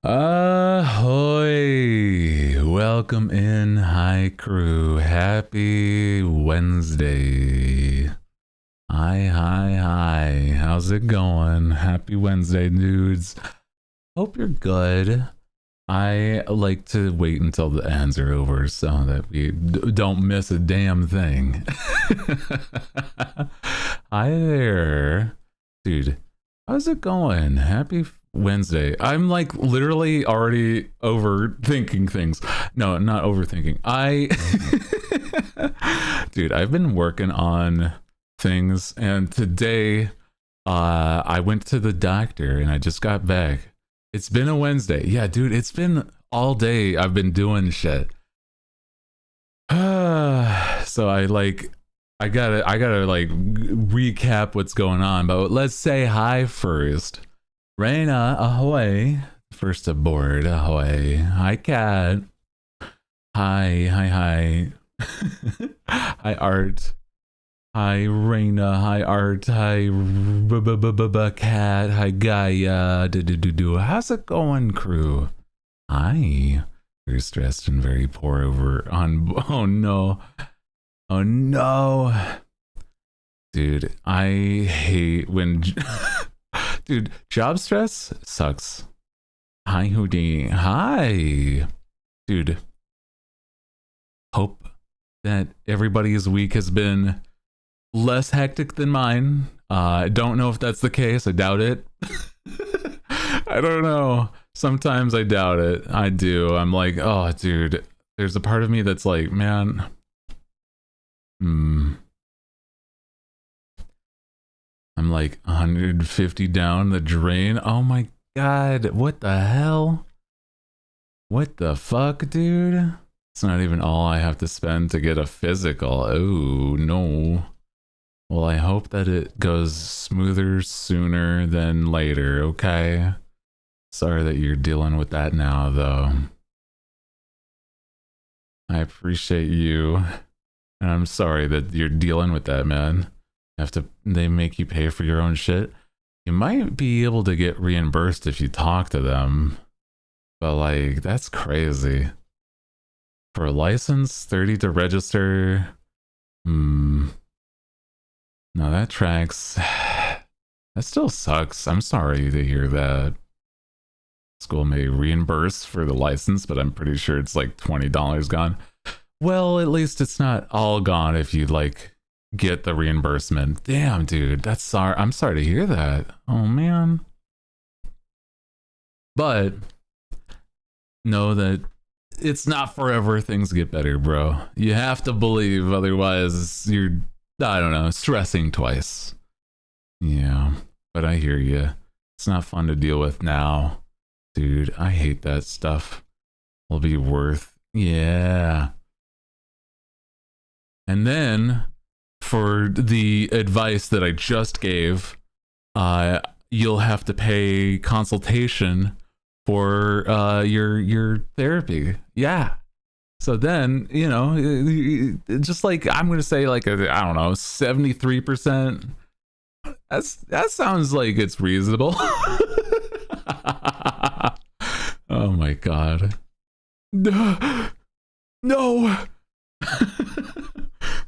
Ahoy! Welcome in, hi crew. Happy Wednesday. Hi. How's it going? Happy Wednesday, dudes. Hope you're good. I like to wait until the ends are over so that we don't miss a damn thing. Hi there. Dude, how's it going? Happy Wednesday. I'm like literally already overthinking things. No, not overthinking. Dude, I've been working on things and today I went to the doctor and I just got back. It's been a Wednesday. Yeah, dude, it's been all day I've been doing shit. So I gotta like recap what's going on, but let's say hi first. Reina, ahoy. First aboard, ahoy. Hi, Cat. Hi. Hi, Art. Hi, Reina. Hi, Art. Hi, Cat. Hi, Gaia. How's it going, crew? Hi. Very stressed and very poor over on. Oh no. Oh no. Dude, I hate when. Dude, job stress sucks. Hi, Houdini. Hi. Dude, hope that everybody's week has been less hectic than mine. I don't know if that's the case. I doubt it. I don't know. Sometimes I doubt it. I do. I'm like, oh, dude, there's a part of me that's like, man, I'm like 150 down the drain. Oh my god, what the hell? What the fuck, dude? It's not even all I have to spend to get a physical. Oh no. Well, I hope that it goes smoother sooner than later, okay? Sorry that you're dealing with that now, though. I appreciate you. And I'm sorry that you're dealing with that, man. They make you pay for your own shit. You might be able to get reimbursed if you talk to them. But like, that's crazy. For a license, 30 to register. No, that tracks. That still sucks. I'm sorry to hear that. School may reimburse for the license, but I'm pretty sure it's like $20 gone. Well, at least it's not all gone if you like get the reimbursement. Damn, dude, that's sorry. I'm sorry to hear that. Oh man. But know that it's not forever. Things get better, bro. You have to believe, otherwise you're, I don't know, stressing twice. Yeah, but I hear you. It's not fun to deal with now. Dude, I hate that stuff. Will be worth, yeah. And then for the advice that I just gave, you'll have to pay consultation for your therapy. Yeah. So then, you know, just like I'm gonna say like I don't know, 73%. That sounds like it's reasonable. Oh my god. No.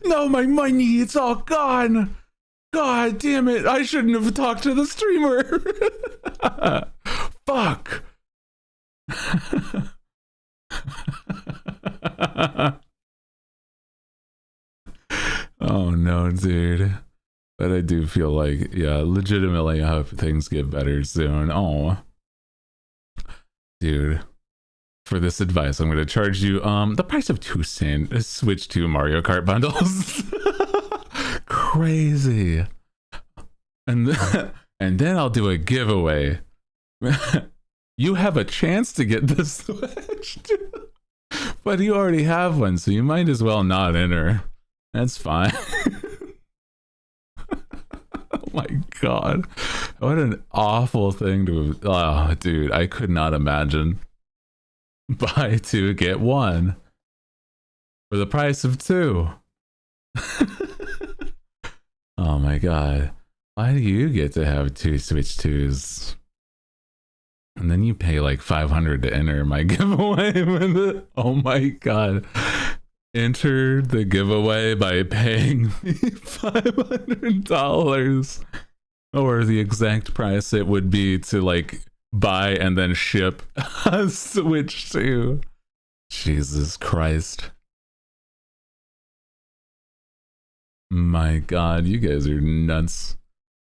No, my money, it's all gone. God damn it. I shouldn't have talked to the streamer. Fuck. Oh no, dude. But I do feel like, yeah, legitimately, I hope things get better soon. Oh, dude. For this advice, I'm going to charge you the price of 2 cents. Switch to Mario Kart bundles. Crazy. And and then I'll do a giveaway. You have a chance to get the Switch, but you already have one, so you might as well not enter. That's fine. Oh my god, what an awful thing to. Oh, dude, I could not imagine. Buy 2 get 1 for the price of 2. Oh my god, why do you get to have 2 Switch 2s? And then you pay like 500 to enter my giveaway. Oh my god. Enter the giveaway by paying me $500 or the exact price it would be to like buy and then ship a Switch 2. Jesus Christ. My god, you guys are nuts.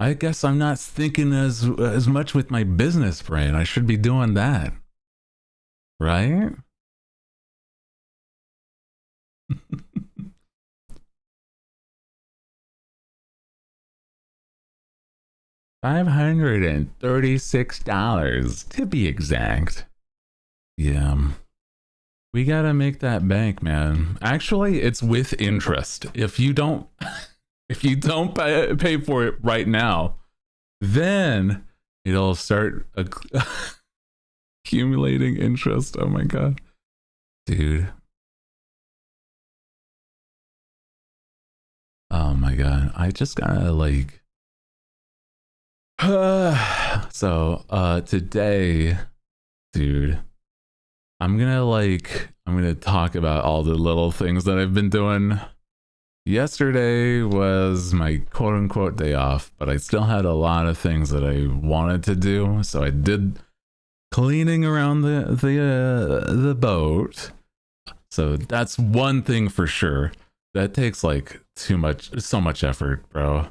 I guess I'm not thinking as much with my business brain. I should be doing that. Right? $536 to be exact. Yeah. We gotta make that bank, man. Actually, it's with interest. If you don't pay for it right now, then it'll start accumulating interest. Oh my god. Dude. Oh my god. I just gotta like so today, dude, I'm gonna talk about all the little things that I've been doing. Yesterday was my quote-unquote day off, but I still had a lot of things that I wanted to do, so I did cleaning around the boat. So that's one thing for sure. That takes like so much effort, bro.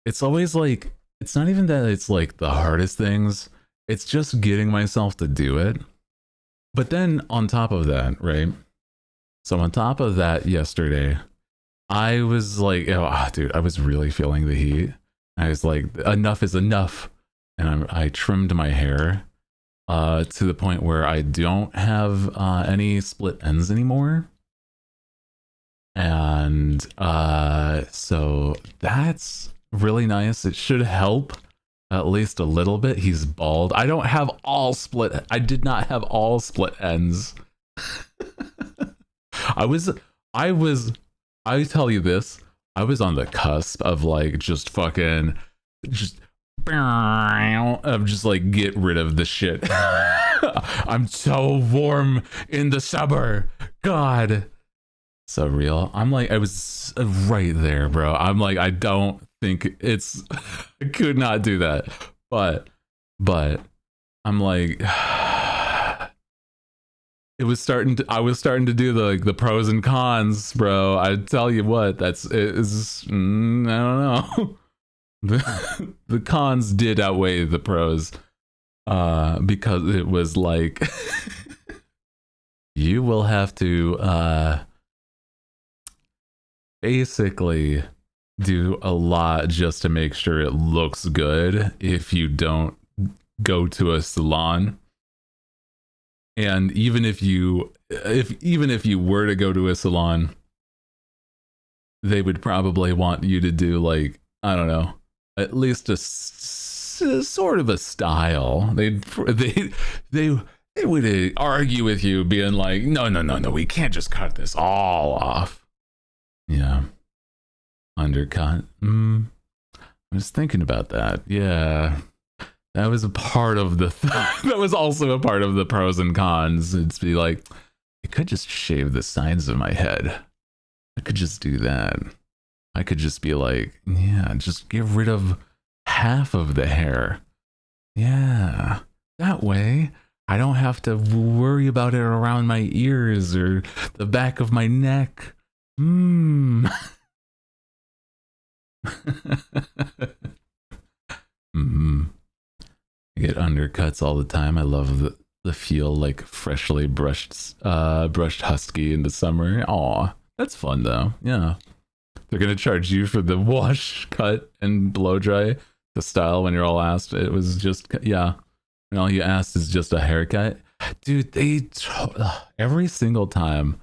It's always like, it's not even that it's like the hardest things, it's just getting myself to do it. But then on top of that, right? So on top of that, yesterday, I was like, oh, dude, I was really feeling the heat. I was like, enough is enough. And I trimmed my hair to the point where I don't have any split ends anymore. And so that's really nice. It should help at least a little bit. He's bald. I did not have all split ends. I tell you this, I was on the cusp of like just like get rid of the shit. I'm so warm in the summer. God. So real. I'm like, I was right there, bro. I'm like, I don't think it's, I could not do that. But I'm like, I was starting to do the pros and cons, bro. I tell you what, I don't know. The cons did outweigh the pros, because it was like, you will have to basically do a lot just to make sure it looks good if you don't go to a salon. And even if you were to go to a salon, they would probably want you to do like, I don't know, at least a sort of a style. They would argue with you, being like, no, we can't just cut this all off. Yeah. Undercut. I was thinking about that. Yeah. That was a part of the that was also a part of the pros and cons. It's be like, I could just shave the sides of my head. I could just do that. I could just be like, yeah, just get rid of half of the hair. Yeah. That way I don't have to worry about it around my ears or the back of my neck. I get undercuts all the time. I love the feel, like freshly brushed husky in the summer. Aw, that's fun though. Yeah, they're gonna charge you for the wash, cut, and blow dry. The style when you're all asked, it was just, yeah, and all you asked is just a haircut, dude. Every single time,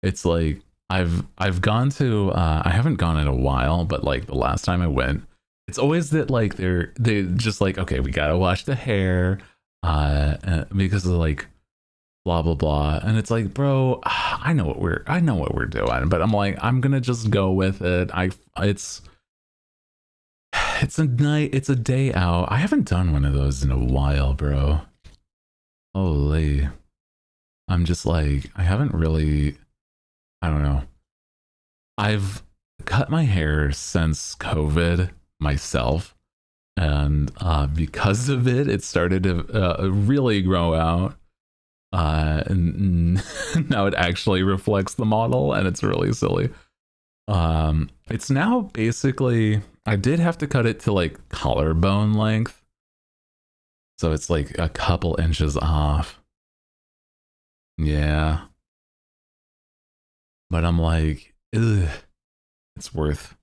it's like I've gone to I haven't gone in a while, but like the last time I went, it's always that like they just like, okay, we gotta wash the hair because of like blah blah blah, and it's like, bro, I know what we're doing, but I'm like, I'm gonna just go with it. It's a day out. I haven't done one of those in a while, bro. Holy. I'm just like, I haven't really, I don't know. I've cut my hair since COVID myself. And because of it, it started to really grow out. And now it actually reflects the model, and it's really silly. It's now basically, I did have to cut it to like collarbone length, so it's like a couple inches off. Yeah, but I'm like, ugh, it's worth.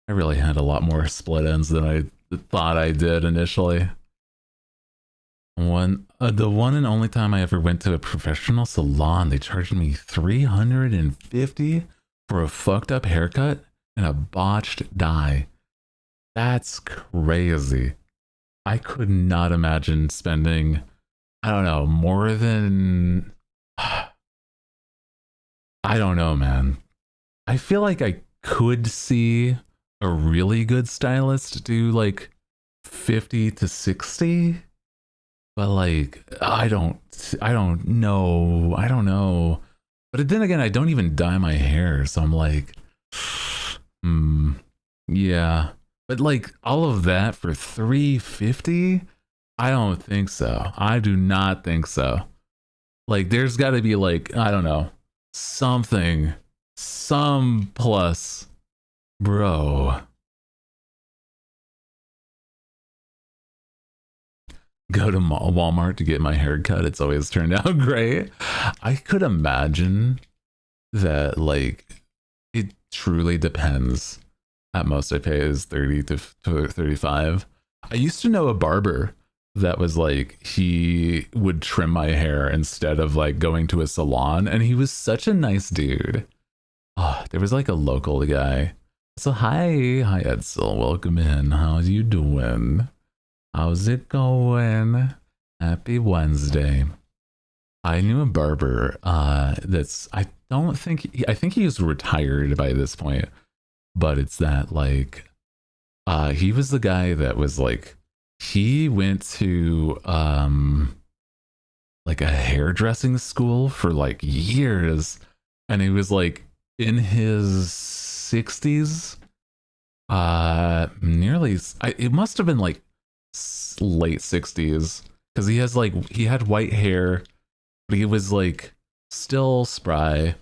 I really had a lot more split ends than I thought I did initially. The one and only time I ever went to a professional salon, they charged me $350 for a fucked up haircut and a botched dye. That's crazy. I could not imagine spending, I don't know, more than, I don't know, man. I feel like I could see a really good stylist do like 50 to 60, but like I don't know. But then again, I don't even dye my hair, so I'm like, hmm, yeah. But like all of that for 350? I don't think so. I do not think so. Like there's got to be like, I don't know, something, some plus, bro. Go to Walmart to get my hair cut. It's always turned out great. I could imagine that like it truly depends. At most I pay is 30 to 35. I used to know a barber that was like he would trim my hair instead of like going to a salon, and he was such a nice dude. Oh, there was like a local guy. So hi Edsel, welcome in. How's you doing? How's it going? Happy Wednesday. I knew a barber that's I don't think I think he was retired by this point, but it's that like he was the guy that was like he went to like a hairdressing school for like years, and he was like in his 60s, nearly it must have been like late 60s, because he has like he had white hair, but he was like still spry.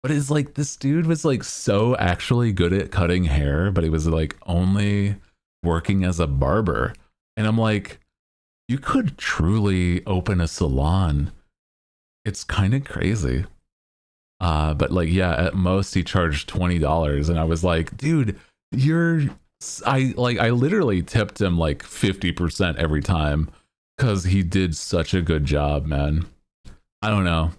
But it's like this dude was like so actually good at cutting hair, but he was like only working as a barber. And I'm like, you could truly open a salon. It's kind of crazy. But like, yeah, at most he charged $20. And I was like, dude, you're I literally tipped him like 50% every time because he did such a good job, man. I don't know.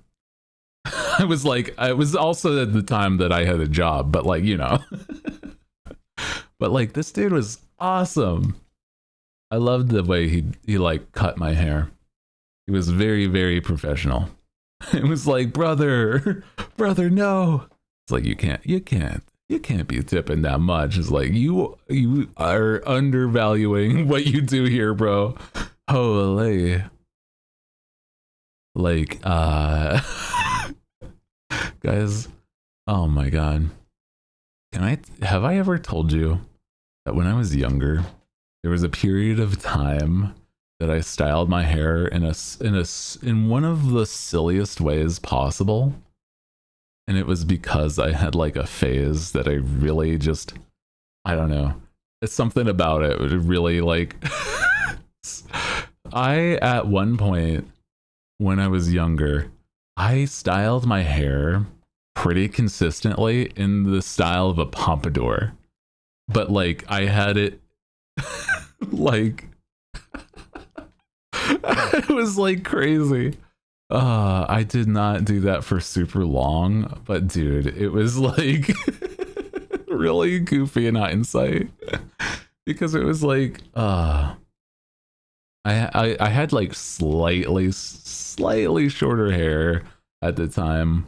I was like, I was also at the time that I had a job, but like, you know, but like this dude was awesome. I loved the way he like cut my hair. He was very, very professional. It was like, brother, brother, no. It's like you can't be tipping that much. It's like you are undervaluing what you do here, bro. Holy. Like guys, oh my god. Have I ever told you that when I was younger, there was a period of time that I styled my hair in one of the silliest ways possible? And it was because I had like a phase that I really just, I don't know. It's something about it. It really like I at one point when I was younger, I styled my hair pretty consistently in the style of a pompadour. But like I had it like it was like crazy. I did not do that for super long, but dude, it was like really goofy in hindsight because it was like I had like slightly shorter hair at the time,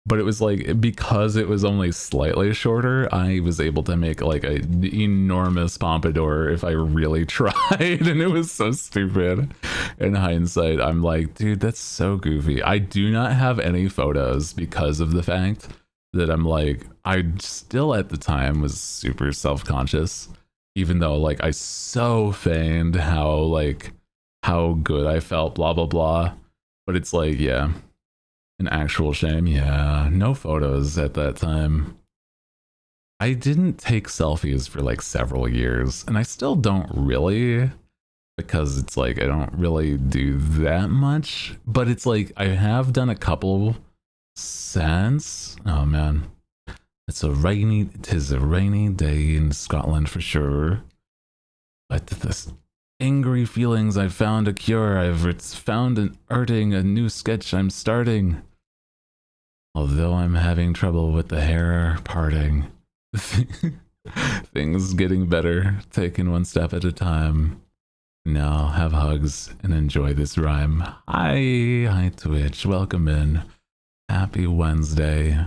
but it was like because it was only slightly shorter, I was able to make like an enormous pompadour if I really tried, and it was so stupid. In hindsight, I'm like, dude, that's so goofy. I do not have any photos because of the fact that I'm like, I still at the time was super self-conscious, even though like I so feigned how good I felt, blah blah blah. But it's like, yeah, an actual shame. Yeah, no photos at that time. I didn't take selfies for like several years, and I still don't really, because it's like I don't really do that much. But it's like I have done a couple since. Oh man, tis a rainy day in Scotland for sure. But this angry feelings I've found a cure. I've found an arting, a new sketch I'm starting. Although I'm having trouble with the hair parting. Things getting better, taking one step at a time. Now have hugs and enjoy this rhyme. Hi Twitch, welcome in. Happy Wednesday.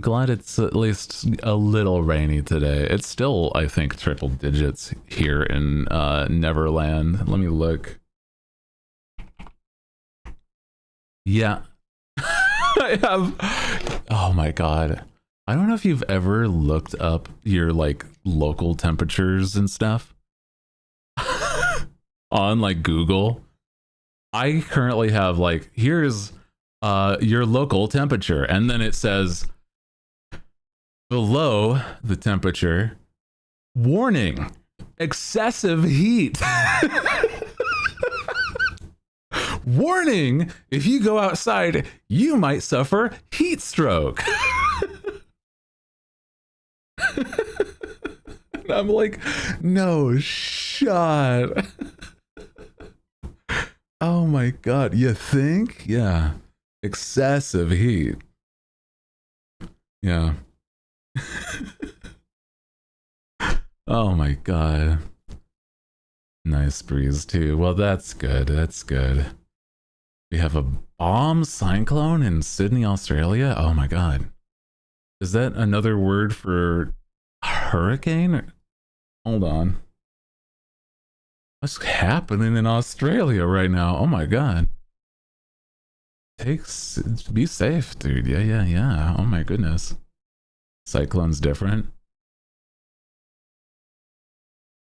Glad it's at least a little rainy today. It's still, I think, triple digits here in Neverland. Let me look. Yeah. I have. Oh my god. I don't know if you've ever looked up your like local temperatures and stuff on like Google. I currently have like, here's your local temperature, and then it says below the temperature, warning, excessive heat. Warning, if you go outside, you might suffer heat stroke. And I'm like, no shot. Oh my god, you think? Yeah. Excessive heat. Yeah. Oh my god. Nice breeze too. Well, that's good. That's good. We have a bomb cyclone in Sydney, Australia. Oh my god. Is that another word for hurricane? Hold on. What's happening in Australia right now? Oh my god. Be safe, dude. Yeah. Oh my goodness. Cyclone's different.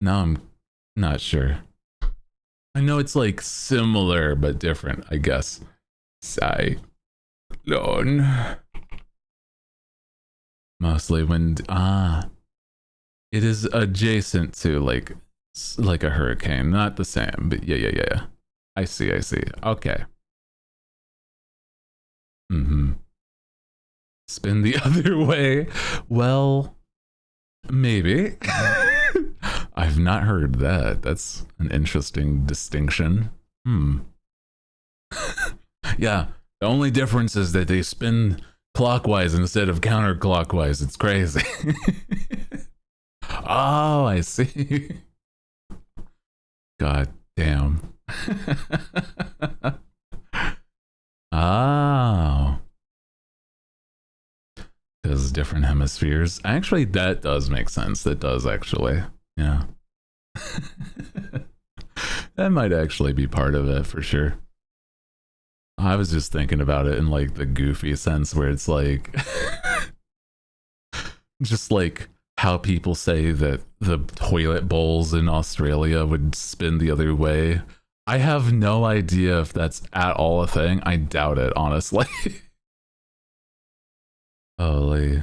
No, I'm not sure. I know it's like similar but different, I guess. Cyclone. Mostly wind. It is adjacent to like a hurricane, not the same, but yeah. I see. Okay. Spin the other way. Well, maybe. I've not heard that. That's an interesting distinction. Yeah, the only difference is that they spin clockwise instead of counterclockwise. It's crazy. Oh, I see. God damn. Oh. Because different hemispheres. Actually, that does make sense. That does actually. Yeah. That might actually be part of it for sure. I was just thinking about it in like the goofy sense where it's like just like how people say that the toilet bowls in Australia would spin the other way. I have no idea if that's at all a thing. I doubt it, honestly. Holy.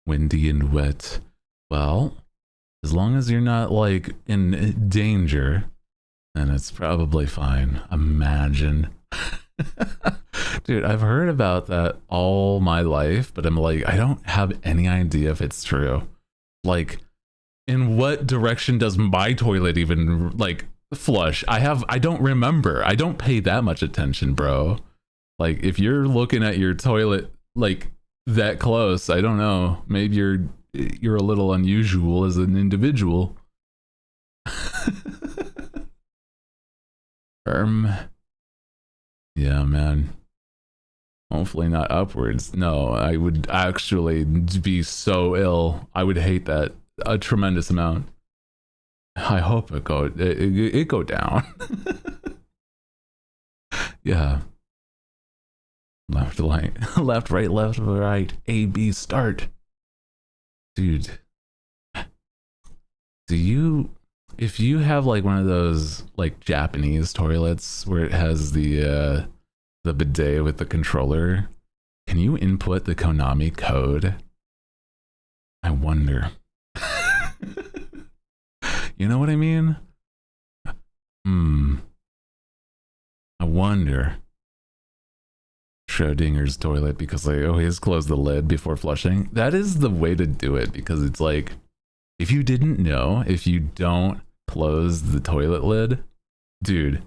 Windy and wet. Well, as long as you're not like in danger, then it's probably fine. Imagine. Dude, I've heard about that all my life, but I'm like, I don't have any idea if it's true. Like, in what direction does my toilet even like flush? I don't remember. I don't pay that much attention, bro. Like, if you're looking at your toilet like that close, I don't know. Maybe you're a little unusual as an individual. Yeah, man. Hopefully not upwards. No, I would actually be so ill. I would hate that a tremendous amount. I hope it go down. Yeah. Left, left, right. A, B, start. Dude. If you have like one of those like Japanese toilets where it has the bidet with the controller, can you input the Konami code? I wonder. You know what I mean? I wonder. Schrodinger's toilet because they always close the lid before flushing. That is the way to do it because it's like, if you didn't know, if you don't close the toilet lid, dude,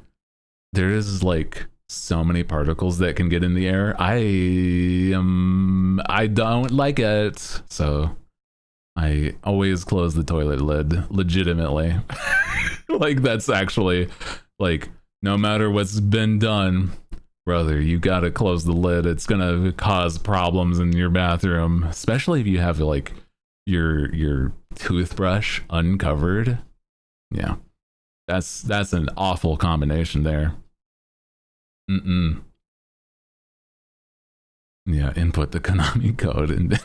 there is like so many particles that can get in the air. I don't like it. So I always close the toilet lid legitimately. Like that's actually like, no matter what's been done, brother, you gotta close the lid. It's gonna cause problems in your bathroom, especially if you have like your toothbrush uncovered. Yeah, that's an awful combination there. Yeah, input the Konami code and then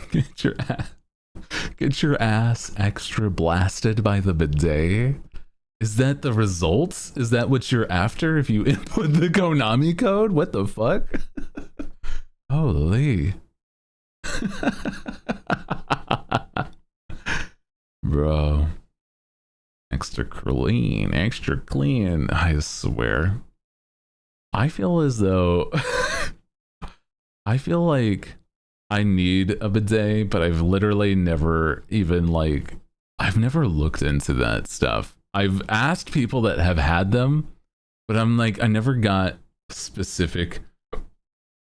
get your ass extra blasted by the bidet. Is that the results? Is that what you're after if you input the Konami code? What the fuck? Holy. Bro. Extra clean, extra clean. I swear. I feel as though I feel like I need a bidet, but I've literally never even like I've never looked into that stuff. I've asked people that have had them, but I'm like, I never got specific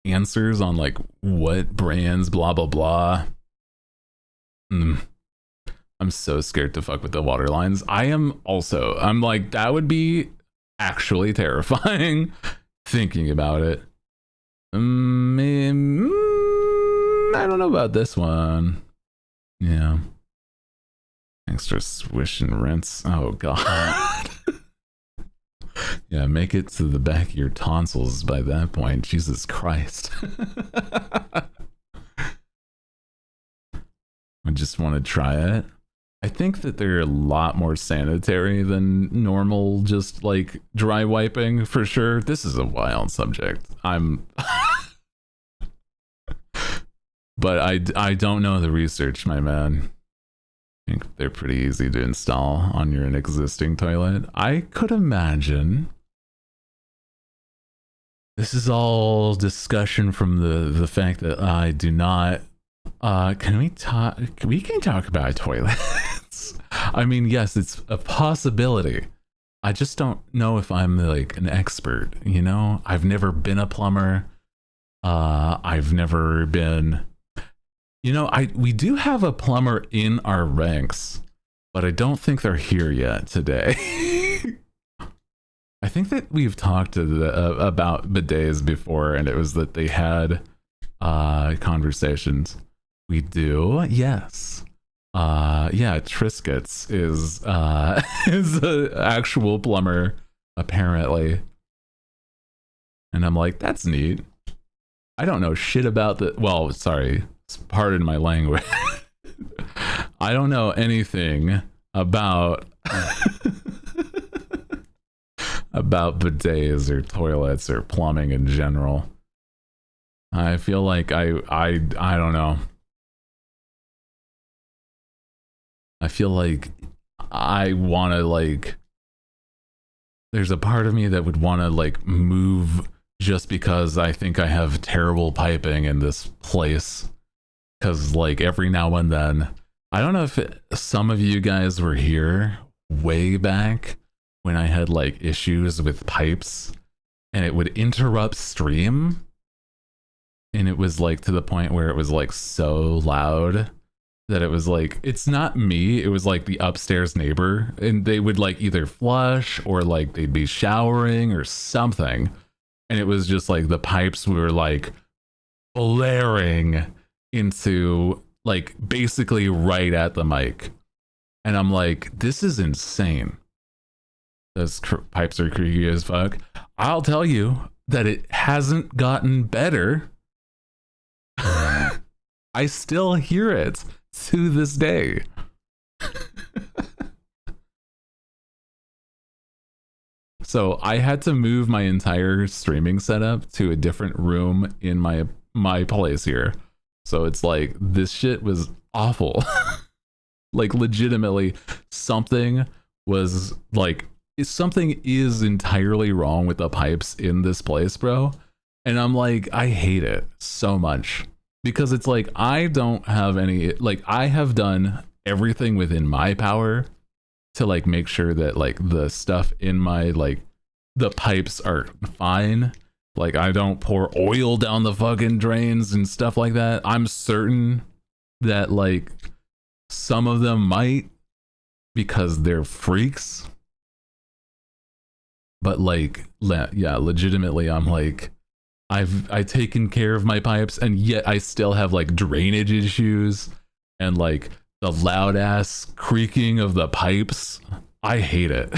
answers on like what brands, blah, blah, blah. I'm so scared to fuck with the water lines. I'm like, that would be actually terrifying thinking about it. I don't know about this one. Yeah. Extra swish and rinse. Oh god. Yeah, make it to the back of your tonsils by that point. Jesus Christ. I just want to try it. I think that they're a lot more sanitary than normal, just like dry wiping for sure. This is a wild subject. But I don't know the research, my man. I think they're pretty easy to install on your existing toilet. I could imagine. This is all discussion from the fact that I do not. Can we talk? We can talk about toilets. I mean, yes, it's a possibility. I just don't know if I'm like an expert. You know, I've never been a plumber. I've never been. You know, we do have a plumber in our ranks, but I don't think they're here yet today. I think that we've talked about bidets before, and it was that they had conversations. We do, yes. Yeah, Triscuits is an actual plumber, apparently. And I'm like, that's neat. I don't know shit about the. Well, sorry. Pardon my language. I don't know anything about about bidets or toilets or plumbing in general. I feel like I don't know. I feel like I want to like. There's a part of me that would want to like move just because I think I have terrible piping in this place. Because like every now and then, I don't know if some of you guys were here way back when I had like issues with pipes and it would interrupt stream. And it was like to the point where it was like so loud that it was like, it's not me. It was like the upstairs neighbor, and they would like either flush or like they'd be showering or something. And it was just like the pipes were like blaring into like basically right at the mic. And I'm like, this is insane. Those pipes are creaky as fuck. I'll tell you that it hasn't gotten better. I still hear it to this day. So I had to move my entire streaming setup to a different room in my place here. So it's like this shit was awful. Like legitimately something was like something is entirely wrong with the pipes in this place, bro. And I'm like, I hate it so much because it's like I don't have any, like I have done everything within my power to like make sure that like the stuff in my like the pipes are fine. Like I don't pour oil down the fucking drains and stuff like that. I'm certain that like some of them might because they're freaks. But like yeah, legitimately I'm like I've taken care of my pipes and yet I still have like drainage issues and like the loud ass creaking of the pipes. I hate it.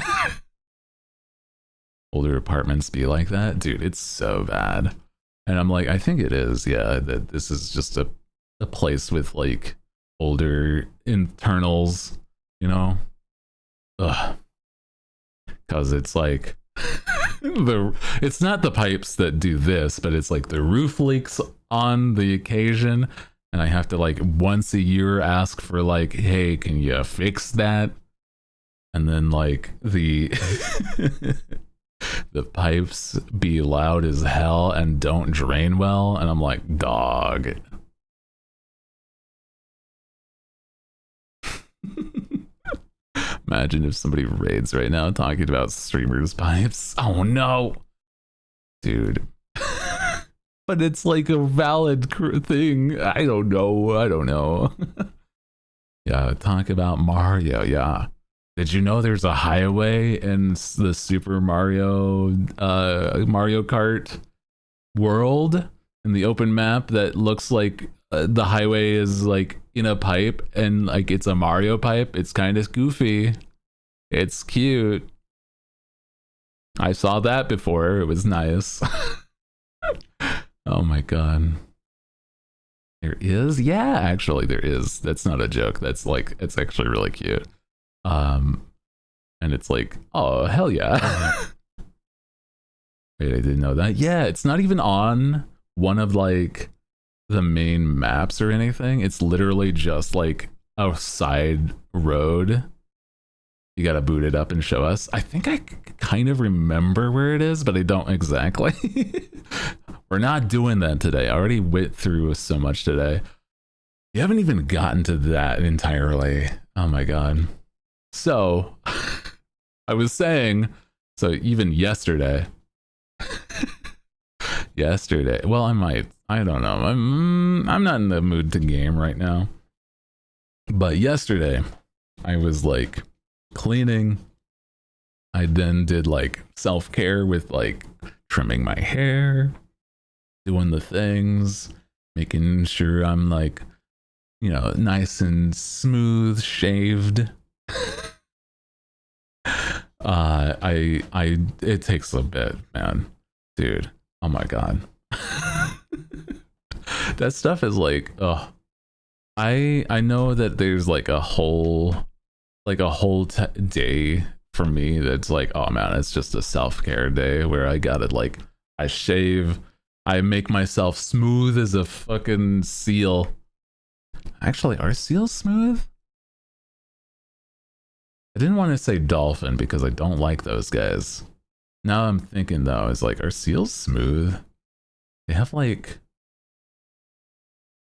Older apartments be like that, dude. It's so bad. And I'm like, I think it is, yeah, that this is just a place with like older internals, you know? Ugh. Because it's like it's not the pipes that do this, but it's like the roof leaks on the occasion, and I have to like once a year ask for like, hey, can you fix that? And then like the the pipes be loud as hell and don't drain well, and I'm like, dog. Imagine if somebody raids right now talking about streamers' pipes. Oh no, dude. But it's like a valid thing. I don't know. Yeah, talk about Mario. Yeah. Did you know there's a highway in the Super Mario Mario Kart world in the open map that looks like the highway is like in a pipe and like it's a Mario pipe? It's kind of goofy. It's cute. I saw that before. It was nice. Oh my god. There is? Yeah, actually there is. That's not a joke. That's like, it's actually really cute. And it's like, oh hell yeah. Wait, I didn't know that. Yeah, it's not even on one of like the main maps or anything. It's literally just like a side road. You gotta boot it up and show us. I think I kind of remember where it is, but I don't exactly. We're not doing that today. I already went through so much today. You haven't even gotten to that entirely. Oh my god. So, I was saying, so even yesterday, well, I don't know. I'm not in the mood to game right now. But yesterday, I was like cleaning. I then did like self-care with like trimming my hair, doing the things, making sure I'm like, you know, nice and smooth shaved. It takes a bit, man, dude. Oh my god. That stuff is like, oh, I know that there's like a whole day for me that's like, oh man, it's just a self-care day where I gotta like, I shave, I make myself smooth as a fucking seal. Actually, are seals smooth? I didn't want to say dolphin because I don't like those guys. Now I'm thinking though, is like, are seals smooth? They have like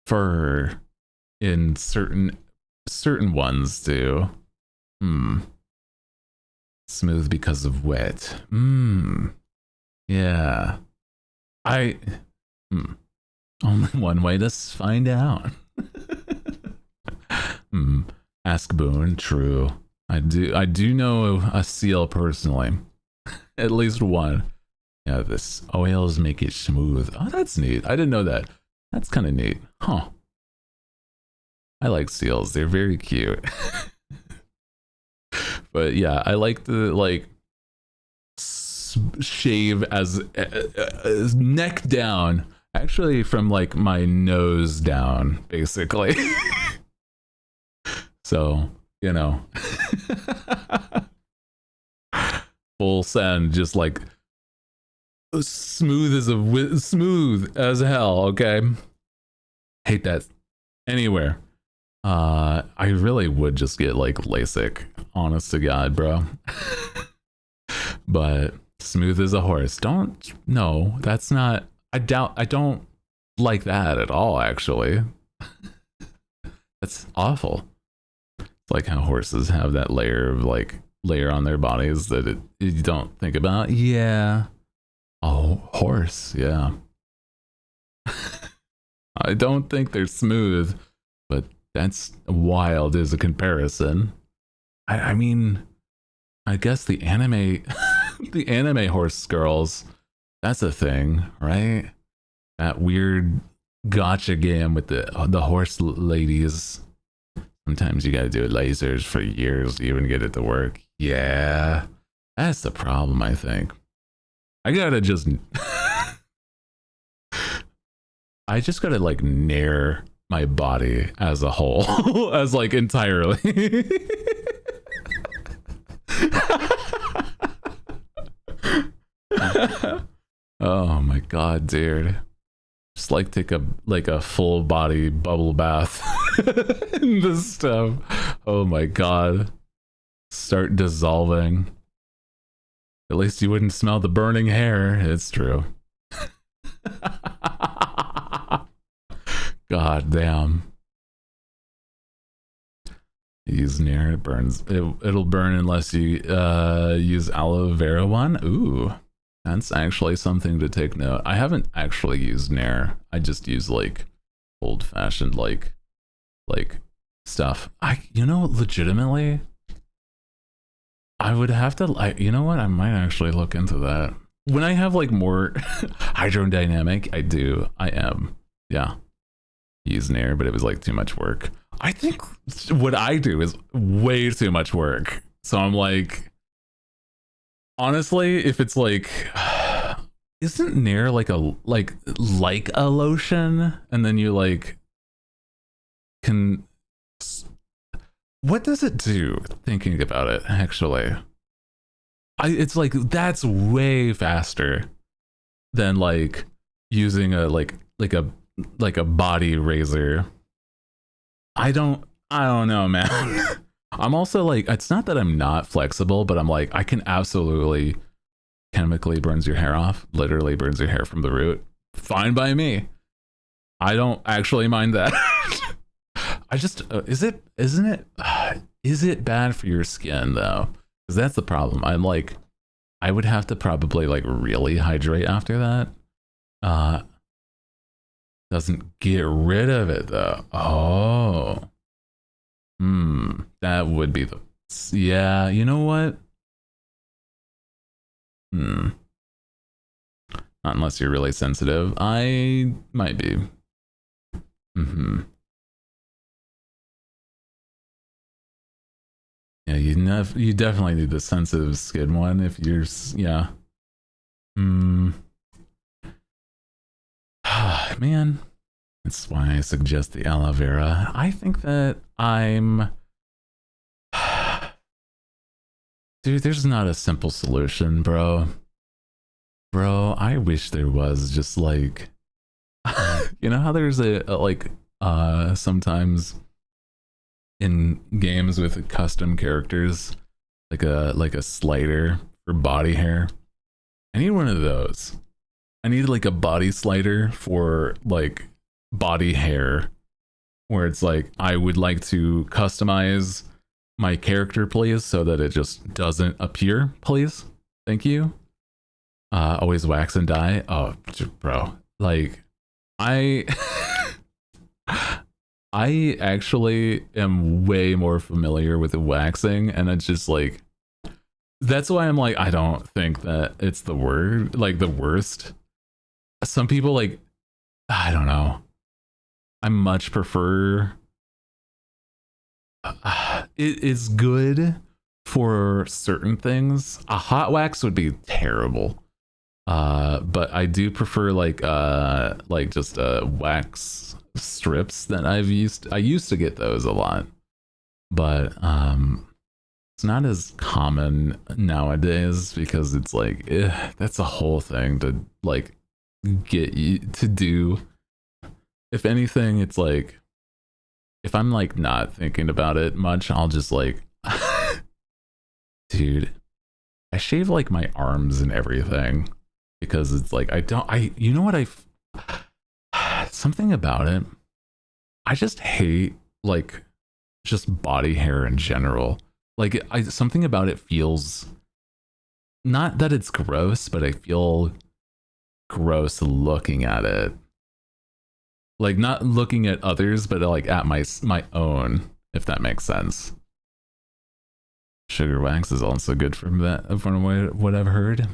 fur in certain ones do. Smooth because of wet. Yeah. Only one way to find out. Ask Boone. True. I do know a seal personally. At least one. Yeah, this oils make it smooth. Oh, that's neat. I didn't know that. That's kind of neat. Huh. I like seals. They're very cute. But yeah, I like the like shave as neck down, actually from like my nose down, basically. So, you know, full send, just like smooth as hell. Okay, hate that anywhere. I really would just get like LASIK, honest to God, bro. But smooth as a horse. No, that's not. I don't like that at all. Actually, that's awful. It's like how horses have that layer on their bodies that you don't think about. Yeah. Oh, horse. Yeah. I don't think they're smooth, but that's wild as a comparison. I mean, I guess the anime, the anime horse girls, that's a thing, right? That weird gotcha game with the horse ladies. Sometimes you gotta do lasers for years to even get it to work. Yeah, that's the problem, I think. I gotta just, I just gotta like nair my body as a whole, as like entirely. Oh my god, dude. Just like take a full body bubble bath in this stuff. Oh my god. Start dissolving. At least you wouldn't smell the burning hair. It's true. God damn. Use Nair, it burns. It'll burn unless you use aloe vera one. Ooh, that's actually something to take note. I haven't actually used Nair. I just use like old fashioned like stuff. Legitimately, I would have to. You know what? I might actually look into that when I have like more hydrodynamic. I am. Yeah. Use Nair, but it was like too much work. I think what I do is way too much work. So I'm like, honestly, if it's like, isn't Nair like a lotion, and then you like can. What does it do? Thinking about it, actually, it's like that's way faster than like using a a body razor. I don't know, man. I'm also like, it's not that I'm not flexible, but I'm like, I can absolutely chemically burns your hair off, literally burns your hair from the root. Fine by me. I don't actually mind that. I just, is it bad for your skin though? Because that's the problem. I'm like, I would have to probably like really hydrate after that. Doesn't get rid of it though. Oh. That would be the. Yeah, you know what? Not unless you're really sensitive. I might be. Yeah, you definitely need the sensitive skin one if you're. Yeah. Man, that's why I suggest the aloe vera. I think that dude, there's not a simple solution, bro. Bro, I wish there was just like, you know how there's sometimes in games with custom characters, like a slider for body hair. I need one of those. I need like a body slider for like body hair, where it's like I would like to customize my character, please, so that it just doesn't appear, please. Thank you. Always wax and dye. Oh, bro, like I I actually am way more familiar with the waxing, and it's just like that's why I'm like, I don't think that it's the worst. Some people like, I don't know. I much prefer. It is good for certain things. A hot wax would be terrible. But I do prefer like just wax strips that I used to get those a lot, but it's not as common nowadays because it's like that's a whole thing to like get you to do. If anything, it's like if I'm like not thinking about it much, I'll just like dude, I shave like my arms and everything because it's like you know what something about it, I just hate like just body hair in general. Like something about it feels, not that it's gross, but I feel gross looking at it. Like not looking at others, but like at my own, if that makes sense. Sugar wax is also good from what I've heard.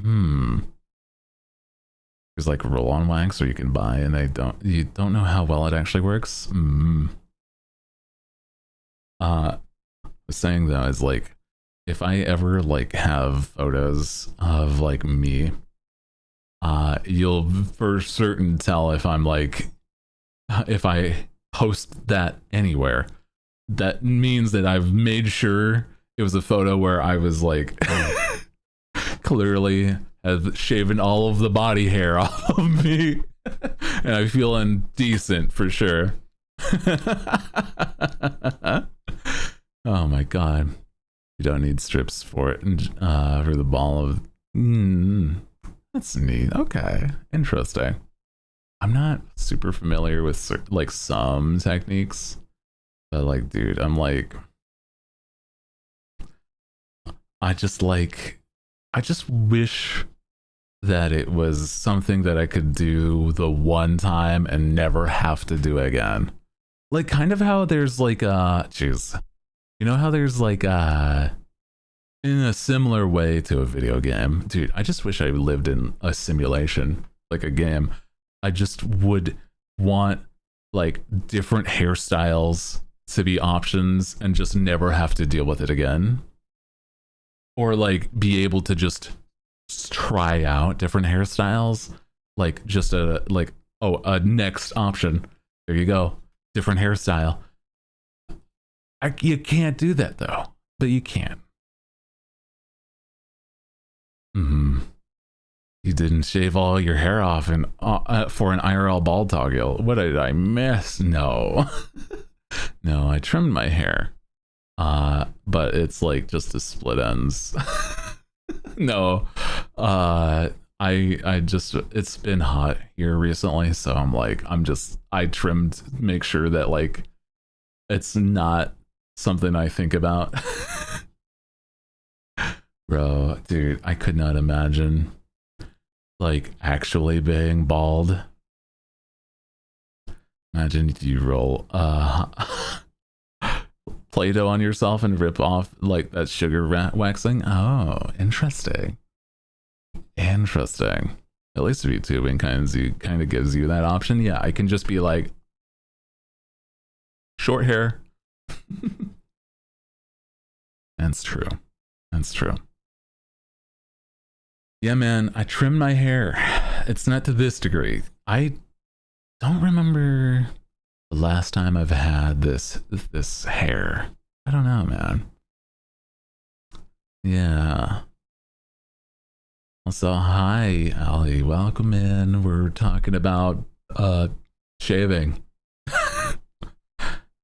There's like roll-on wax, or you can buy, and you don't know how well it actually works. I was saying though, is like if I ever like have photos of like me, you'll for certain tell if I'm like, if I post that anywhere, that means that I've made sure it was a photo where I was like clearly have shaven all of the body hair off of me and I'm feeling decent for sure. Oh my god, you don't need strips for it. For the ball of that's neat. Okay, interesting. I'm not super familiar with like some techniques, but like dude, I'm like I just wish that it was something that I could do the one time and never have to do again. Like kind of how there's like jeez. You know how there's like in a similar way to a video game. Dude, I just wish I lived in a simulation, like a game. I just would want like different hairstyles to be options and just never have to deal with it again. Or like be able to just try out different hairstyles, like just a next option. There you go, different hairstyle. You can't do that though, but you can. You didn't shave all your hair off and for an IRL bald toggle. What did I miss? No, no, I trimmed my hair. But it's like just the split ends. No, I just, it's been hot here recently, so I'm like, I trimmed, make sure that like it's not something I think about. Bro, dude, I could not imagine like actually being bald. Imagine you roll Play-Doh on yourself and rip off like that sugar waxing. Oh, interesting. Interesting. At least VTubing kind of gives you that option. Yeah, I can just be like short hair. That's true. That's true. Yeah, man, I trimmed my hair. It's not to this degree. I don't remember the last time I've had this hair. I don't know, man. Yeah. So hi, Ali. Welcome in. We're talking about shaving.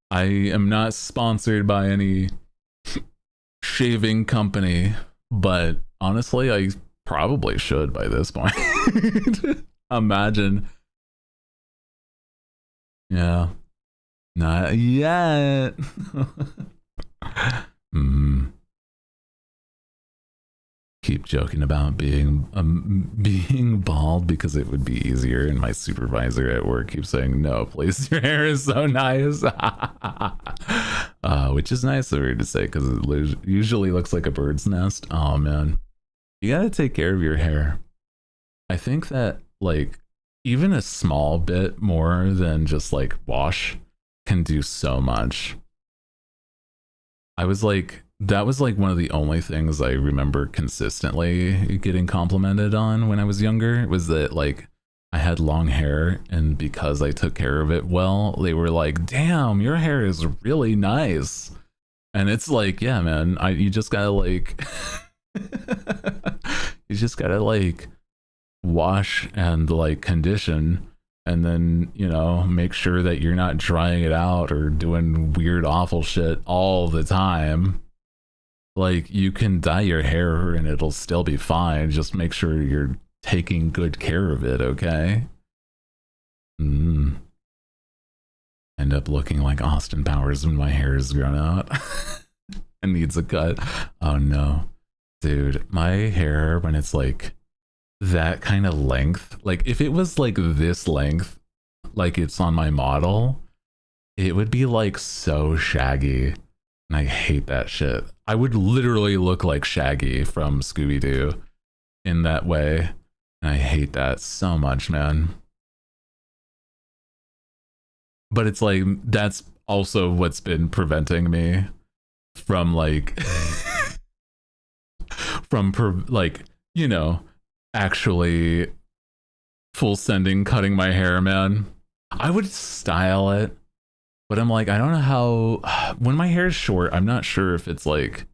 I am not sponsored by any shaving company, but honestly, I probably should by this point. Imagine. Yeah. Not yet. Keep joking about being bald because it would be easier, and my supervisor at work keeps saying, no, please, your hair is so nice. Which is nice of her to say because it usually looks like a bird's nest. Oh man, you gotta take care of your hair. I think that like even a small bit more than just like wash can do so much. I was like, that was like one of the only things I remember consistently getting complimented on when I was younger, was that like I had long hair, and because I took care of it well, they were like, damn, your hair is really nice. And it's like, yeah, man, you just gotta like you just gotta like wash and like condition, and then, you know, make sure that you're not drying it out or doing weird awful shit all the time. Like, you can dye your hair and it'll still be fine, just make sure you're taking good care of it, okay? End up looking like Austin Powers when my hair is grown out and needs a cut. Oh no, dude, my hair, when it's like that kind of length, like if it was like this length, like it's on my model, it would be like so shaggy, and I hate that shit. I would literally look like Shaggy from Scooby-Doo in that way, and I hate that so much, man. But it's like, that's also what's been preventing me from like like, you know, actually full sending cutting my hair, man. I would style it, but I'm like, I don't know how, when my hair is short, I'm not sure if it's like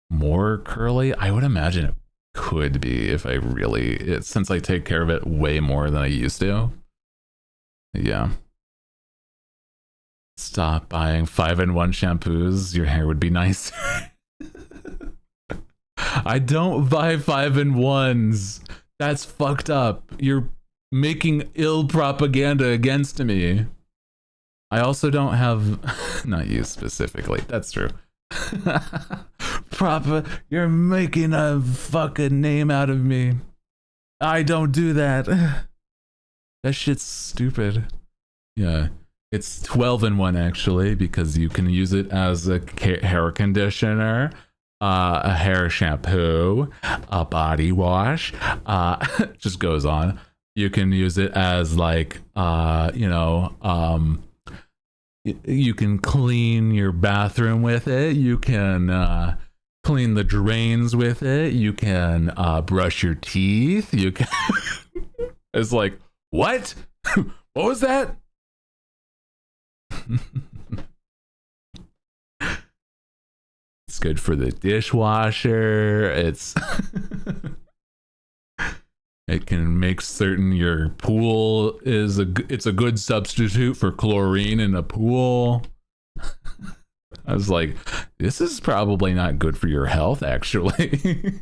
more curly. I would imagine it could be if I really, since I take care of it way more than I used to. Yeah. Stop buying 5-in-1 shampoos. Your hair would be nicer. I don't buy 5-in-1s. That's fucked up. You're making ill propaganda against me. I also don't have, not you specifically, that's true. You're making a fucking name out of me. I don't do that. That shit's stupid. Yeah. It's 12-in-1 actually, because you can use it as a hair conditioner, a hair shampoo, a body wash, just goes on. You can use it as like, you know, you can clean your bathroom with it. You can clean the drains with it. You can brush your teeth. You can. It's like, what? What was that? It's good for the dishwasher. It's it can make certain your pool is it's a good substitute for chlorine in a pool. I was like, this is probably not good for your health, actually.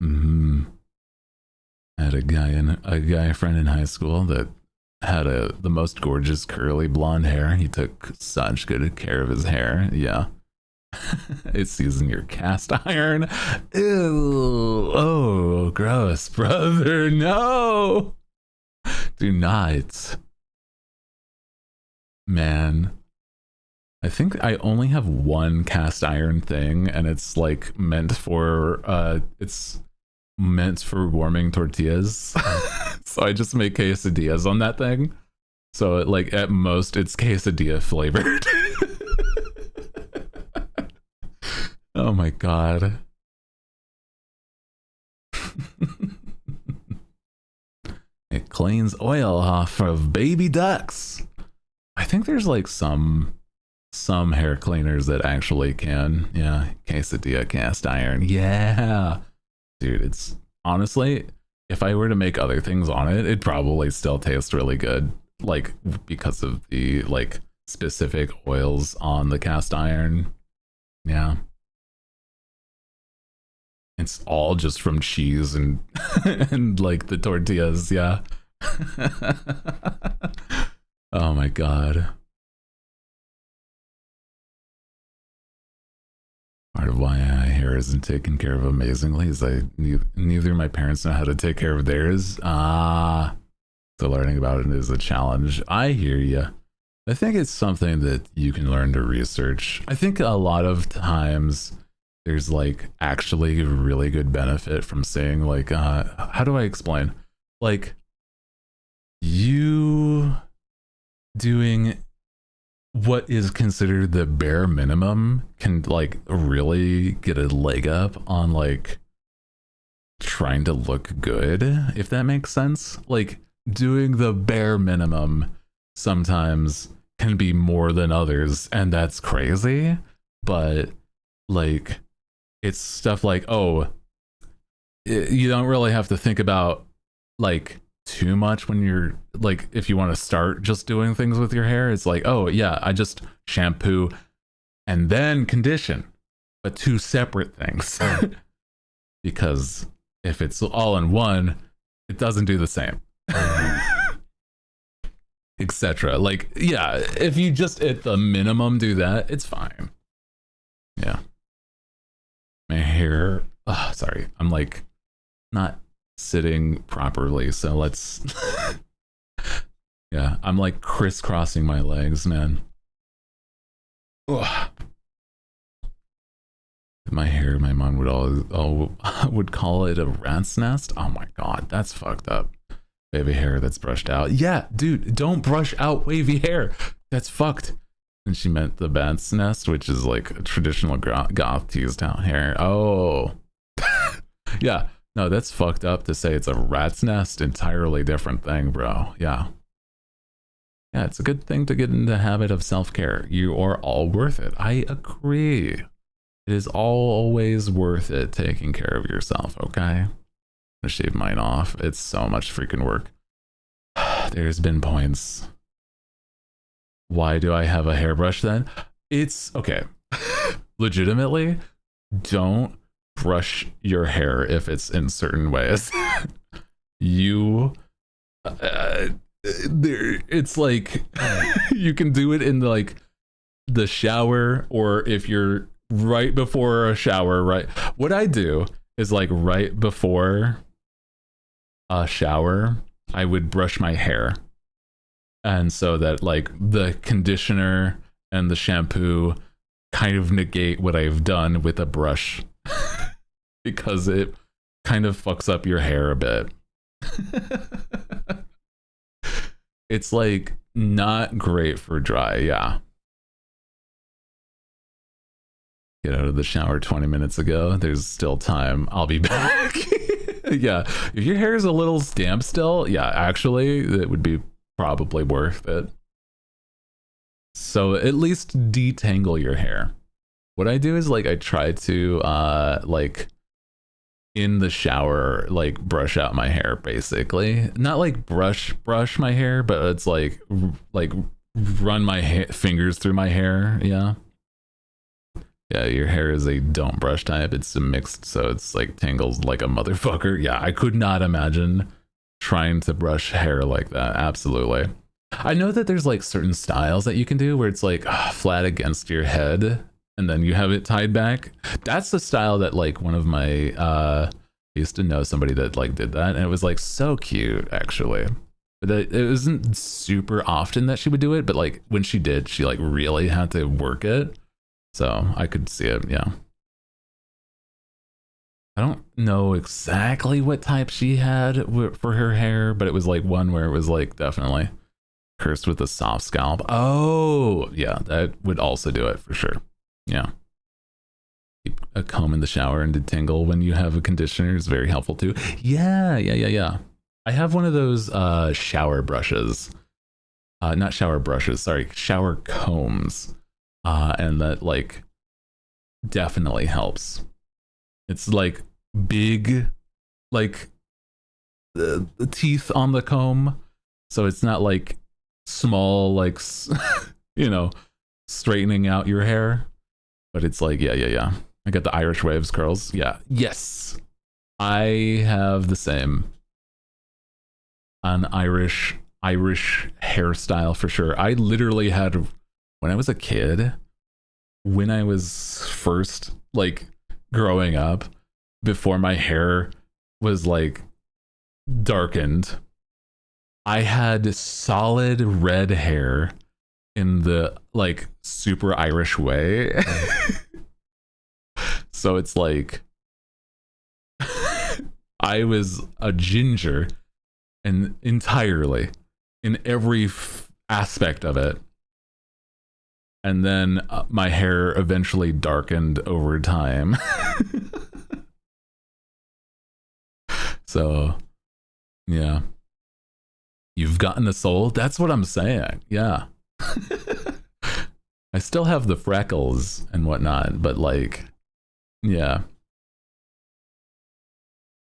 I had a friend in high school that had the most gorgeous curly blonde hair. He took such good care of his hair. Yeah. It's using your cast iron. Ew. Oh, gross, brother. No. Do not. Man. I think I only have one cast iron thing, and it's like meant for warming tortillas. So I just make quesadillas on that thing. So like at most it's quesadilla flavored. Oh my god. It cleans oil off of baby ducks. I think there's like some hair cleaners that actually can. Yeah, quesadilla cast iron. Yeah. Dude, it's honestly, if I were to make other things on it, it'd probably still taste really good. Like, because of the like specific oils on the cast iron. Yeah. It's all just from cheese and and like the tortillas, yeah. Oh my god. Part of why my hair isn't taken care of amazingly is neither of my parents know how to take care of theirs. So learning about it is a challenge. I hear you. I think it's something that you can learn to research. I think a lot of times there's like actually really good benefit from saying like, how do I explain? like you doing what is considered the bare minimum can like really get a leg up on like trying to look good, if that makes sense. Like doing the bare minimum sometimes can be more than others, and that's crazy. But like it's stuff like, oh, you don't really have to think about like too much when you're like, if you want to start just doing things with your hair, it's like, oh yeah, I just shampoo and then condition, but two separate things. Because if it's all in one, it doesn't do the same. Etc. Like, yeah, if you just at the minimum do that, it's fine. Yeah. My hair, sorry, I'm like not sitting properly, so let's yeah, I'm like crisscrossing my legs, man. Ugh. My hair, my mom would all would call it a rat's nest. Oh my god, that's fucked up. Wavy hair that's brushed out. Yeah, dude, don't brush out wavy hair. That's fucked. And she meant the bat's nest, which is like a traditional goth teased out hair. Oh. Yeah. No, that's fucked up to say it's a rat's nest. Entirely different thing, bro. Yeah. Yeah, it's a good thing to get in the habit of self-care. You are all worth it. I agree. It is always worth it taking care of yourself, okay? I'm gonna shave mine off. It's so much freaking work. There's been points. Why do I have a hairbrush then? It's okay. Legitimately, don't brush your hair if it's in certain ways. You it's like you can do it in like the shower, or if you're right before a shower, right? What I do is like right before a shower, I would brush my hair, and so that like the conditioner and the shampoo kind of negate what I've done with a brush. Because it kind of fucks up your hair a bit. It's like not great for dry, yeah. Get out of the shower 20 minutes ago. There's still time. I'll be back. Yeah, if your hair is a little damp still, yeah, actually, it would be probably worth it. So at least detangle your hair. What I do is like I try to like in the shower like brush out my hair, basically. Not like brush my hair, but it's like run my fingers through my hair. Yeah. Yeah, your hair is a don't brush type. It's a mixed, so it's like tangles like a motherfucker. Yeah, I could not imagine trying to brush hair like that. Absolutely. I know that there's like certain styles that you can do where it's like flat against your head and then you have it tied back. That's the style that like one of my I used to know somebody that like did that, and it was like so cute actually. But it wasn't super often that she would do it, but like when she did, she like really had to work it. So I could see it, yeah. I don't know exactly what type she had for her hair, but it was like one where it was like definitely cursed with a soft scalp. Oh, yeah, that would also do it for sure. Yeah. Keep a comb in the shower and detangle when you have a conditioner is very helpful too. Yeah. I have one of those shower brushes. Not shower brushes, sorry, shower combs. And that like definitely helps. It's like big, like the teeth on the comb. So it's not like small, like, you know, straightening out your hair. But it's like, yeah. I got the Irish waves curls. Yeah. Yes. I have the same. An Irish hairstyle for sure. I literally had, when I was a kid, when I was first like growing up, before my hair was like darkened, I had solid red hair in the like super Irish way. So it's like I was a ginger and entirely in every aspect of it. And then my hair eventually darkened over time. So, yeah. You've gotten the soul? That's what I'm saying. Yeah. I still have the freckles and whatnot, but like, yeah.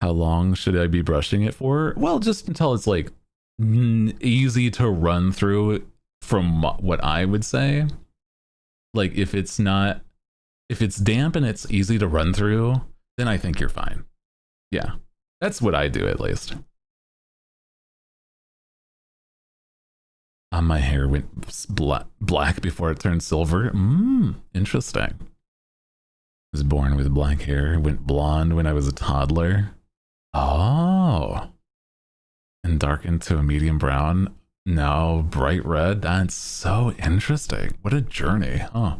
How long should I be brushing it for? Well, just until it's like easy to run through from what I would say. Like if it's damp and it's easy to run through, then I think you're fine. Yeah. That's what I do at least. My hair went black before it turned silver. Interesting. I was born with black hair, went blonde when I was a toddler. Oh. And darkened to a medium brown. Now bright red. That's so interesting. What a journey, huh?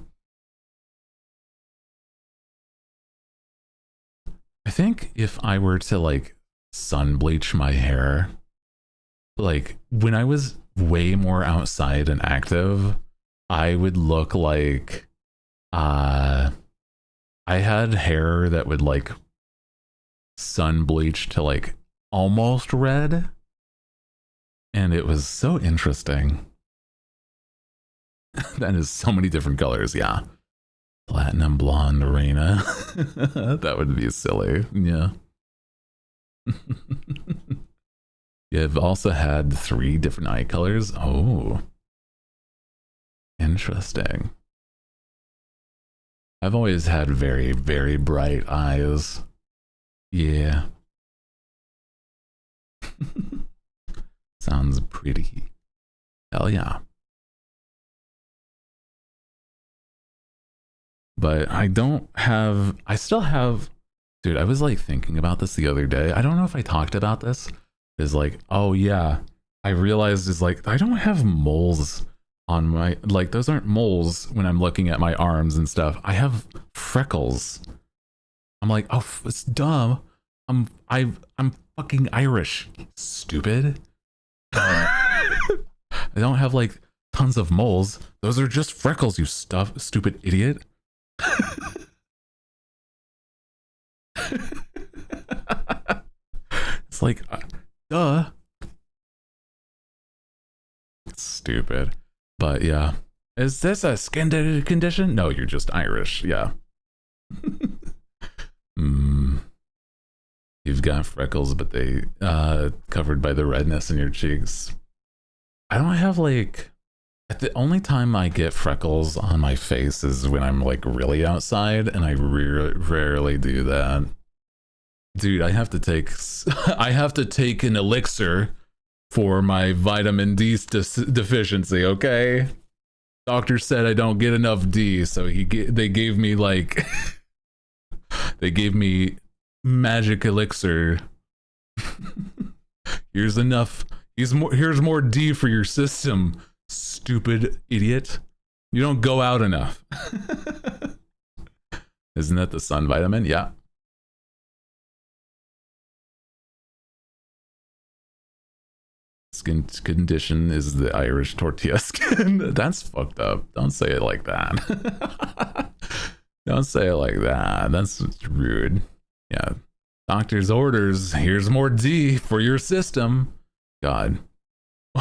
I think if I were to like sun bleach my hair, like when I was way more outside and active, I would look like I had hair that would like sun bleach to like almost red, and it was so interesting. That is so many different colors. Yeah, platinum blonde arena. That would be silly. Yeah. You've also had 3 different eye colors. Oh, interesting. I've always had very, very bright eyes. Yeah. Sounds pretty. Hell yeah. But I still have, dude, I was like thinking about this the other day. I don't know if I talked about this. Is like, oh yeah, I realized is like, I don't have moles on my, like those aren't moles when I'm looking at my arms and stuff. I have freckles. I'm like, oh, it's dumb. I'm fucking Irish, stupid. I don't have like tons of moles. Those are just freckles, you stupid idiot. It's like, duh. Stupid. But yeah. Is this a skin condition? No, you're just Irish. Yeah. You've got freckles, but they covered by the redness in your cheeks. I don't have like, the only time I get freckles on my face is when I'm like really outside, and I rarely do that. Dude, I have to take an elixir for my vitamin D deficiency, okay? Doctor said I don't get enough D, so they gave me like they gave me magic elixir. Here's more D for your system, stupid idiot. You don't go out enough. Isn't that the sun vitamin? Yeah. Skin condition is the Irish tortilla skin. That's fucked up. Don't say it like that. Don't say it like that. That's rude. Yeah. Doctor's orders. Here's more D for your system. God.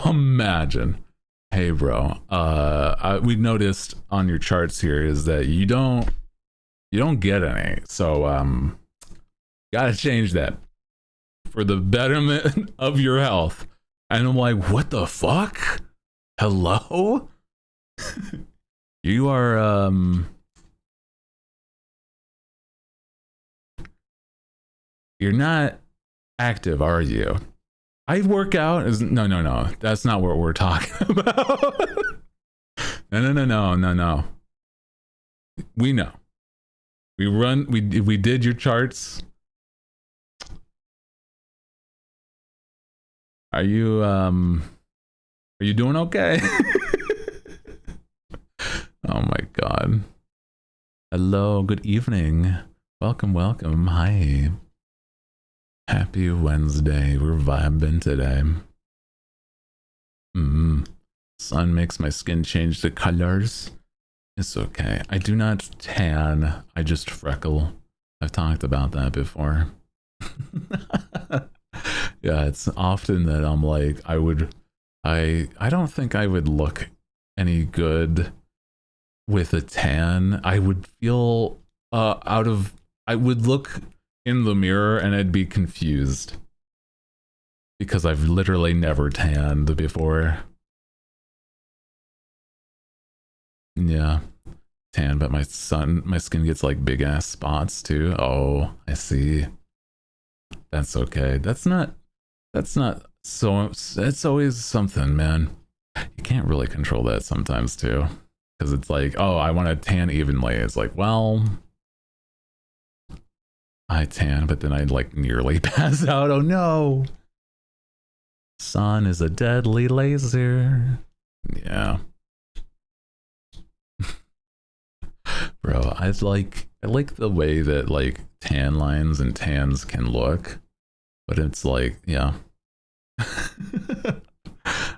Imagine. Hey, bro. We noticed on your charts here is that you don't get any. So gotta change that for the betterment of your health. And I'm like, what the fuck? Hello? You are, you're not active, are you? I work out. No. That's not what we're talking about. No. We know. We did your charts. Are you doing okay? Oh my god. Hello, good evening. Welcome. Hi. Happy Wednesday. We're vibing today. Sun makes my skin change the colors. It's okay. I do not tan. I just freckle. I've talked about that before. Yeah, it's often that I'm like, I don't think I would look any good with a tan. I would feel I would look in the mirror and I'd be confused because I've literally never tanned before. Yeah, tan, but my skin gets like big ass spots too. Oh, I see. That's okay. That's not so, it's always something, man. You can't really control that sometimes too. Because it's like, oh, I want to tan evenly. It's like, well, I tan, but then I like nearly pass out. Oh no. Sun is a deadly laser. Yeah. Bro, I like the way that like tan lines and tans can look. But it's like, yeah.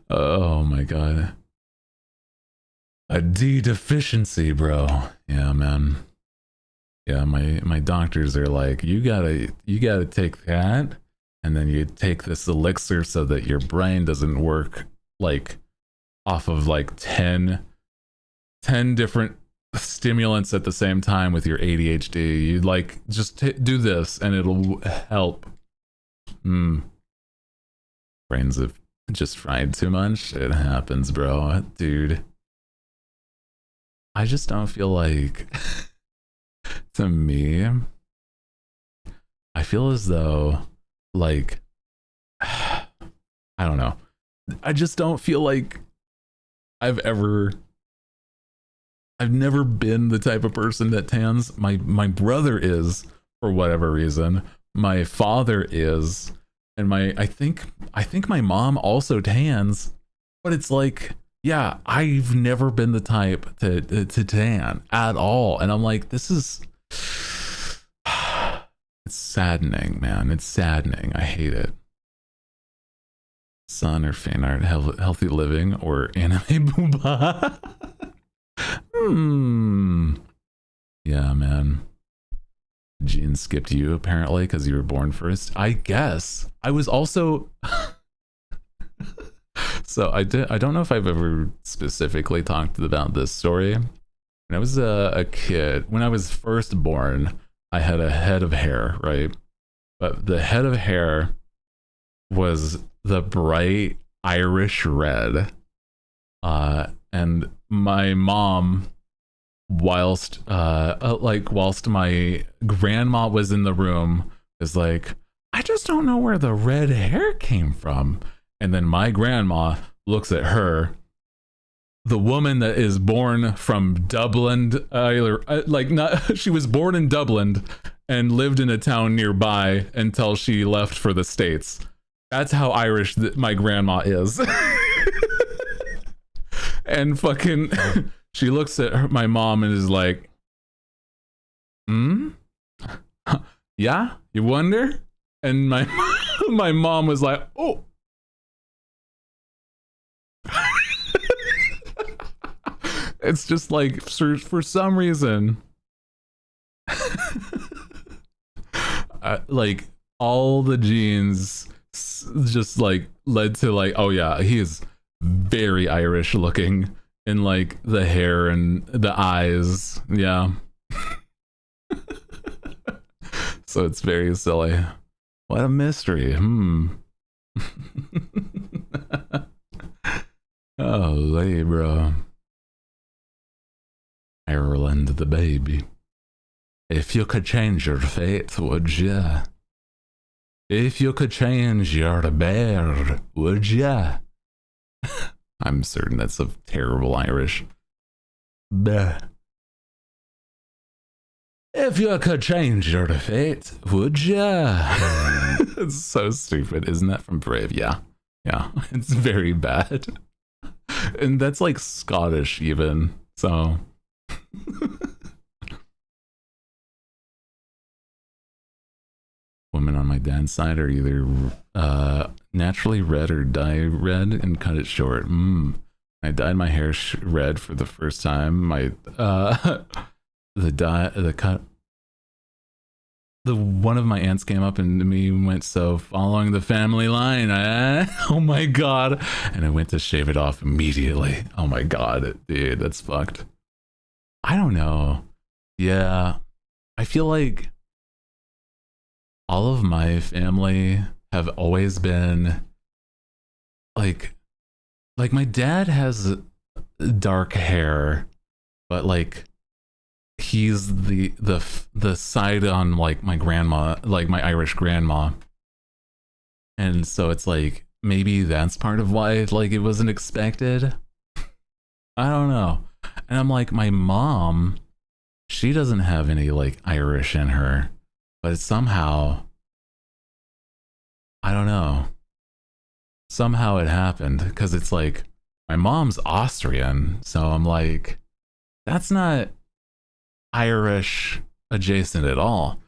Oh my god. A D deficiency, bro. Yeah, man. Yeah, my doctors are like, you gotta take that, and then you take this elixir so that your brain doesn't work like off of like 10 different stimulants at the same time with your ADHD. You like just do this and it'll help. Brains have just fried too much. It happens, bro. Dude, I just don't feel like to me, I feel as though like I don't know. I just don't feel like I've never been the type of person that tans. My brother is, for whatever reason. My father is, and I think my mom also tans, but it's like, yeah, I've never been the type to tan at all. And I'm like, this is it's saddening, man. It's saddening. I hate it. Sun or fan art, healthy living, or anime booba. Yeah, man. Gene skipped you apparently because you were born first. I guess. I was also so I don't know if I've ever specifically talked about this story. When I was a kid, when I was first born, I had a head of hair, right? But the head of hair was the bright Irish red. And my mom, whilst my grandma was in the room, is like, I just don't know where the red hair came from. And then my grandma looks at her, the woman that is born from Dublin, she was born in Dublin and lived in a town nearby until she left for the States. That's how Irish my grandma is. And fucking, she looks at my mom and is like, yeah, you wonder? And my my mom was like, oh. It's just like, for some reason, like all the genes just like led to like, oh yeah, he is very Irish looking in like the hair and the eyes. Yeah. So it's very silly. What a mystery. Oh, bro. Ireland the baby. If you could change your fate, would ya? If you could change your bear, would ya? I'm certain that's a terrible Irish. Bah. If you could change your fate, would ya? It's so stupid. Isn't that from Brave? Yeah. Yeah. It's very bad. And that's like Scottish even. So women on my dad's side are either naturally red or dye red and cut it short. I dyed my hair red for the first time. My one of my aunts came up and me and went, so following the family line, oh my god, and I went to shave it off immediately. Oh my god, dude, that's fucked. I don't know. Yeah, I feel like all of my family have always been like my dad has dark hair, but like he's the side on like my grandma, like my Irish grandma, and so it's like maybe that's part of why like it wasn't expected. I don't know. And I'm like, my mom, she doesn't have any like Irish in her, but somehow, I don't know, somehow it happened, because it's like my mom's Austrian, so I'm like, that's not Irish adjacent at all.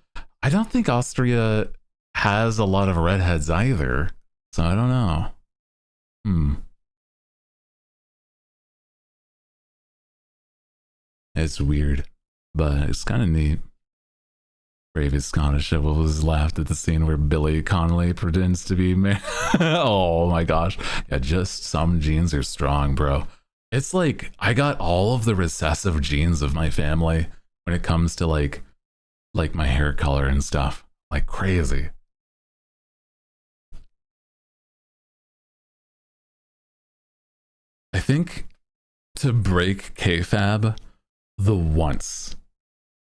I don't think Austria has a lot of redheads either, so I don't know. It's weird, but it's kind of neat. Bravest Scottish was laughed at the scene where Billy Connolly pretends to be married. Oh my gosh. Yeah, just some genes are strong, bro. It's like I got all of the recessive genes of my family when it comes to like my hair color and stuff. Like crazy. I think to break kayfabe, the once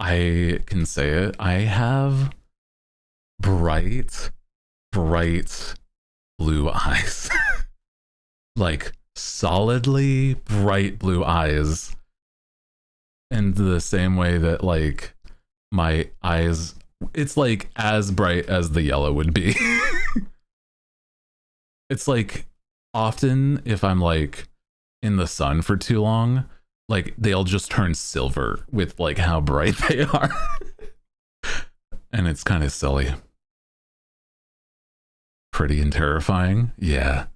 I can say it, I have bright blue eyes. Like solidly bright blue eyes. In the same way that like my eyes, it's like as bright as the yellow would be. It's like often if I'm like in the sun for too long, like they'll just turn silver with like how bright they are. And it's kind of silly. Pretty and terrifying. Yeah.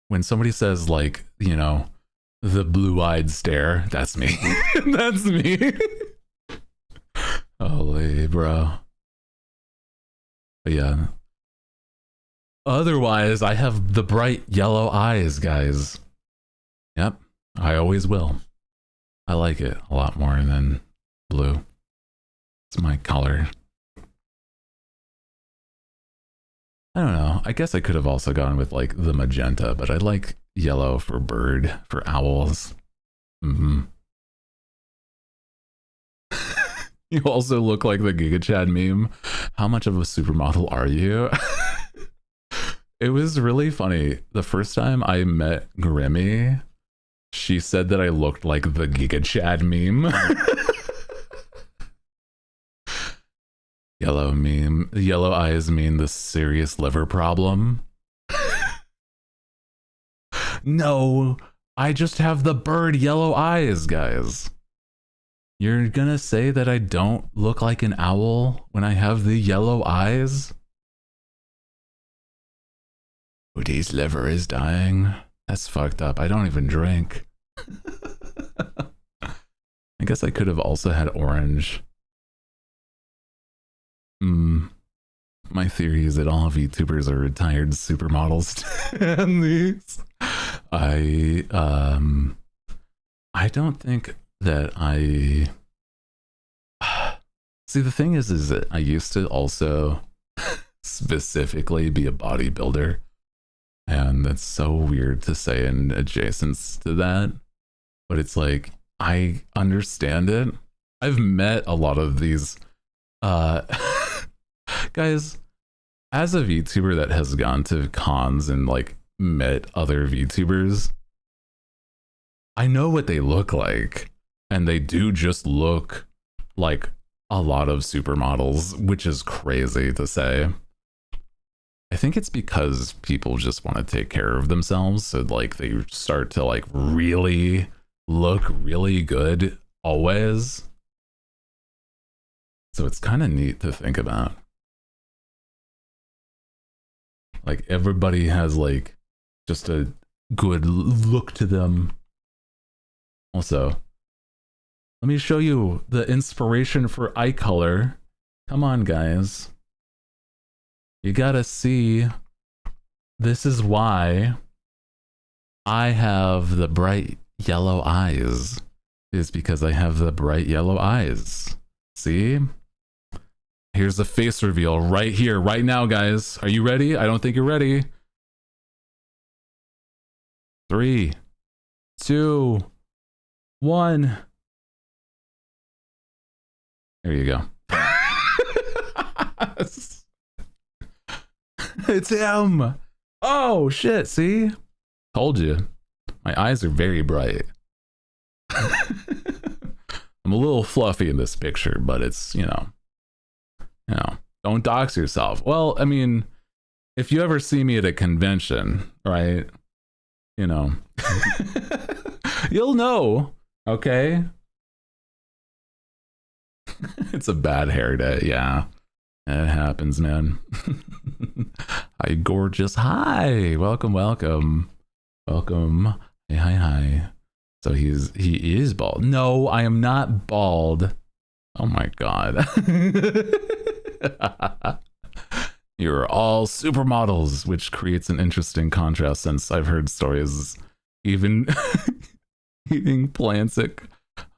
When somebody says like, you know, the blue-eyed stare, that's me. That's me. Holy bro. But yeah. Otherwise, I have the bright yellow eyes, guys. Yep, I always will. I like it a lot more than blue. It's my color. I don't know. I guess I could have also gone with like the magenta, but I like yellow for bird, for owls. You also look like the Giga Chad meme. How much of a supermodel are you? It was really funny. The first time I met Grimmy, she said that I looked like the Giga Chad meme. Yellow meme. Yellow eyes mean the serious liver problem. No, I just have the bird yellow eyes, guys. You're gonna say that I don't look like an owl when I have the yellow eyes? Woody's liver is dying. That's fucked up. I don't even drink. I guess I could have also had orange. My theory is that all VTubers are retired supermodels. And these, I don't think that I. See, the thing is that I used to also specifically be a bodybuilder, and that's so weird to say in adjacence to that, but it's like I understand it. I've met a lot of these guys as a VTuber that has gone to cons and like met other VTubers. I know what they look like, and they do just look like a lot of supermodels, which is crazy to say. I think it's because people just want to take care of themselves, so like they start to like really look really good always. So it's kind of neat to think about. Like everybody has like just a good look to them. Also, let me show you the inspiration for eye color. Come on, guys. You gotta see. This is why I have the bright yellow eyes. Is because I have the bright yellow eyes. See? Here's the face reveal right here, right now, guys. Are you ready? I don't think you're ready. 3, 2, 1. There you go. It's him. Oh shit, see? Told you. My eyes are very bright. I'm a little fluffy in this picture, but it's, you know, don't dox yourself. Well, I mean, if you ever see me at a convention, right? You know, you'll know, okay? It's a bad hair day, yeah. It happens, man. Hi, gorgeous. Hi, welcome. Hi. So he is bald. No, I am not bald. Oh my god. You're all supermodels, which creates an interesting contrast since I've heard stories even eating Plansic.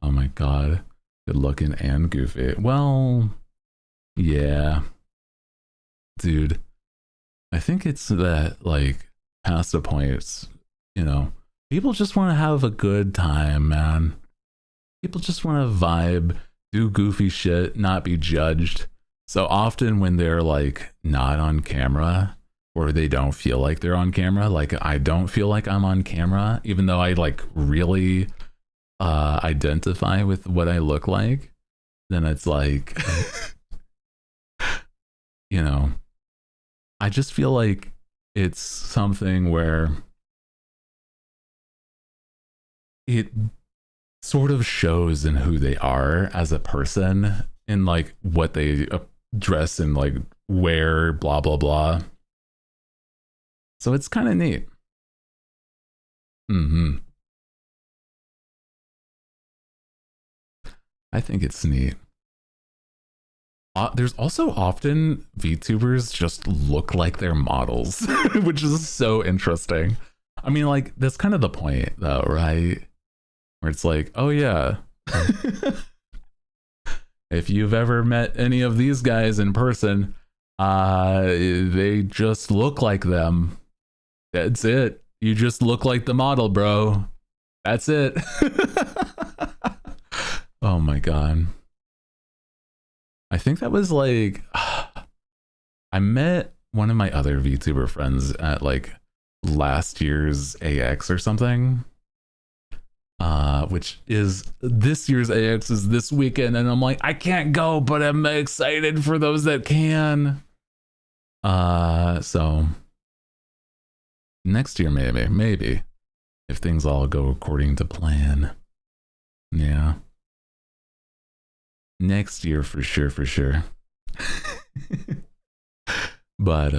Oh my god. Good looking and goofy. Well, yeah. Dude, I think it's that, like, past the point, it's, you know, people just want to have a good time, man. People just want to vibe, do goofy shit, not be judged. So often when they're like not on camera, or they don't feel like they're on camera, like I don't feel like I'm on camera, even though I like really identify with what I look like, then it's like, you know, I just feel like it's something where it sort of shows in who they are as a person, in like what they dress and like wear, blah blah blah. So it's kind of neat. I think it's neat. There's also often VTubers just look like they're models, which is so interesting. I mean, like, that's kind of the point, though, right? Where it's like, oh yeah, if you've ever met any of these guys in person, they just look like them. That's it. You just look like the model, bro. That's it. Oh my god. I think that was like, I met one of my other VTuber friends at like last year's AX or something, which is this year's AX is this weekend, and I'm like, I can't go, but I'm excited for those that can. So next year, maybe if things all go according to plan. Yeah. Next year for sure. But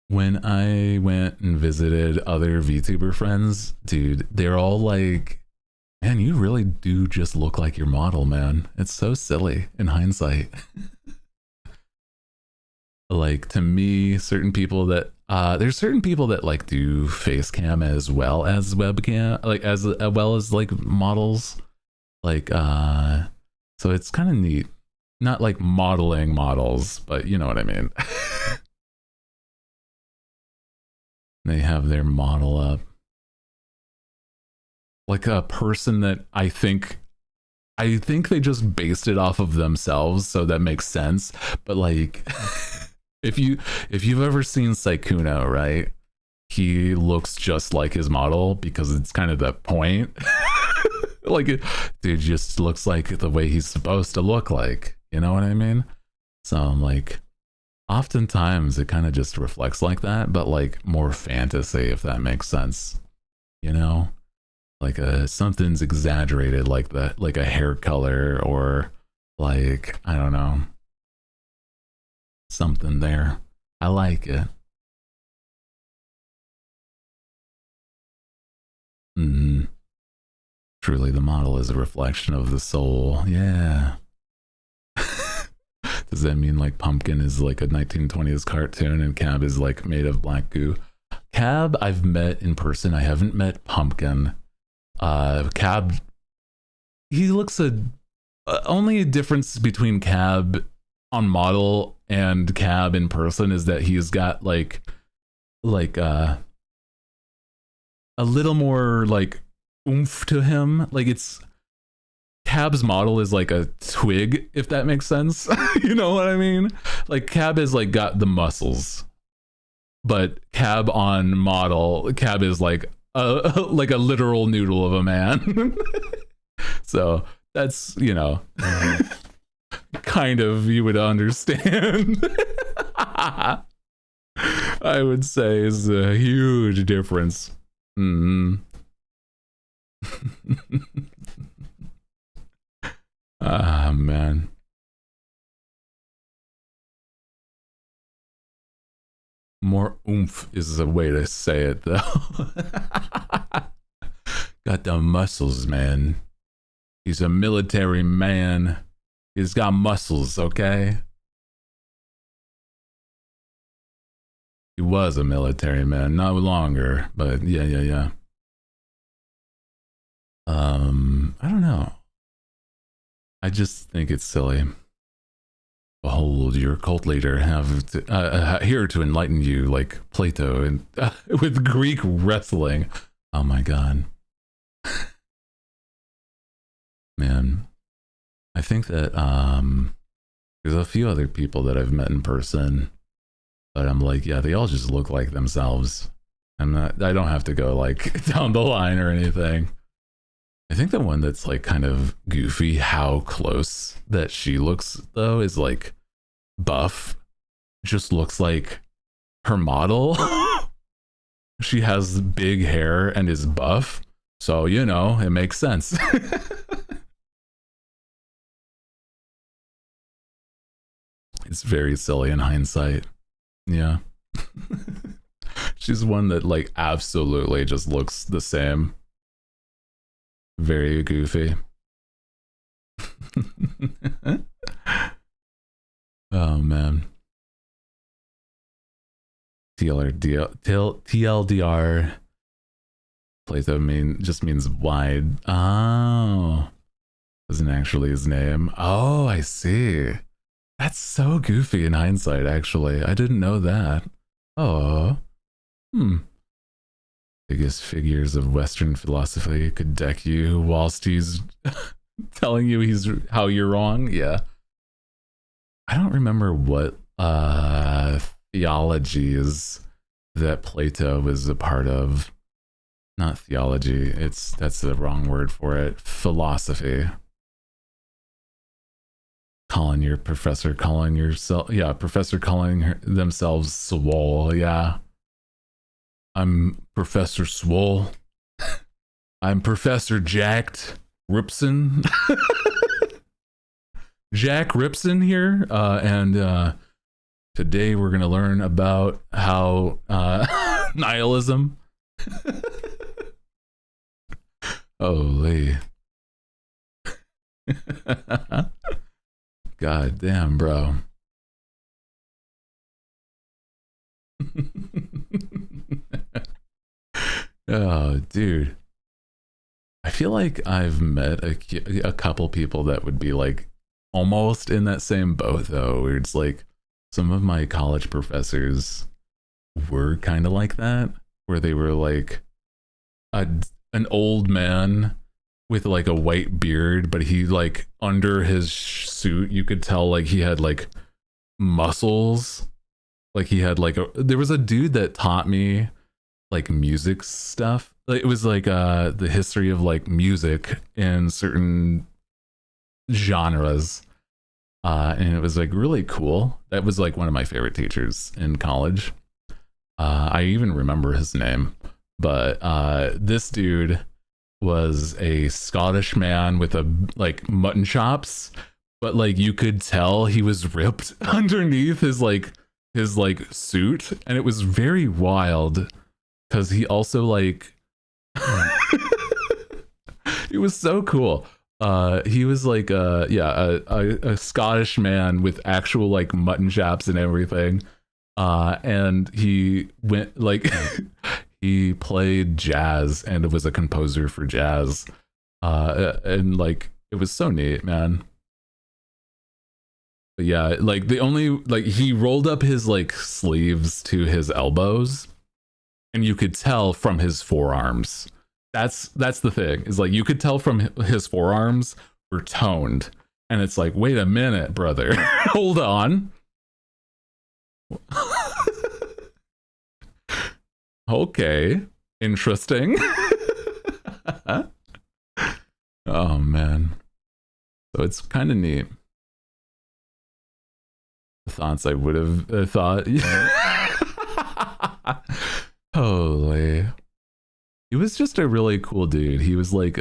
when I went and visited other VTuber friends, dude, they're all like, man, you really do just look like your model, man. It's so silly in hindsight. Like, to me, certain people that there's certain people that like do face cam as well as webcam, like as well as like models. Like, so it's kind of neat. Not like modeling models, but you know what I mean. They have their model up. Like a person that I think they just based it off of themselves, so that makes sense. But like, if you've ever seen Sykkuno, right? He looks just like his model because it's kind of the point. Like, dude just looks like the way he's supposed to look like, you know what I mean? So I'm like, oftentimes it kind of just reflects like that, but like more fantasy, if that makes sense, you know? Like something's exaggerated like that, like a hair color, or like, I don't know, something there. I like it. Mm, truly, the model is a reflection of the soul. Yeah. Does that mean like Pumpkin is like a 1920s cartoon and Cab is like made of black goo? Cab, I've met in person. I haven't met Pumpkin. Cab, he looks only difference between Cab on model and Cab in person is that he's got like a little more like oomph to him. Like it's Cab's model is like a twig, if that makes sense. You know what I mean? Like Cab is like got the muscles, but Cab on model, Cab is like like a literal noodle of a man. So that's, you know, kind of you would understand. I would say is a huge difference. Mm. Ah, man. More oomph is a way to say it, though. Got the muscles, man. He's a military man. He's got muscles, okay? He was a military man, no longer, but yeah. I don't know. I just think it's silly. Behold, your cult leader have here to enlighten you, like Plato and with Greek wrestling. Oh my god, man! I think that there's a few other people that I've met in person, but I'm like, yeah, they all just look like themselves. I don't have to go like down the line or anything. I think the one that's like kind of goofy, how close that she looks though, is like Buff. Just looks like her model. She has big hair and is buff. So, you know, it makes sense. It's very silly in hindsight. Yeah. She's one that like absolutely just looks the same. Very goofy. Oh man. TLDR Plato just means wide. Oh. Isn't actually his name. Oh, I see. That's so goofy in hindsight, actually. I didn't know that. Oh. Biggest figures of Western philosophy could deck you whilst he's telling you how you're wrong. Yeah. I don't remember what theologies that Plato was a part of. Not theology. That's the wrong word for it. Philosophy. Calling your professor, calling yourself, yeah, professor calling themselves Swole, yeah. I'm Professor Swole. I'm Professor Jacked Ripson. Jack Ripson here, and today we're going to learn about how nihilism. Holy. God damn, bro. Oh, dude. I feel like I've met a couple people that would be like almost in that same boat, though, where it's like some of my college professors were kind of like that, where they were like an old man with like a white beard, but he like under his suit you could tell like he had like muscles. Like he had like there was a dude that taught me like music stuff. Like, it was like the history of like music in certain genres. And it was like really cool. That was like one of my favorite teachers in college. I even remember his name, but this dude was a Scottish man with a like mutton chops, but like you could tell he was ripped underneath his like his like suit, and it was very wild because he also like it was so cool. He was like a Scottish man with actual like mutton chops and everything. And he went like he played jazz and was a composer for jazz. And like it was so neat, man. But yeah, like the only like he rolled up his like sleeves to his elbows, and you could tell from his forearms. That's the thing, is like you could tell from his forearms were toned, and it's like, wait a minute, brother, hold on. Okay, interesting. Oh man, so it's kind of neat. The thoughts I would have thought. Holy. He was just a really cool dude. He was like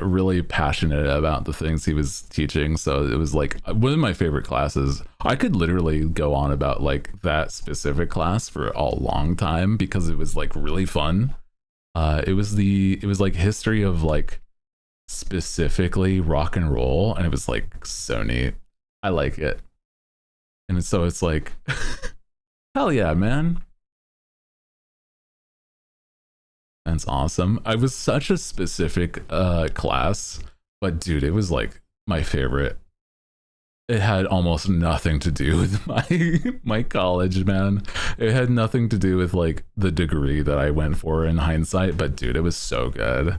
really passionate about the things he was teaching. So it was like one of my favorite classes. I could literally go on about like that specific class for a long time because it was like really fun. It was like history of like specifically rock and roll, and it was like so neat. I like it. And so it's like hell yeah, man. That's awesome. I was such a specific class, but dude, it was like my favorite. It had almost nothing to do with my college, man. It had nothing to do with like the degree that I went for in hindsight, but dude, it was so good.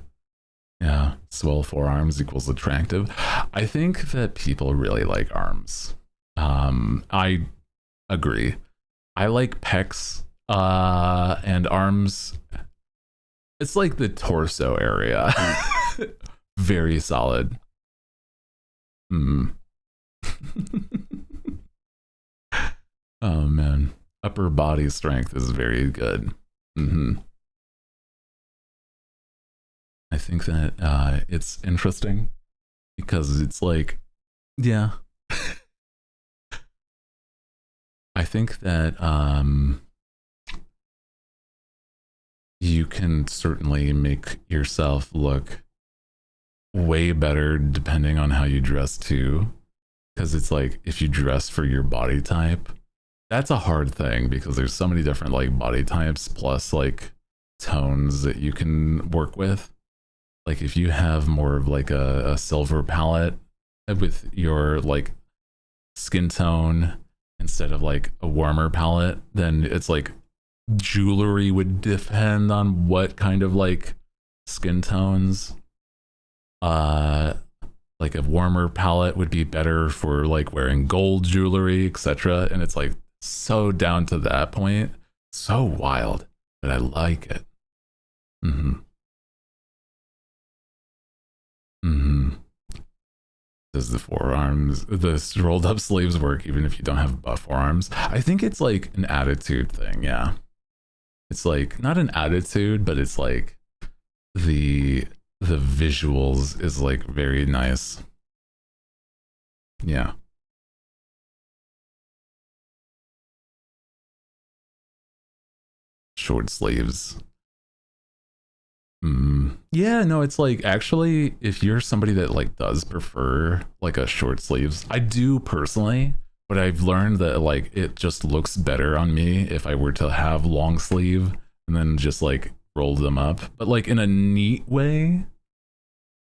Yeah, swell forearms equals attractive. I think that people really like arms. I agree. I like pecs and arms. It's like the torso area. Very solid. Mm. Oh man, upper body strength is very good. I think that it's interesting because it's like, yeah. I think that you can certainly make yourself look way better depending on how you dress too. Because it's like, if you dress for your body type, that's a hard thing because there's so many different like body types plus like tones that you can work with. Like if you have more of like a silver palette with your like skin tone instead of like a warmer palette, then it's like jewelry would depend on what kind of like skin tones. Like a warmer palette would be better for like wearing gold jewelry, etc. And it's like so down to that point. So wild, but I like it. Does the forearms, the rolled up sleeves work even if you don't have buff forearms? I think it's like an attitude thing, yeah. It's like not an attitude, but it's like the visuals is like very nice. Yeah. Short sleeves. Yeah, no, it's like actually if you're somebody that like does prefer like a short sleeves, I do personally, but I've learned that like it just looks better on me if I were to have long sleeve and then just like roll them up, but like in a neat way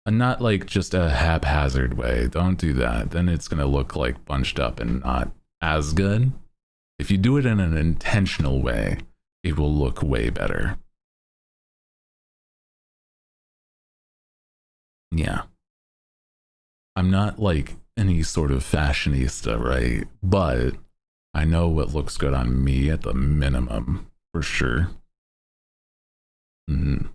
and not like just a haphazard way. Don't do that. Then it's gonna look like bunched up and not as good. If you do it in an intentional way, it will look way better. Yeah. I'm not like any sort of fashionista, right? But I know what looks good on me at the minimum, for sure. At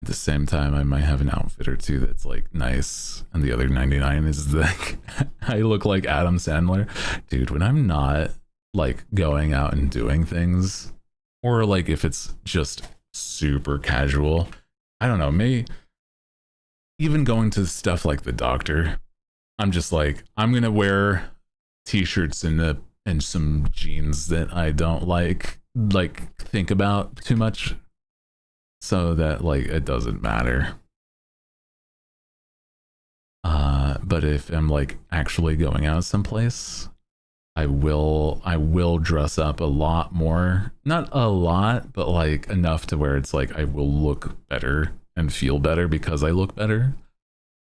the same time, I might have an outfit or two that's like nice, and the other 99 is like I look like Adam Sandler. Dude, when I'm not like going out and doing things, or like if it's just super casual, I don't know, maybe even going to stuff like the doctor, I'm just like, I'm gonna wear t-shirts and some jeans that I don't like think about too much, so that like it doesn't matter. But if I'm like actually going out someplace, I will dress up a lot more. Not a lot, but like enough to where it's like I will look better and feel better because I look better.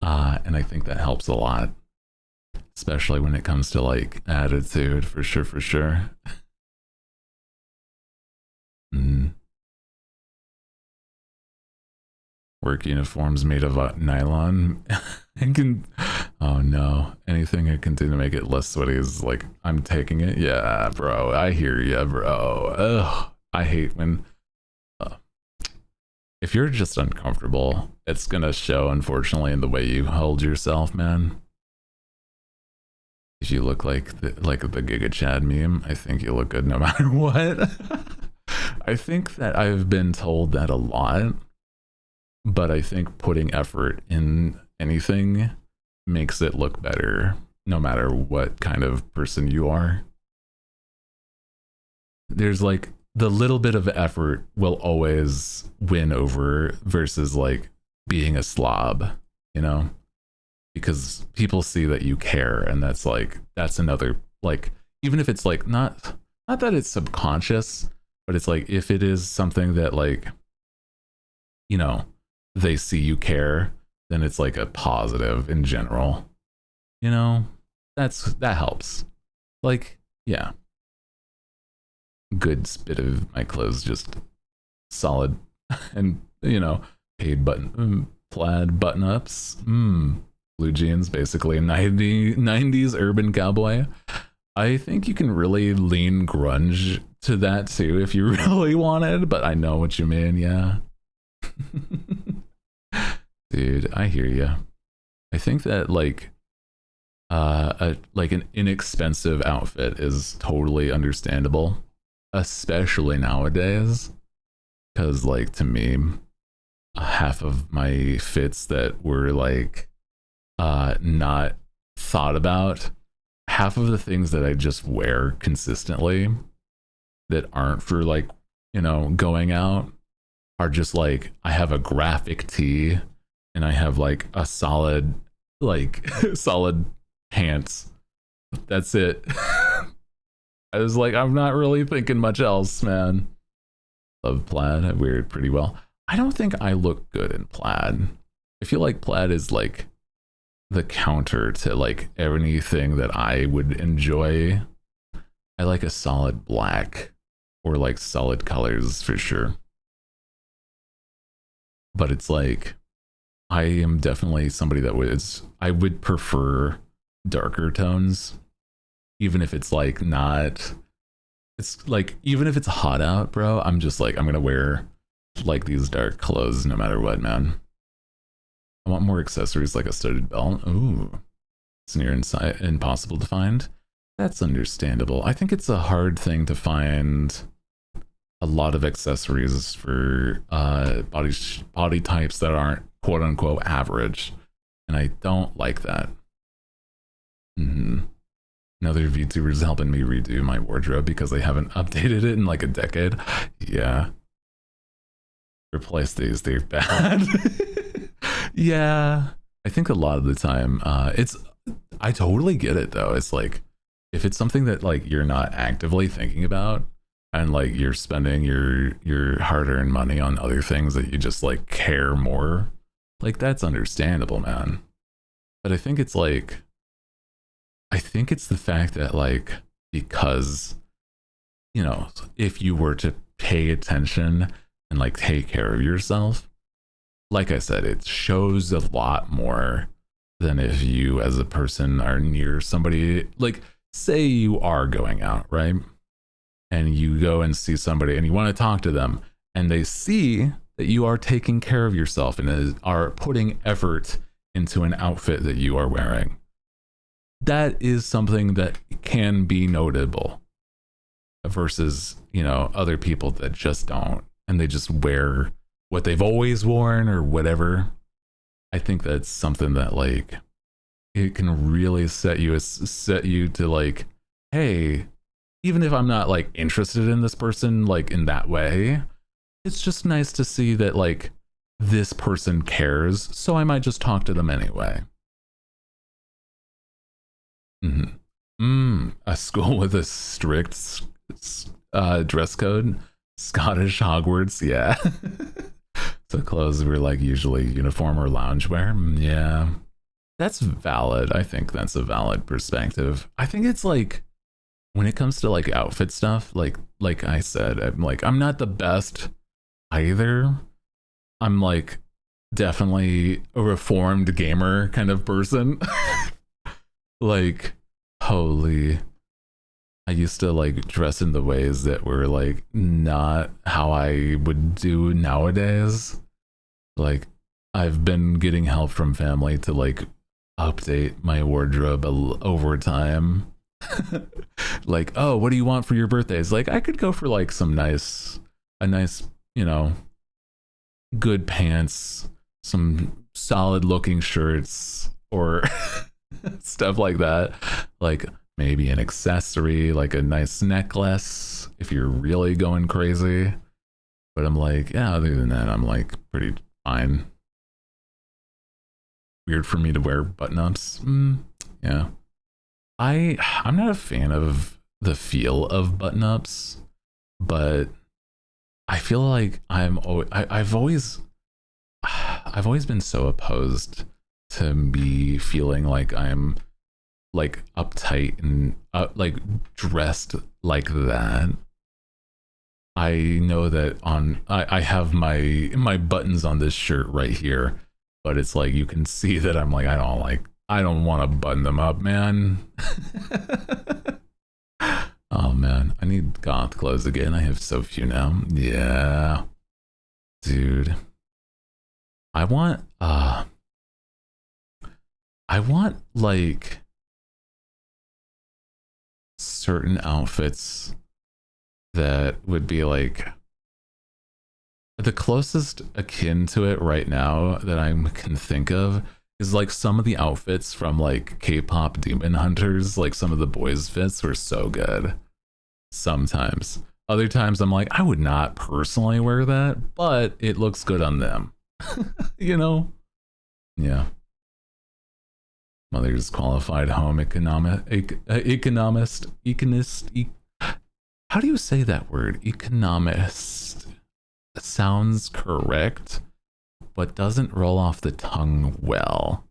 And I think that helps a lot, especially when it comes to like attitude, for sure, for sure. Mm. Work uniforms made of nylon. I can, oh no, anything I can do to make it less sweaty is like, I'm taking it. Yeah, bro, I hear ya, bro. Ugh, I hate when, uh, if you're just uncomfortable, it's gonna show, unfortunately, in the way you hold yourself, man. If you look like the Giga Chad meme, I think you look good no matter what. I think that I've been told that a lot, but I think putting effort in anything makes it look better no matter what kind of person you are. There's like the little bit of effort will always win over versus like being a slob, you know? Because people see that you care, and that's like that's another, like, even if it's like not that it's subconscious, but it's like if it is something that like, you know, they see you care, then it's like a positive in general, you know? That helps. Like, yeah, good bit of my clothes just solid and, you know, paid plaid button ups, blue jeans, basically a 90s urban cowboy. I think you can really lean grunge to that too if you really wanted, but I know what you mean, yeah. Dude, I hear you. I think that like like an inexpensive outfit is totally understandable, especially nowadays, because like to me, half of my fits that were like not thought about, half of the things that I just wear consistently that aren't for like, you know, going out are just like, I have a graphic tee and I have like a solid like solid pants. That's it. I was like, I'm not really thinking much else, man. Love plaid. I wear it pretty well. I don't think I look good in plaid. I feel like plaid is like the counter to like anything that I would enjoy. I like a solid black or like solid colors for sure. But it's like, I am definitely somebody that I would prefer darker tones, even if it's like not, it's like, even if it's hot out, bro, I'm just like, I'm gonna wear like these dark clothes no matter what, man. I want more accessories like a studded belt. Ooh, it's near impossible to find. That's understandable. I think it's a hard thing to find a lot of accessories for body types that aren't quote unquote average, and I don't like that. Another VTuber is helping me redo my wardrobe because I haven't updated it in like a decade. Yeah, replace these, they're bad. Yeah, I think a lot of the time I totally get it though. It's like, if it's something that like you're not actively thinking about, and like you're spending your hard-earned money on other things that you just like care more, like that's understandable, man. But I think it's like, I think it's the fact that like, because, you know, if you were to pay attention and like take care of yourself, like I said, it shows a lot more than if you as a person are near somebody. Like, say you are going out, right? And you go and see somebody and you want to talk to them, and they see that you are taking care of yourself and are putting effort into an outfit that you are wearing. That is something that can be notable versus, you know, other people that just don't, and they just wear what they've always worn or whatever. I think that's something that like it can really set you to like, hey, even if I'm not like interested in this person like in that way, it's just nice to see that like this person cares, so I might just talk to them anyway. A school with a strict dress code, Scottish Hogwarts, yeah. So clothes were like usually uniform or loungewear. Yeah, that's valid. I think that's a valid perspective. I think it's like when it comes to like outfit stuff, like I said, I'm not the best either. I'm like definitely a reformed gamer kind of person. Like, holy, I used to like dress in the ways that were like not how I would do nowadays. Like, I've been getting help from family to like update my wardrobe over time. Like, oh, what do you want for your birthdays? Like, I could go for like a nice, you know, good pants, some solid looking shirts, or stuff like that. Like maybe an accessory, like a nice necklace if you're really going crazy. But I'm like, yeah, other than that, I'm like pretty fine. Weird for me to wear button ups. Yeah. I'm not a fan of the feel of button ups, but I feel like I've always been so opposed to me feeling like I'm like uptight and like dressed like that. I know that I have my buttons on this shirt right here, but it's like you can see that I'm like I don't want to button them up, man. Oh man, I need goth clothes again. I have so few now. Yeah. Dude. I want like certain outfits that would be like the closest akin to it right now that I can think of is like some of the outfits from like K-pop Demon Hunters. Like some of the boys' fits were so good. Sometimes. Other times I'm like, I would not personally wear that, but it looks good on them. You know? Yeah. Mother's qualified home economist. How do you say that word? Economist sounds correct, but doesn't roll off the tongue well.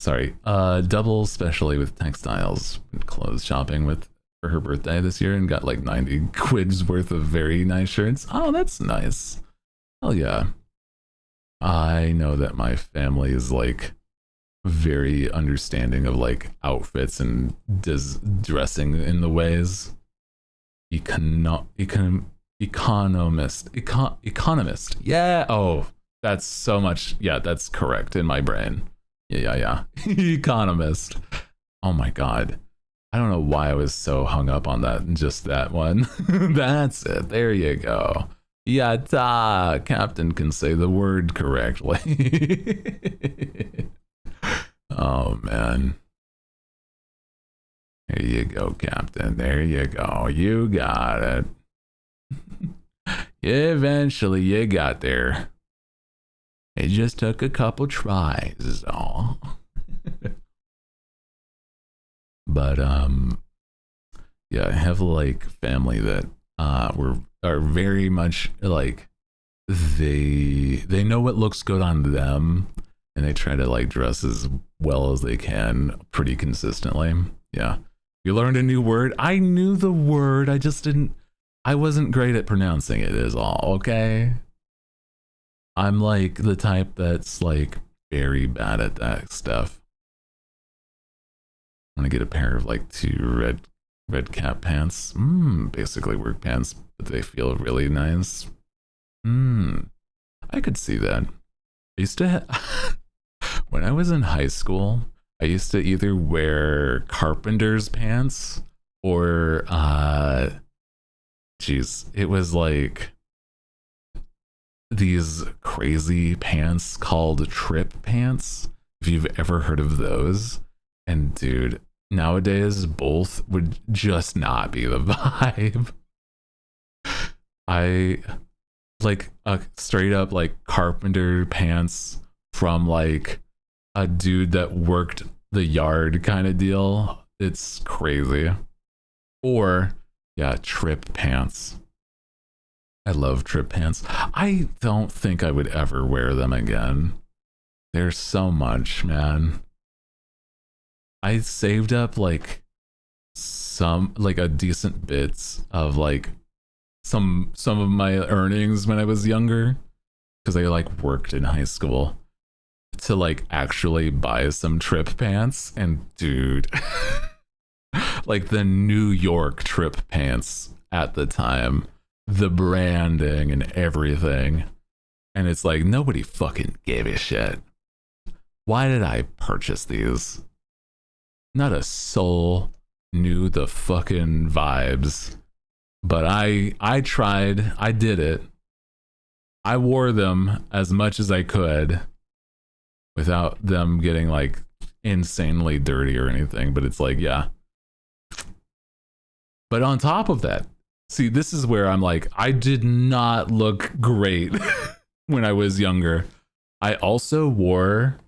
Sorry. Double specially with textiles. Clothes shopping with for her birthday this year and got like 90 quids worth of very nice shirts. Oh, that's nice. Hell yeah. I know that my family is like very understanding of like outfits and dressing in the ways. Economist. Yeah. Oh, that's so much. Yeah, that's correct in my brain. Yeah. Economist. Oh my god. I don't know why I was so hung up on that. Just that one. That's it. There you go. Yata. Captain can say the word correctly. Oh man. There you go, Captain. There you go. You got it. Eventually you got there. It just took a couple tries is all. But yeah, I have like family that are very much like they know what looks good on them and they try to like dress as well as they can pretty consistently. Yeah. You learned a new word. I knew the word. I wasn't great at pronouncing it is all, okay? I'm like the type that's like very bad at that stuff. I'm gonna get a pair of like two red cap pants. Basically work pants, but they feel really nice. I could see that. I used to when I was in high school, I used to either wear carpenter's pants or it was like these crazy pants called trip pants, if you've ever heard of those. And dude, nowadays both would just not be the vibe. I like a straight up like carpenter pants from like a dude that worked the yard kind of deal. It's crazy. Or yeah, trip pants. I love trip pants. I don't think I would ever wear them again. There's so much, man. I saved up like some like a decent bits of like some of my earnings when I was younger, because I like worked in high school, to like actually buy some trip pants. And dude, like the New York trip pants at the time, the branding and everything. And it's like nobody fucking gave a shit. Why did I purchase these? Not a soul knew the fucking vibes. But I tried. I did it. I wore them as much as I could without them getting like insanely dirty or anything. But it's like, yeah. But on top of that, see, this is where I'm like, I did not look great when I was younger. I also wore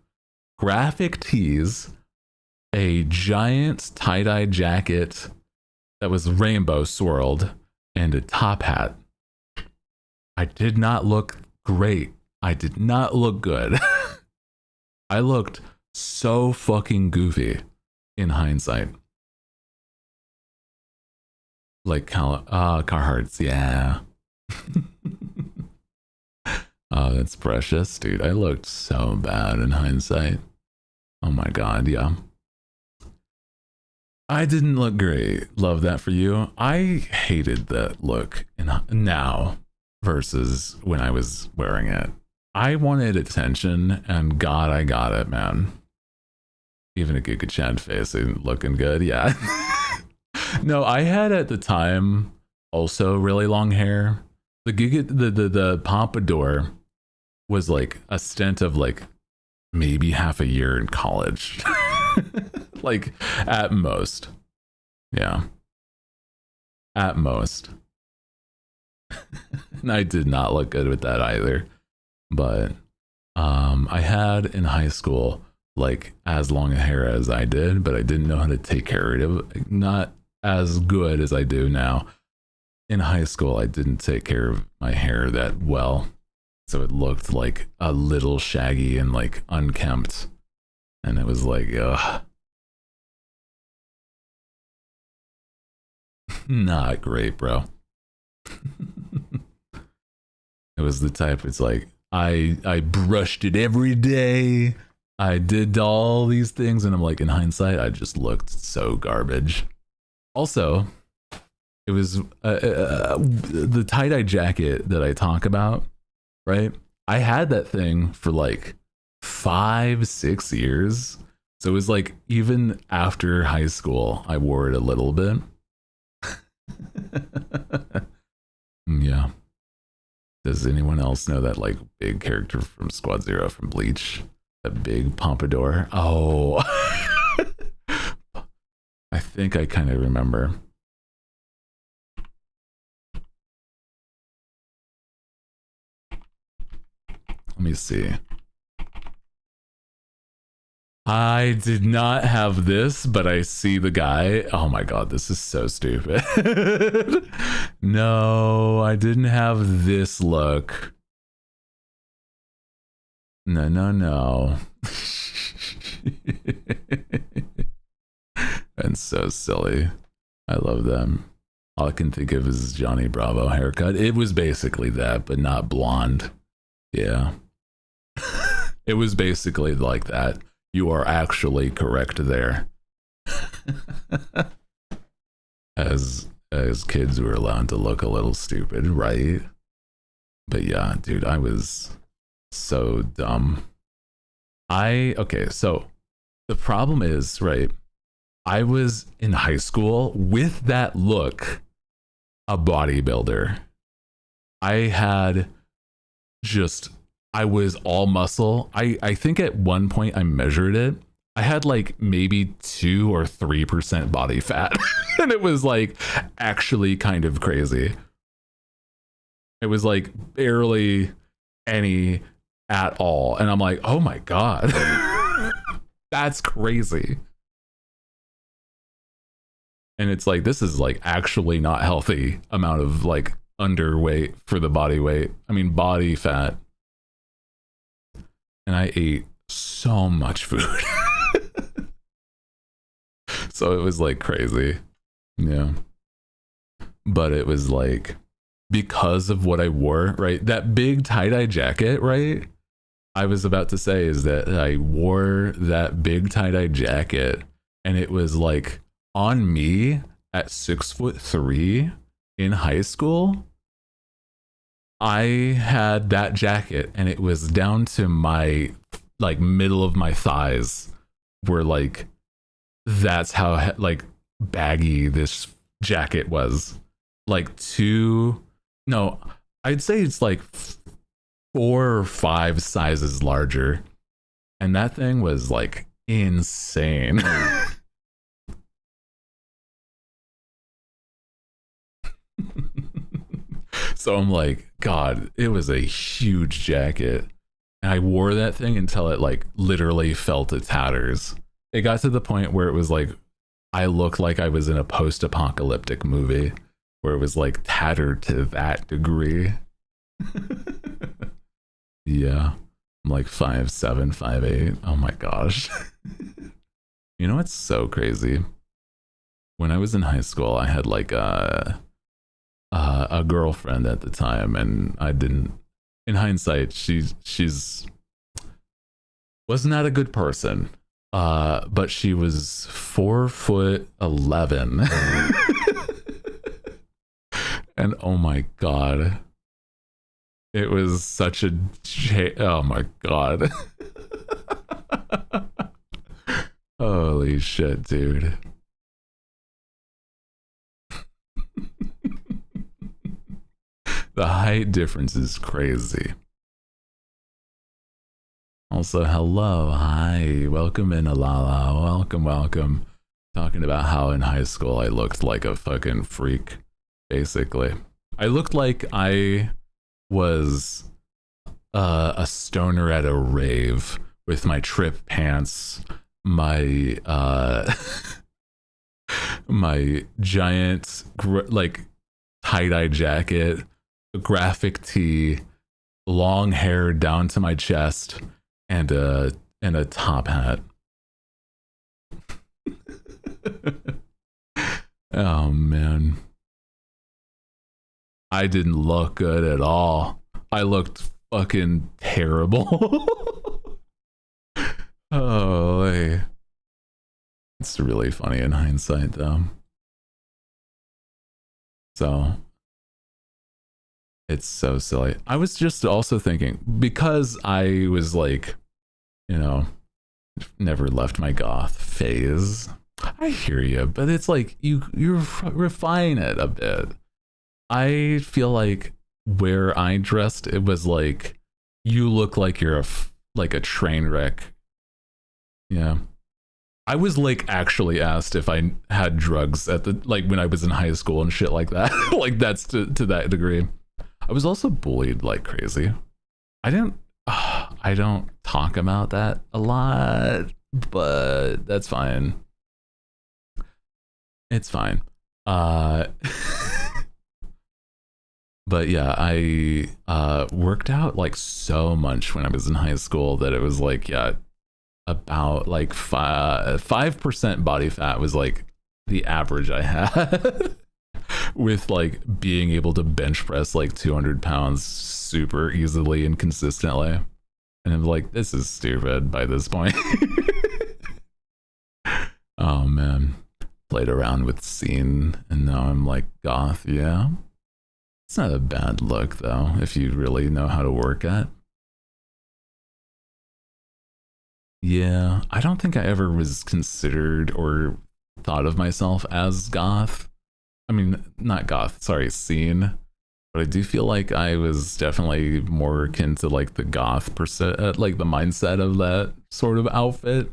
graphic tees, a giant tie-dye jacket that was rainbow swirled, and a top hat. I did not look great. I did not look good. I looked so fucking goofy in hindsight. Like Carhartts, yeah. Oh, that's precious, dude. I looked so bad in hindsight. Oh my god, yeah. I didn't look great. Love that for you. I hated that look now versus when I was wearing it. I wanted attention, and God, I got it, man. Even a Giga Chad face ain't looking good, yeah. No, I had at the time also really long hair. The pompadour was like a stint of like maybe half a year in college. Like at most. Yeah. At most. And I did not look good with that either. But I had in high school like as long a hair as I did, but I didn't know how to take care of it. Not as good as I do now. In high school, I didn't take care of my hair that well. So it looked like a little shaggy and like unkempt. And it was like, ugh. Not great, bro. It was the type, it's like, I brushed it every day. I did all these things, and I'm like, in hindsight, I just looked so garbage. Also, it was the tie-dye jacket that I talk about, right? I had that thing for like 5-6 years. So it was like, even after high school, I wore it a little bit. Yeah. Does anyone else know that like big character from Squad Zero from Bleach? That big pompadour? Oh. I think I kind of remember. Let me see. I did not have this, but I see the guy. Oh my god, this is so stupid. No, I didn't have this look. No, no, no. And so silly. I love them. All I can think of is Johnny Bravo haircut. It was basically that, but not blonde. Yeah. It was basically like that. You are actually correct there. As kids, we were allowed to look a little stupid, right? But yeah, dude, I was so dumb. Okay, so the problem is, right, I was in high school with that look, a bodybuilder. I had just, I was all muscle. I think at one point I measured it. I had like maybe 2 or 3% body fat. And it was like actually kind of crazy. It was like barely any at all. And I'm like, oh my God, that's crazy. And it's like, this is like actually not healthy amount of like underweight for the body weight. I mean, body fat. And I ate so much food. So it was like crazy. Yeah. But it was like, because of what I wore, right? That big tie-dye jacket, right? I was about to say is that I wore that big tie-dye jacket and it was like on me at 6'3" in high school. I had that jacket and it was down to my like middle of my thighs, were like, that's how like baggy this jacket was. Like no, I'd say it's like 4 or 5 sizes larger. And that thing was like insane. So I'm like, God, it was a huge jacket. And I wore that thing until it like literally fell to tatters. It got to the point where it was like, I looked like I was in a post-apocalyptic movie where it was like tattered to that degree. Yeah. I'm like 5'7", 5'8". Oh my gosh. You know what's so crazy? When I was in high school, I had like a girlfriend at the time, and I didn't. In hindsight, she's was not a good person. But she was 4'11", and oh my God, it was such a oh my God. Holy shit, dude. The height difference is crazy. Also, hello, hi, welcome in, Alala, welcome. Talking about how in high school I looked like a fucking freak, basically. I looked like I was a stoner at a rave with my trip pants, my my giant like tie-dye jacket, graphic tee, long hair down to my chest, and a top hat. Oh man, I didn't look good at all. I looked fucking terrible. Oh, it's really funny in hindsight though. So it's so silly. I was just also thinking, because I was like, you know, never left my goth phase. I hear you, but it's like you refine it a bit. I feel like where I dressed, it was like, you look like you're like a train wreck. Yeah. I was like actually asked if I had drugs at the, like when I was in high school and shit like that. Like that's to that degree. I was also bullied like crazy. I don't talk about that a lot, but that's fine. It's fine. But yeah, I worked out like so much when I was in high school that it was like, yeah, about like 5% body fat was like the average I had. With like being able to bench press like 200 pounds super easily and consistently. And I'm like, this is stupid by this point. Oh man, played around with scene and now I'm like goth. Yeah, it's not a bad look though if you really know how to work at. Yeah, I don't think I ever was considered or thought of myself as goth. I mean, not goth, sorry, scene. But I do feel like I was definitely more akin to like the goth percent, like the mindset of that sort of outfit.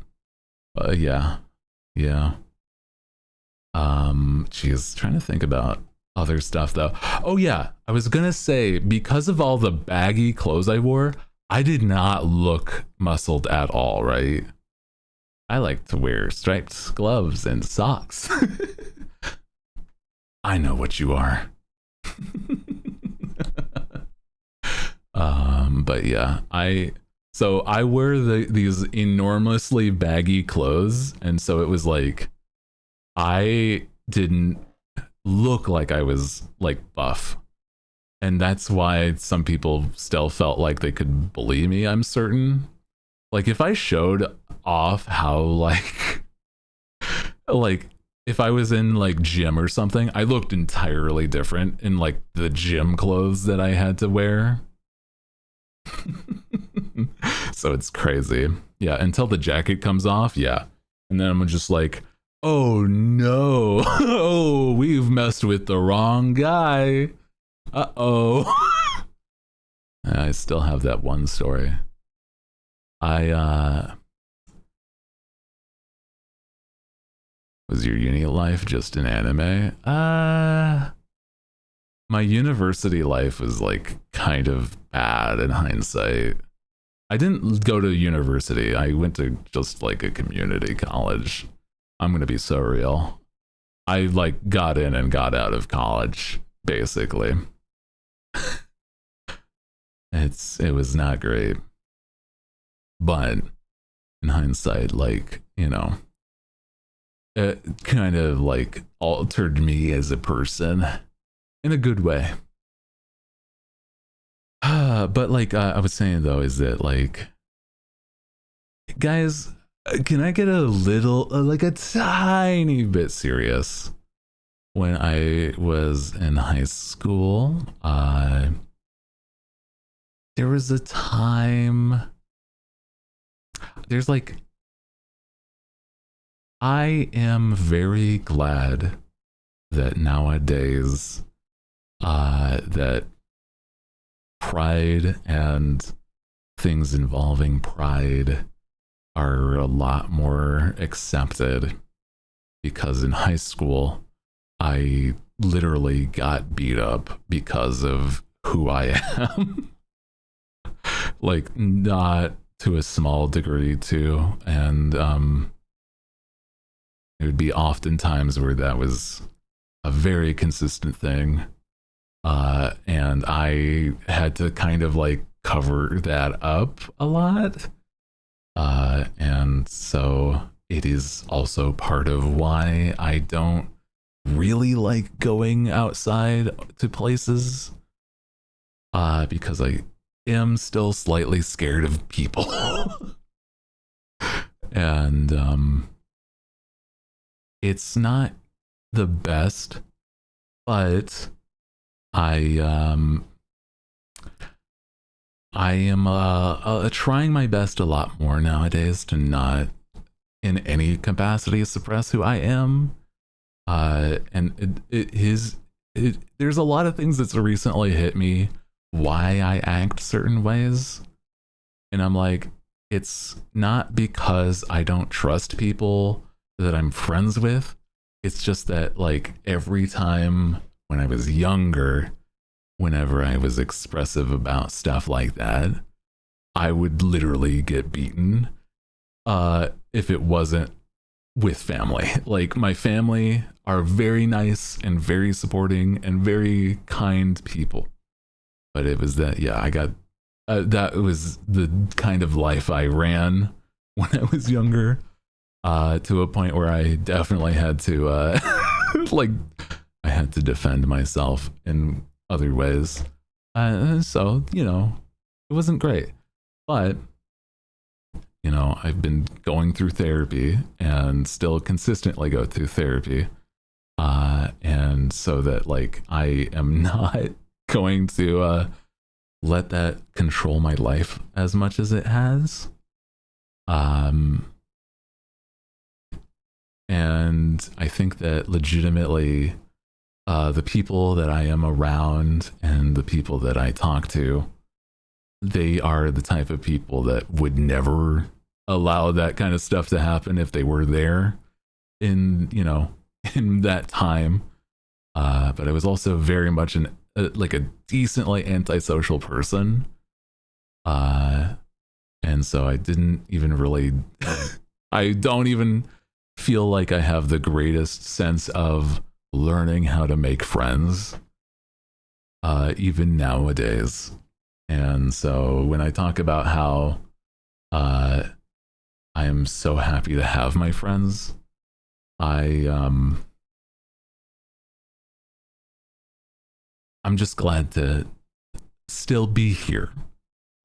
Yeah, yeah. Geez, trying to think about other stuff though. Oh yeah, I was gonna say because of all the baggy clothes I wore, I did not look muscled at all. Right? I like to wear striped gloves and socks. I know what you are. But yeah, I wear these enormously baggy clothes, and so it was like I didn't look like I was like buff. And that's why some people still felt like they could bully me, I'm certain. Like if I showed off how like if I was in like gym or something, I looked entirely different in like the gym clothes that I had to wear. So it's crazy. Yeah, until the jacket comes off, yeah. And then I'm just like, oh no. Oh, we've messed with the wrong guy. Uh-oh. I still have that one story. I was your uni life just an anime? My university life was like kind of bad in hindsight. I didn't go to university. I went to just like a community college. I'm gonna be so real. I like got in and got out of college, basically. It was not great. But in hindsight, like, you know, it kind of like altered me as a person in a good way. But like I was saying though, is that like, guys, can I get a little, like a tiny bit serious? When I was in high school, there was a time. There's like, I am very glad that nowadays, that pride and things involving pride are a lot more accepted, because in high school I literally got beat up because of who I am. Like not to a small degree too, and it would be often times where that was a very consistent thing, and I had to kind of like cover that up a lot. And so it is also part of why I don't really like going outside to places, because I am still slightly scared of people. And it's not the best, but I I am trying my best a lot more nowadays to not in any capacity suppress who I am. And there's a lot of things that's recently hit me why I act certain ways. And I'm like, it's not because I don't trust people that I'm friends with. It's just that like every time when I was younger, whenever I was expressive about stuff like that, I would literally get beaten, if it wasn't with family. Like my family are very nice and very supporting and very kind people. But it was that, yeah, I got, that was the kind of life I ran when I was younger, to a point where I definitely had to, like, I had to defend myself in other ways. So, you know, it wasn't great. But, you know, I've been going through therapy and still consistently go through therapy. And so that, like, I am not going to let that control my life as much as it has. And I think that legitimately the people that I am around and the people that I talk to, they are the type of people that would never allow that kind of stuff to happen if they were there in, you know, in that time. But I was also very much like a decently antisocial person. And so I didn't even really, I don't even feel like I have the greatest sense of learning how to make friends, even nowadays. And so when I talk about how I am so happy to have my friends, I'm just glad to still be here,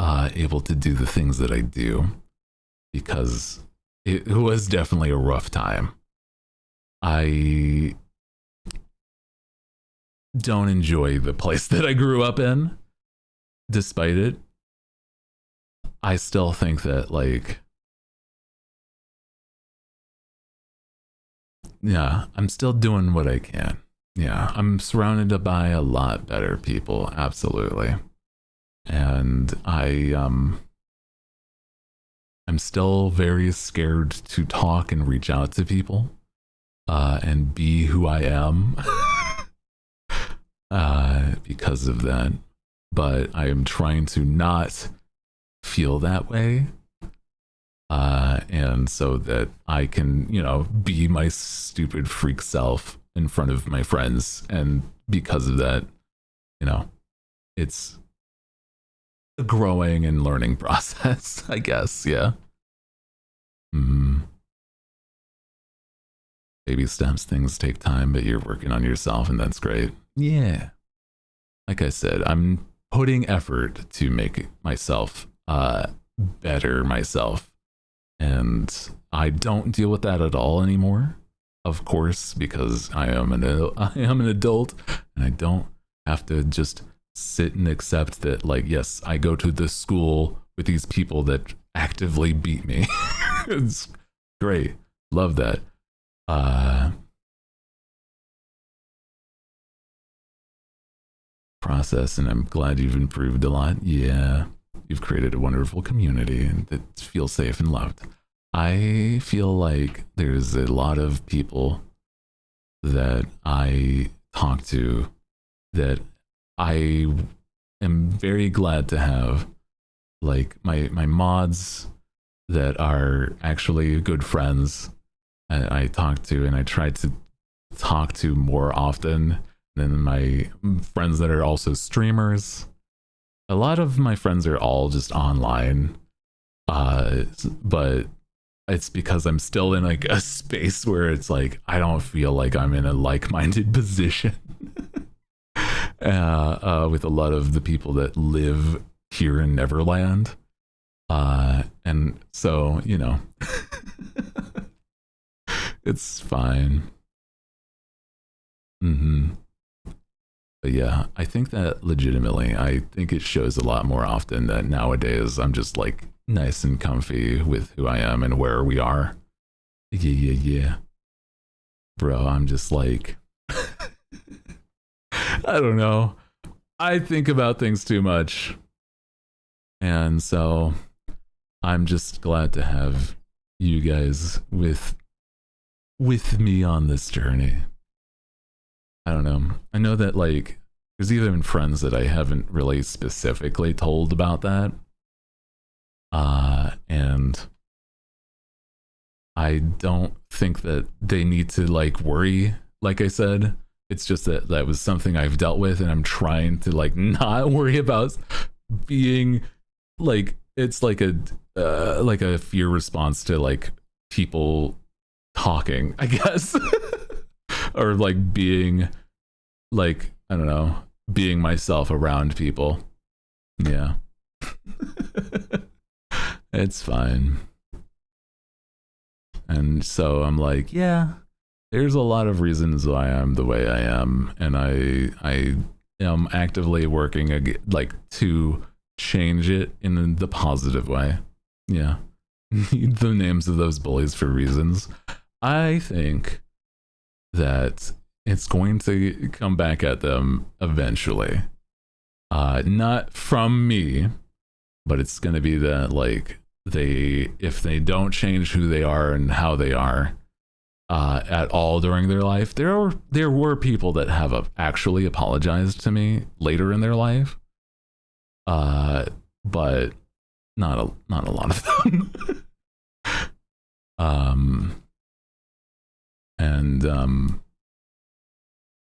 able to do the things that I do, because it was definitely a rough time. I don't enjoy the place that I grew up in, despite it. I still think that, like, yeah, I'm still doing what I can. Yeah, I'm surrounded by a lot better people, absolutely. And I'm still very scared to talk and reach out to people, and be who I am, because of that. But I am trying to not feel that way, and so that I can, you know, be my stupid freak self in front of my friends. And because of that, you know, it's a growing and learning process, I guess. Yeah. Baby steps, things take time, but you're working on yourself, and that's great. Yeah. Like I said, I'm putting effort to make myself better myself. And I don't deal with that at all anymore, of course, because I am an adult, and I don't have to just sit and accept that, like, yes, I go to this school with these people that actively beat me. It's great. Love that. Process, and I'm glad you've improved a lot. Yeah, you've created a wonderful community that feels safe and loved. I feel like there's a lot of people that I talk to that I am very glad to have, like my mods that are actually good friends. I talk to, and I try to talk to more often than my friends that are also streamers. A lot of my friends are all just online, but it's because I'm still in like a space where it's like I don't feel like I'm in a like-minded position with a lot of the people that live here in Neverland. And so, you know, it's fine. But yeah, I think that legitimately, I think it shows a lot more often that nowadays I'm just like nice and comfy with who I am and where we are. Yeah. Bro, I'm just like, I don't know. I think about things too much. And so I'm just glad to have you guys with me on this journey. I don't know. I know that, like, there's even friends that I haven't really specifically told about that. And I don't think that they need to, like, worry. Like I said, it's just that that was something I've dealt with, and I'm trying to, like, not worry about being, like, it's like a fear response to, like, people talking, I guess. Or like being, like, I don't know, being myself around people. Yeah. It's fine. And so I'm like, yeah, there's a lot of reasons why I'm the way I am, and I am actively working like to change it in the positive way. Yeah. The names of those bullies for reasons. I think that it's going to come back at them eventually. Not from me, but it's going to be that like if they don't change who they are and how they are at all during their life, there were people that have actually apologized to me later in their life, but not a lot of them. And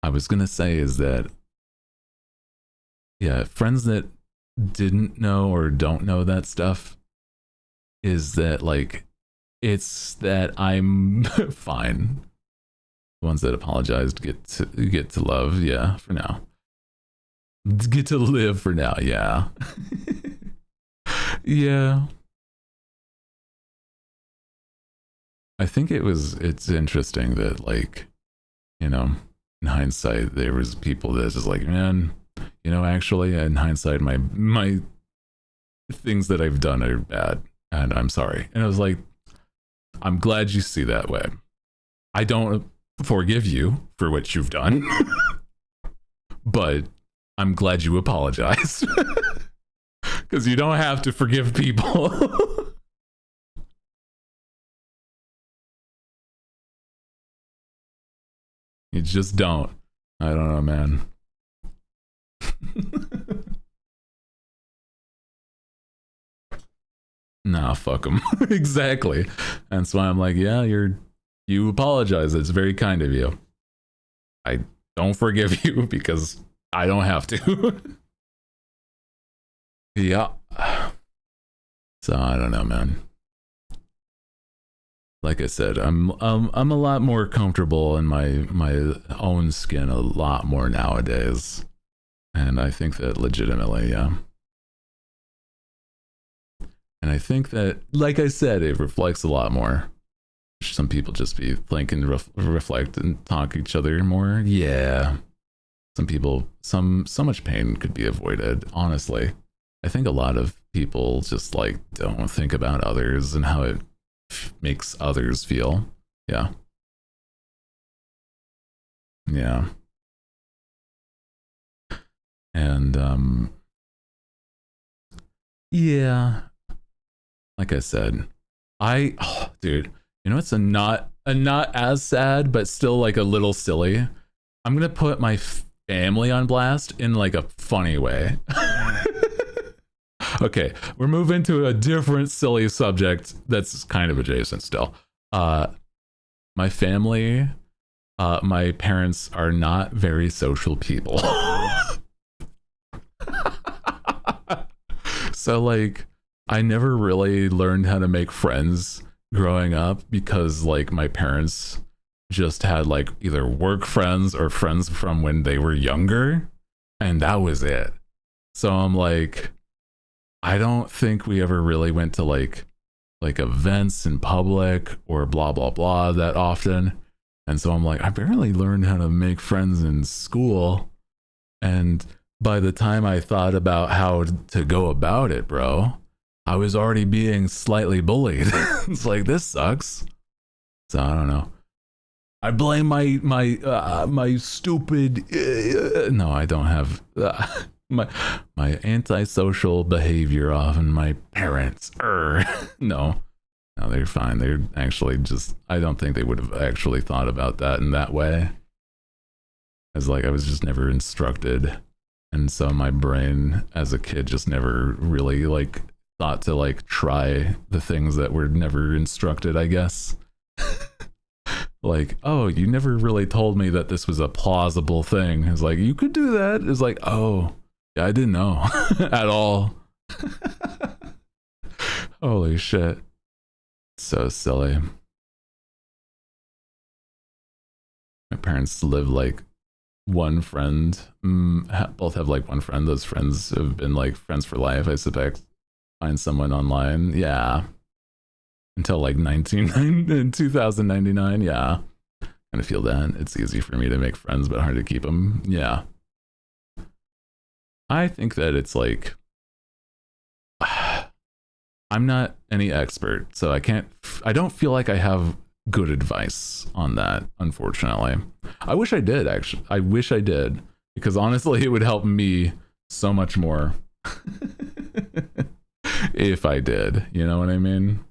I was gonna say is that, yeah, friends that didn't know or don't know that stuff, is that like it's that I'm fine. The ones that apologized get to love, yeah, for now. Get to live for now, yeah. Yeah. I think it's interesting that like, you know, in hindsight, there was people that's just like, man, you know, actually in hindsight, my things that I've done are bad and I'm sorry. And I was like, I'm glad you see that way. I don't forgive you for what you've done, but I'm glad you apologized. Because you don't have to forgive people. You just don't. I don't know, man. Nah, fuck them. Exactly. And so I'm like, yeah, you apologize. It's very kind of you. I don't forgive you because I don't have to. Yeah. So I don't know, man. Like I said, I'm a lot more comfortable in my own skin a lot more nowadays. And I think that legitimately, yeah. And I think that, like I said, it reflects a lot more. Some people just be think and reflect and talk each other more. Yeah. Some people, so much pain could be avoided, honestly. I think a lot of people just like don't think about others and how it makes others feel. Yeah. Yeah. And yeah, like I said, dude, you know, it's a not as sad but still like a little silly. I'm gonna put my family on blast in like a funny way. Okay, we're moving to a different silly subject that's kind of adjacent still. My family, my parents are not very social people. So like I never really learned how to make friends growing up because like my parents just had like either work friends or friends from when they were younger, and that was it. So I'm like, I don't think we ever really went to like events in public or blah blah blah that often. And so I'm like, I barely learned how to make friends in school. And by the time I thought about how to go about it, bro, I was already being slightly bullied. It's like, this sucks. So I don't know. I blame my stupid. No, I don't have my antisocial behavior on my parents. No, they're fine. They're actually just. I don't think they would have actually thought about that in that way. As like I was just never instructed, and so my brain as a kid just never really like thought to like try the things that were never instructed, I guess. Like, oh, you never really told me that this was a plausible thing. It's like, you could do that. It's like, oh, yeah, I didn't know at all. Holy shit. So silly. My parents live like one friend, both have like one friend. Those friends have been like friends for life, I suspect. Find someone online, yeah, until like 2099, yeah. Kind of feel that it's easy for me to make friends but hard to keep them, yeah. I think that it's like I'm not any expert, so I don't feel like I have good advice on that, unfortunately. I wish I did, actually. I wish I did, because honestly, it would help me so much more if I did. You know what I mean?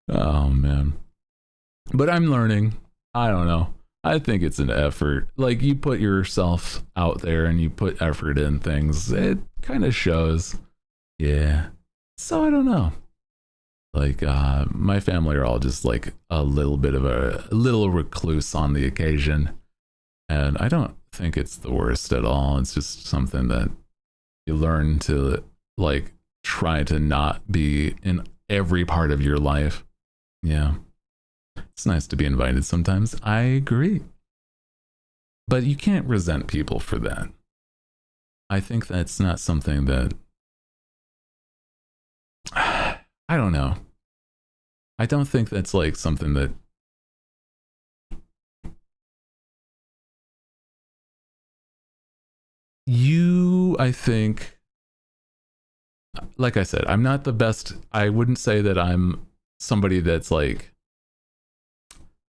Oh, man. But I'm learning. I don't know. I think it's an effort. Like, you put yourself out there and you put effort in things, it kind of shows. Yeah. So I don't know. Like, my family are all just like a little bit of a little recluse on the occasion. And I don't think it's the worst at all. It's just something that you learn to, like, try to not be in every part of your life. Yeah. It's nice to be invited sometimes. I agree. But you can't resent people for that. I think that's not something that... I don't know. I don't think that's like something that... I think... Like I said, I'm not the best. I wouldn't say that I'm somebody that's like,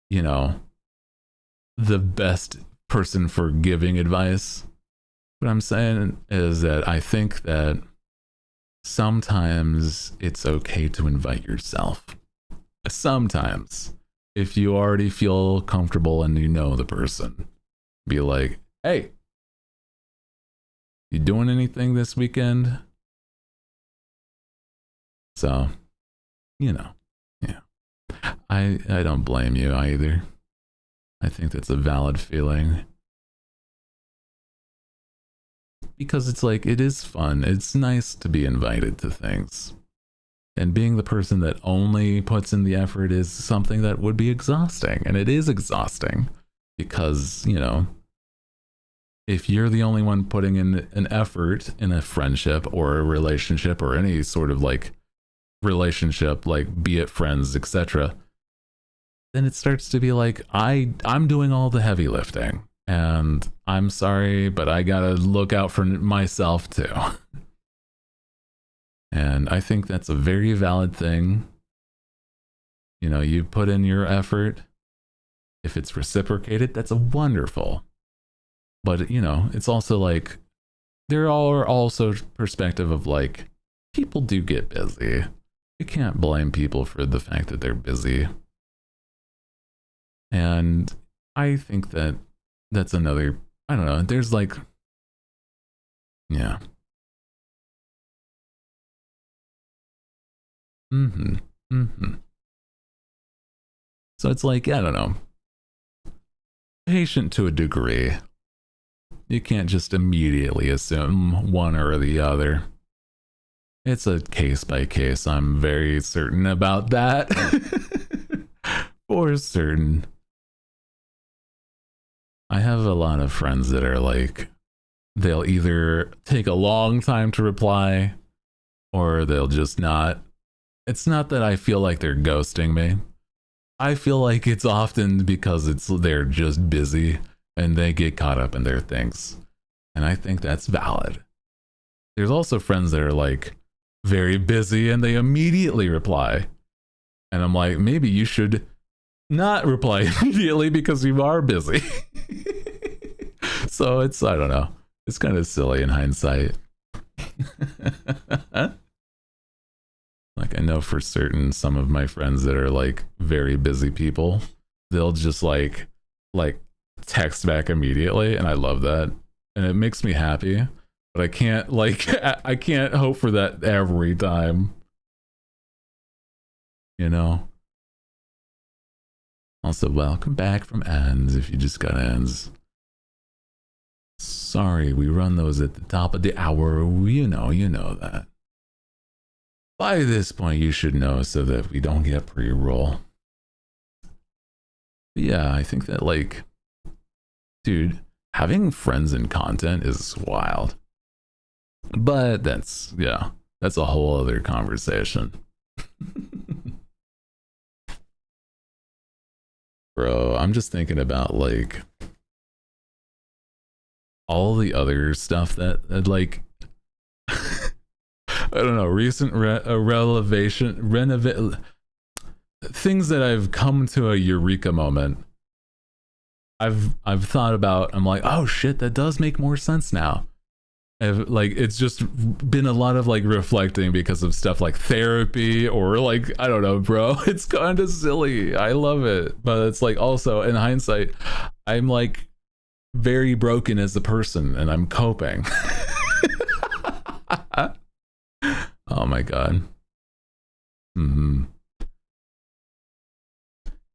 you know, the best person for giving advice. What I'm saying is that I think that sometimes it's okay to invite yourself. Sometimes, if you already feel comfortable and you know the person, be like, hey, you doing anything this weekend? So, you know, yeah. I don't blame you either. I think that's a valid feeling. Because it's like, it is fun. It's nice to be invited to things. And being the person that only puts in the effort is something that would be exhausting. And it is exhausting because, you know, if you're the only one putting in an effort in a friendship or a relationship or any sort of like relationship, like be it friends, etc., then it starts to be like, I'm doing all the heavy lifting. And I'm sorry, but I gotta look out for myself too. And I think that's a very valid thing. You know, you put in your effort. If it's reciprocated, that's a wonderful. But, you know, it's also like, there are also perspective of like, people do get busy. You can't blame people for the fact that they're busy. And I think that that's another, I don't know, there's like, yeah. So it's like, I don't know, patient to a degree. You can't just immediately assume one or the other. It's a case by case. I'm very certain about that. For certain. I have a lot of friends that are like, they'll either take a long time to reply or they'll just not. It's not that I feel like they're ghosting me. I feel like it's often because they're just busy and they get caught up in their things. And I think that's valid. There's also friends that are like very busy and they immediately reply. And I'm like, maybe you should not reply immediately because you are busy. So it's, I don't know. It's kind of silly in hindsight. Like, I know for certain some of my friends that are like very busy people, they'll just like text back immediately, and I love that. And it makes me happy, but I can't like I can't hope for that every time. You know? Also, welcome back from ends if you just got ends. Sorry, we run those at the top of the hour. You know that. By this point, you should know so that we don't get pre-roll. Yeah, I think that, like, dude, having friends in content is wild. But that's a whole other conversation. Bro, I'm just thinking about, like, all the other stuff that like, I don't know, recent renovate things that I've come to a eureka moment. I've thought about. I'm like, oh shit, that does make more sense now. Like it's just been a lot of like reflecting because of stuff like therapy or like I don't know, bro. It's kind of silly. I love it, but it's like also in hindsight, I'm like very broken as a person, and I'm coping. Oh my god. Hmm.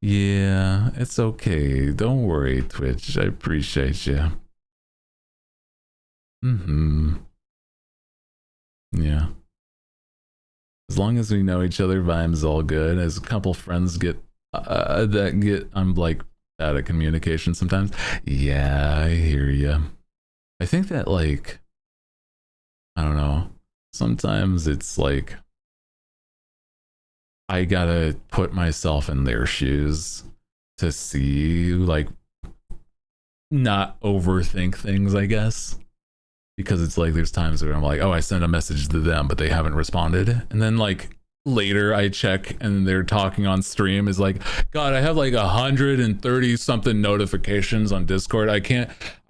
Yeah, it's okay. Don't worry, Twitch. I appreciate you. Hmm. Yeah. As long as we know each other, vibes all good. As a couple friends get I'm like bad at communication sometimes. Yeah, I hear you. I think that like I don't know. Sometimes it's like I gotta put myself in their shoes to see like not overthink things, I guess. Because it's like there's times where I'm like, oh, I sent a message to them, but they haven't responded. And then like later I check and they're talking on stream is like, God, I have like 130 something notifications on Discord. I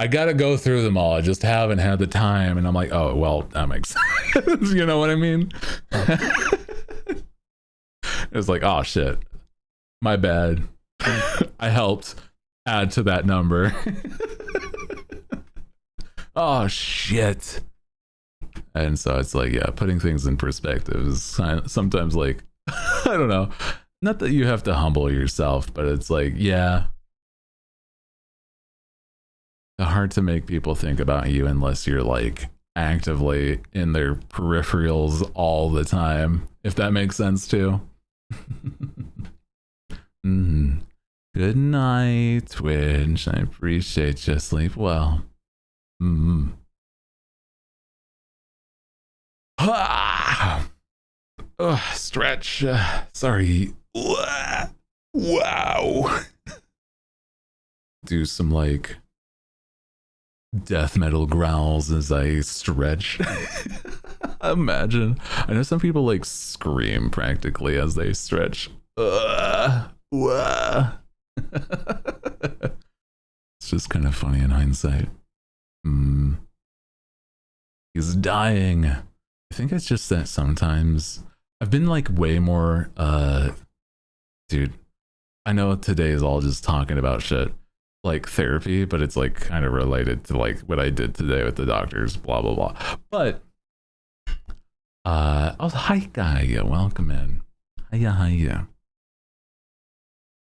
gotta go through them all. I just haven't had the time. And I'm like, oh, well, that makes sense. You know what I mean? It's like, oh shit, my bad. I helped add to that number. Oh shit. And so it's like, yeah, putting things in perspective is sometimes like I don't know, not that you have to humble yourself, but it's like, yeah, it's hard to make people think about you unless you're like actively in their peripherals all the time, if that makes sense too. Mm-hmm. Good night, Twitch. I appreciate you. Sleep well. Mm-hmm. Ah! Stretch. Sorry. Wow. Do some like death metal growls as I stretch. Imagine. I know some people like scream practically as they stretch. It's just kind of funny in hindsight. He's dying. I think it's just that sometimes I've been like way more dude, I know today is all just talking about shit like therapy, but it's like kind of related to like what I did today with the doctors, blah blah blah. But oh hi guy, welcome in. Hiya.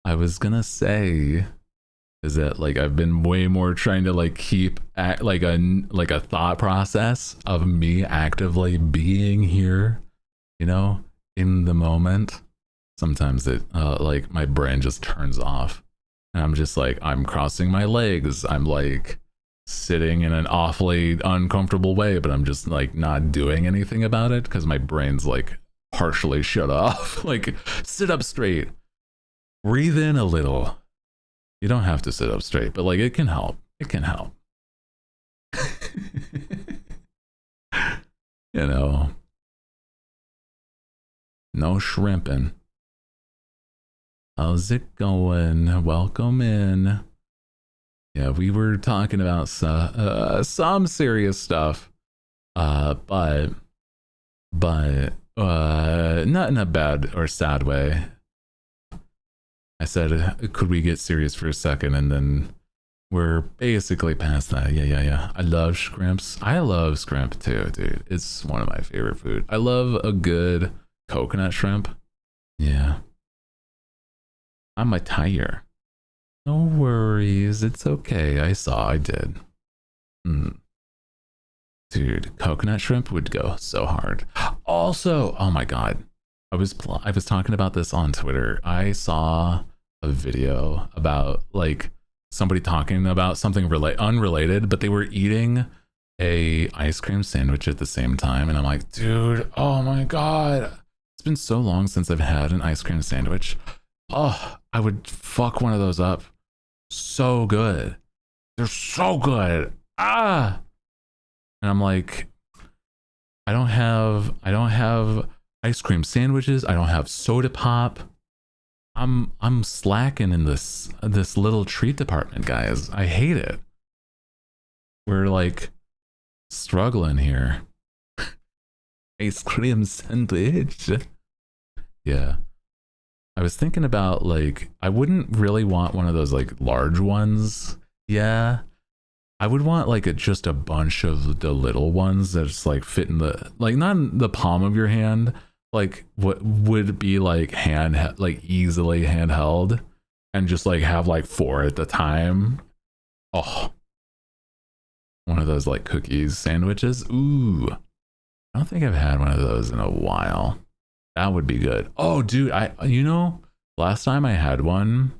I was gonna say is that like I've been way more trying to like keep like a thought process of me actively being here, you know, in the moment. Sometimes it like my brain just turns off and I'm just like I'm crossing my legs, I'm like sitting in an awfully uncomfortable way, but I'm just like not doing anything about it because my brain's like partially shut off. Like sit up straight, breathe in a little. You don't have to sit up straight, but like it can help. It can help. You know, no shrimping. How's it going? Welcome in. Yeah, we were talking about some serious stuff, but not in a bad or sad way. I said, could we get serious for a second? And then we're basically past that. Yeah. I love shrimps. I love shrimp too, dude. It's one of my favorite food. I love a good coconut shrimp. Yeah. I'm a tire. No worries. It's okay. I did. Dude, coconut shrimp would go so hard. Also, oh my God. I was talking about this on Twitter. I saw a video about like somebody talking about something unrelated, but they were eating a ice cream sandwich at the same time, and I'm like, dude, oh my God, it's been so long since I've had an ice cream sandwich. Oh, I would fuck one of those up. So good. They're so good. And I'm like, I don't have ice cream sandwiches. I don't have soda pop. I'm slacking in this little treat department, guys. I hate it. We're like struggling here. Ice cream sandwich. Yeah. I was thinking about like I wouldn't really want one of those like large ones. Yeah. I would want like just a bunch of the little ones that just like fit in the like not in the palm of your hand, like what would be like like easily handheld and just like have like four at the time. Oh, one of those like cookies sandwiches. Ooh. I don't think I've had one of those in a while. That would be good. Oh, dude, last time I had one,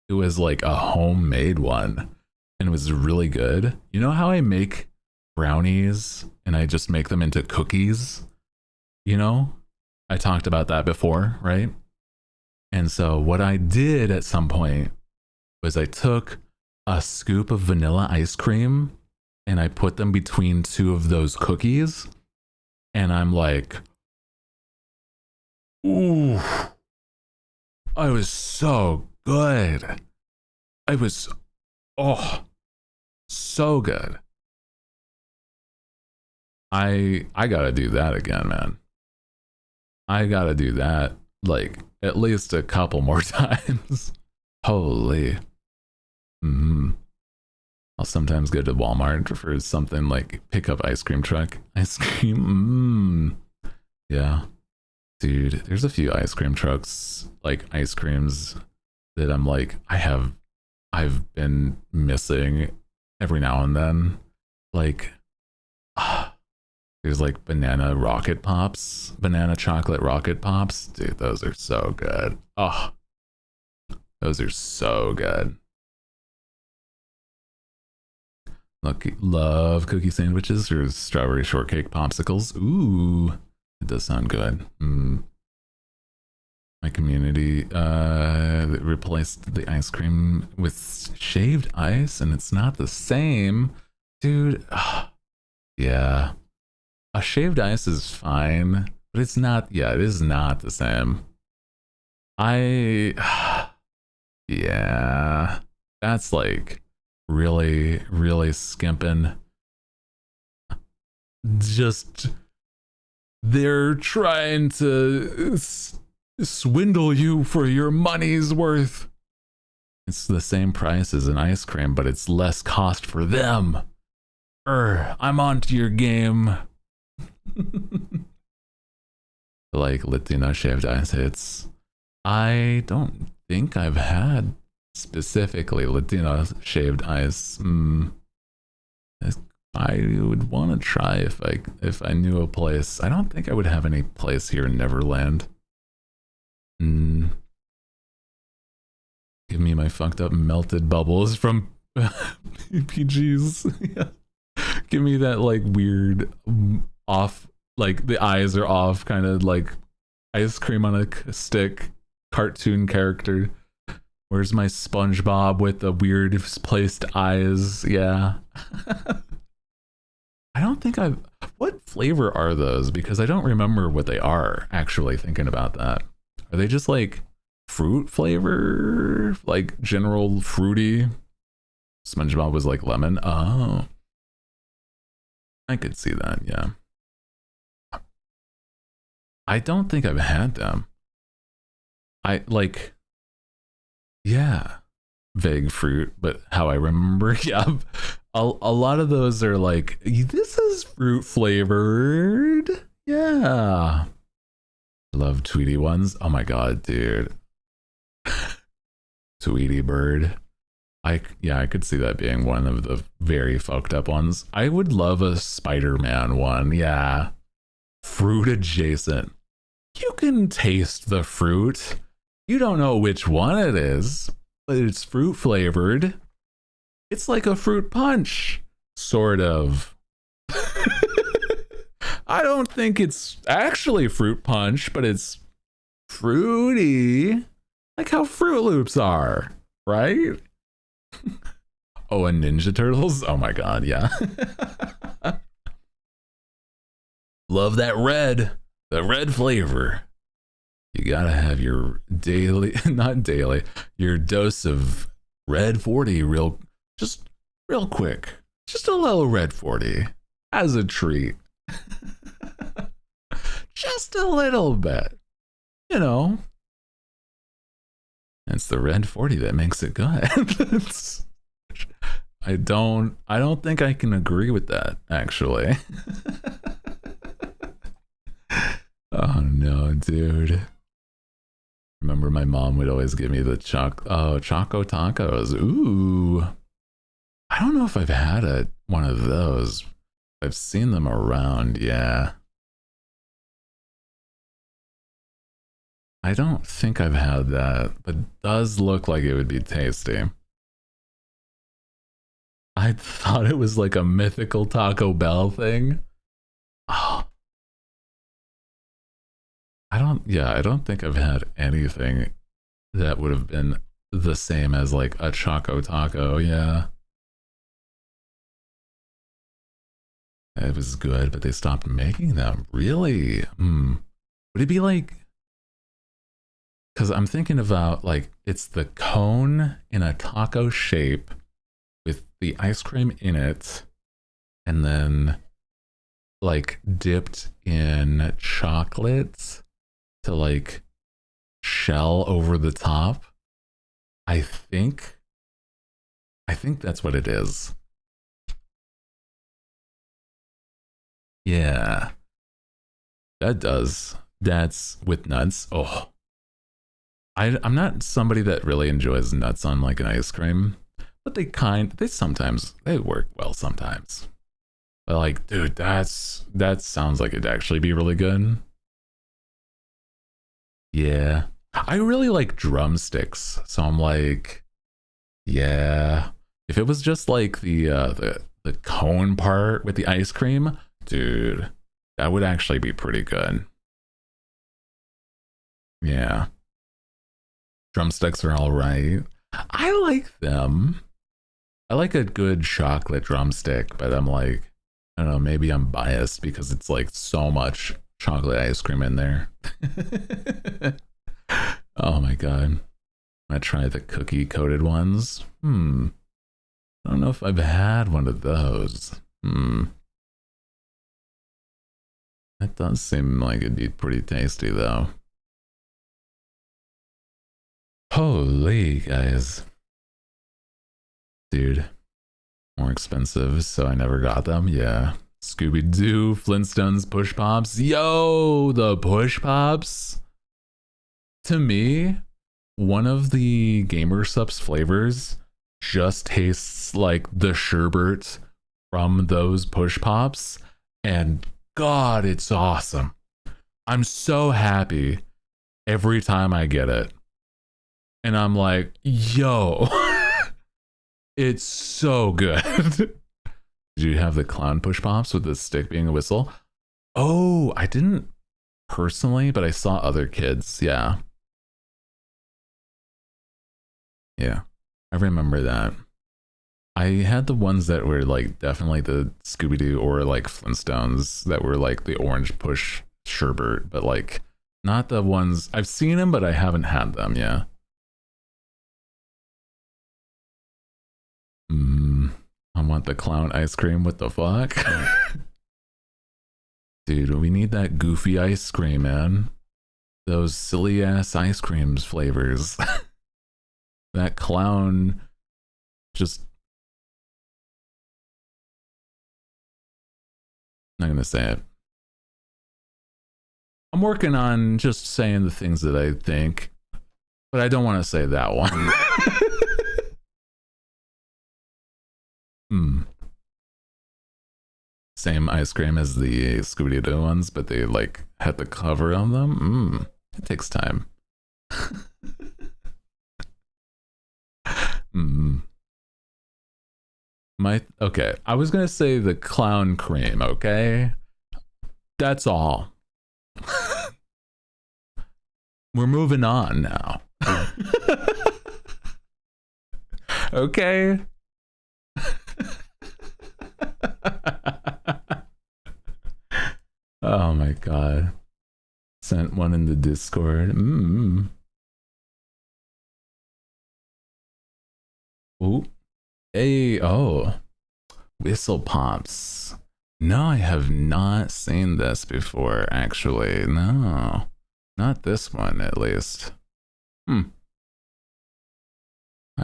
it was like a homemade one and it was really good. You know how I make brownies and I just make them into cookies? You know, I talked about that before, right? And so what I did at some point was I took a scoop of vanilla ice cream and I put them between two of those cookies. And I'm like, ooh, I was so good. I was, oh, so good. I gotta do that again, man. I gotta do that like at least a couple more times. Holy. I'll sometimes go to Walmart for something like pick up ice cream truck. Ice cream. Yeah. Dude, there's a few ice cream trucks, like ice creams that I'm like, I've been missing every now and then. Like, there's like banana chocolate rocket pops. Dude, those are so good. Oh, those are so good. Love cookie sandwiches or strawberry shortcake popsicles. Ooh, it does sound good. My community replaced the ice cream with shaved ice, and it's not the same, dude. Yeah, a shaved ice is fine, but it's not. Yeah, it is not the same. Yeah, that's like really, really skimping. Just they're trying to swindle you for your money's worth. It's the same price as an ice cream, but it's less cost for them. I'm onto your game. Like Latino shaved ice hits. I don't think I've had specifically Latino shaved ice. I would want to try if I knew a place. I don't think I would have any place here in Neverland. Give me my fucked up melted bubbles from PGs. Yeah. Give me that like weird off, like the eyes are off, kind of like ice cream on a stick cartoon character. Where's my SpongeBob with the weird placed eyes? Yeah. I don't think I've. What flavor are those? Because I don't remember what they are, actually, thinking about that. Are they just like fruit flavor? Like general fruity? SpongeBob was like lemon? Oh. I could see that, yeah. I don't think I've had them. I like. Yeah. Vague fruit, but how I remember, yeah. A lot of those are like, this is fruit flavored. Yeah. Love Tweety ones. Oh my god, dude. Tweety bird. I could see that being one of the very fucked up ones. I would love a Spider-Man one. Yeah. Fruit adjacent. You can taste the fruit. You don't know which one it is, but it's fruit flavored. It's like a fruit punch, sort of. I don't think it's actually fruit punch, but it's fruity, like how Fruit Loops are, right? Oh, and Ninja Turtles? Oh my god, yeah. Love that red, the red flavor. You gotta have your daily, not daily, your dose of red 40 just real quick. Just a little red 40 as a treat. Just a little bit. You know. It's the red 40 that makes it good. I don't think I can agree with that, actually. Oh no, dude. Remember my mom would always give me the Choco Tacos. Ooh. I don't know if I've had one of those. I've seen them around, yeah. I don't think I've had that, but it does look like it would be tasty. I thought it was like a mythical Taco Bell thing. Oh. I don't think I've had anything that would have been the same as like a Choco Taco, yeah. It was good, but they stopped making them. Really? Would it be like, because I'm thinking about like it's the cone in a taco shape with the ice cream in it and then like dipped in chocolate to like shell over the top. I think that's what it is. Yeah. That's with nuts. Oh. I'm not somebody that really enjoys nuts on like an ice cream, but they sometimes work well sometimes. But like, dude, that sounds like it'd actually be really good. Yeah. I really like drumsticks, so I'm like, yeah. If it was just like the cone part with the ice cream, dude, that would actually be pretty good. Yeah. Drumsticks are all right. I like them. I like a good chocolate drumstick, but I'm like, I don't know, maybe I'm biased because it's like so much chocolate ice cream in there. Oh my god. I'm gonna try the cookie coated ones. I don't know if I've had one of those. That does seem like it'd be pretty tasty though. Holy guys. Dude. More expensive, so I never got them. Yeah. Scooby-Doo, Flintstones, Push Pops. Yo, the Push Pops. To me, one of the Gamer Supps flavors just tastes like the sherbet from those Push Pops. And God, it's awesome. I'm so happy every time I get it. And I'm like, yo, it's so good. Did you have the clown Push Pops with the stick being a whistle? Oh, I didn't personally, but I saw other kids. Yeah. Yeah. I remember that. I had the ones that were like definitely the Scooby-Doo or like Flintstones that were like the orange push sherbet, but like not the ones I've seen them, but I haven't had them. Yeah. I want the clown ice cream. What the fuck? Dude, we need that goofy ice cream, man. Those silly ass ice creams flavors. That clown just... I'm not gonna say it. I'm working on just saying the things that I think, but I don't want to say that one. Same ice cream as the Scooby-Doo ones, but they like had the cover on them. It takes time. Okay, I was gonna say the clown cream, okay? That's all. We're moving on now. Okay. Oh my god. Sent one in the Discord. Ooh. Hey, oh. Whistle Pops. No, I have not seen this before, actually. No. Not this one, at least. I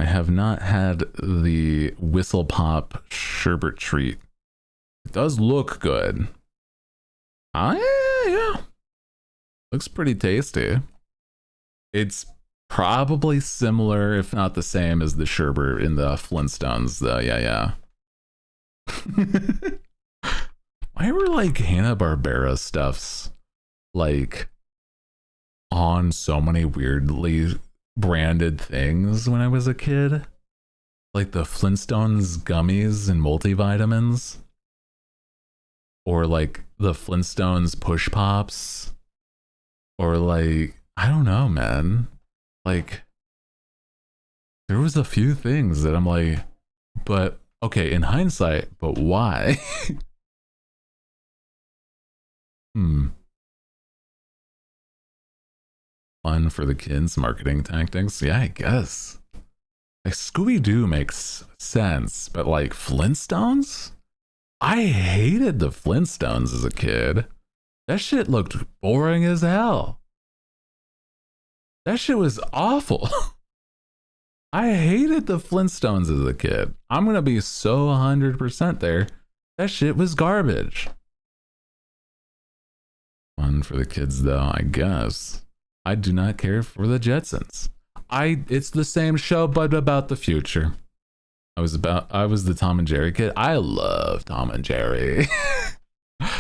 have not had the Whistle Pop sherbet treat. It does look good. Yeah. Looks pretty tasty. It's probably similar, if not the same, as the sherbet in the Flintstones, though. Yeah. Why were like Hanna-Barbera stuffs like on so many weirdly branded things when I was a kid? Like the Flintstones gummies and multivitamins, or like the Flintstones push pops, or like, I don't know, man. Like there was a few things that I'm like, but okay, in hindsight, but why? Fun for the kids, marketing tactics. Yeah, I guess. Like Scooby-Doo makes sense, but like Flintstones? I hated the Flintstones as a kid. That shit looked boring as hell. That shit was awful. I hated the Flintstones as a kid. I'm gonna be so 100% there. That shit was garbage. Fun for the kids though, I guess. I do not care for the Jetsons. It's the same show but about the future. I was the Tom and Jerry kid. I love Tom and Jerry.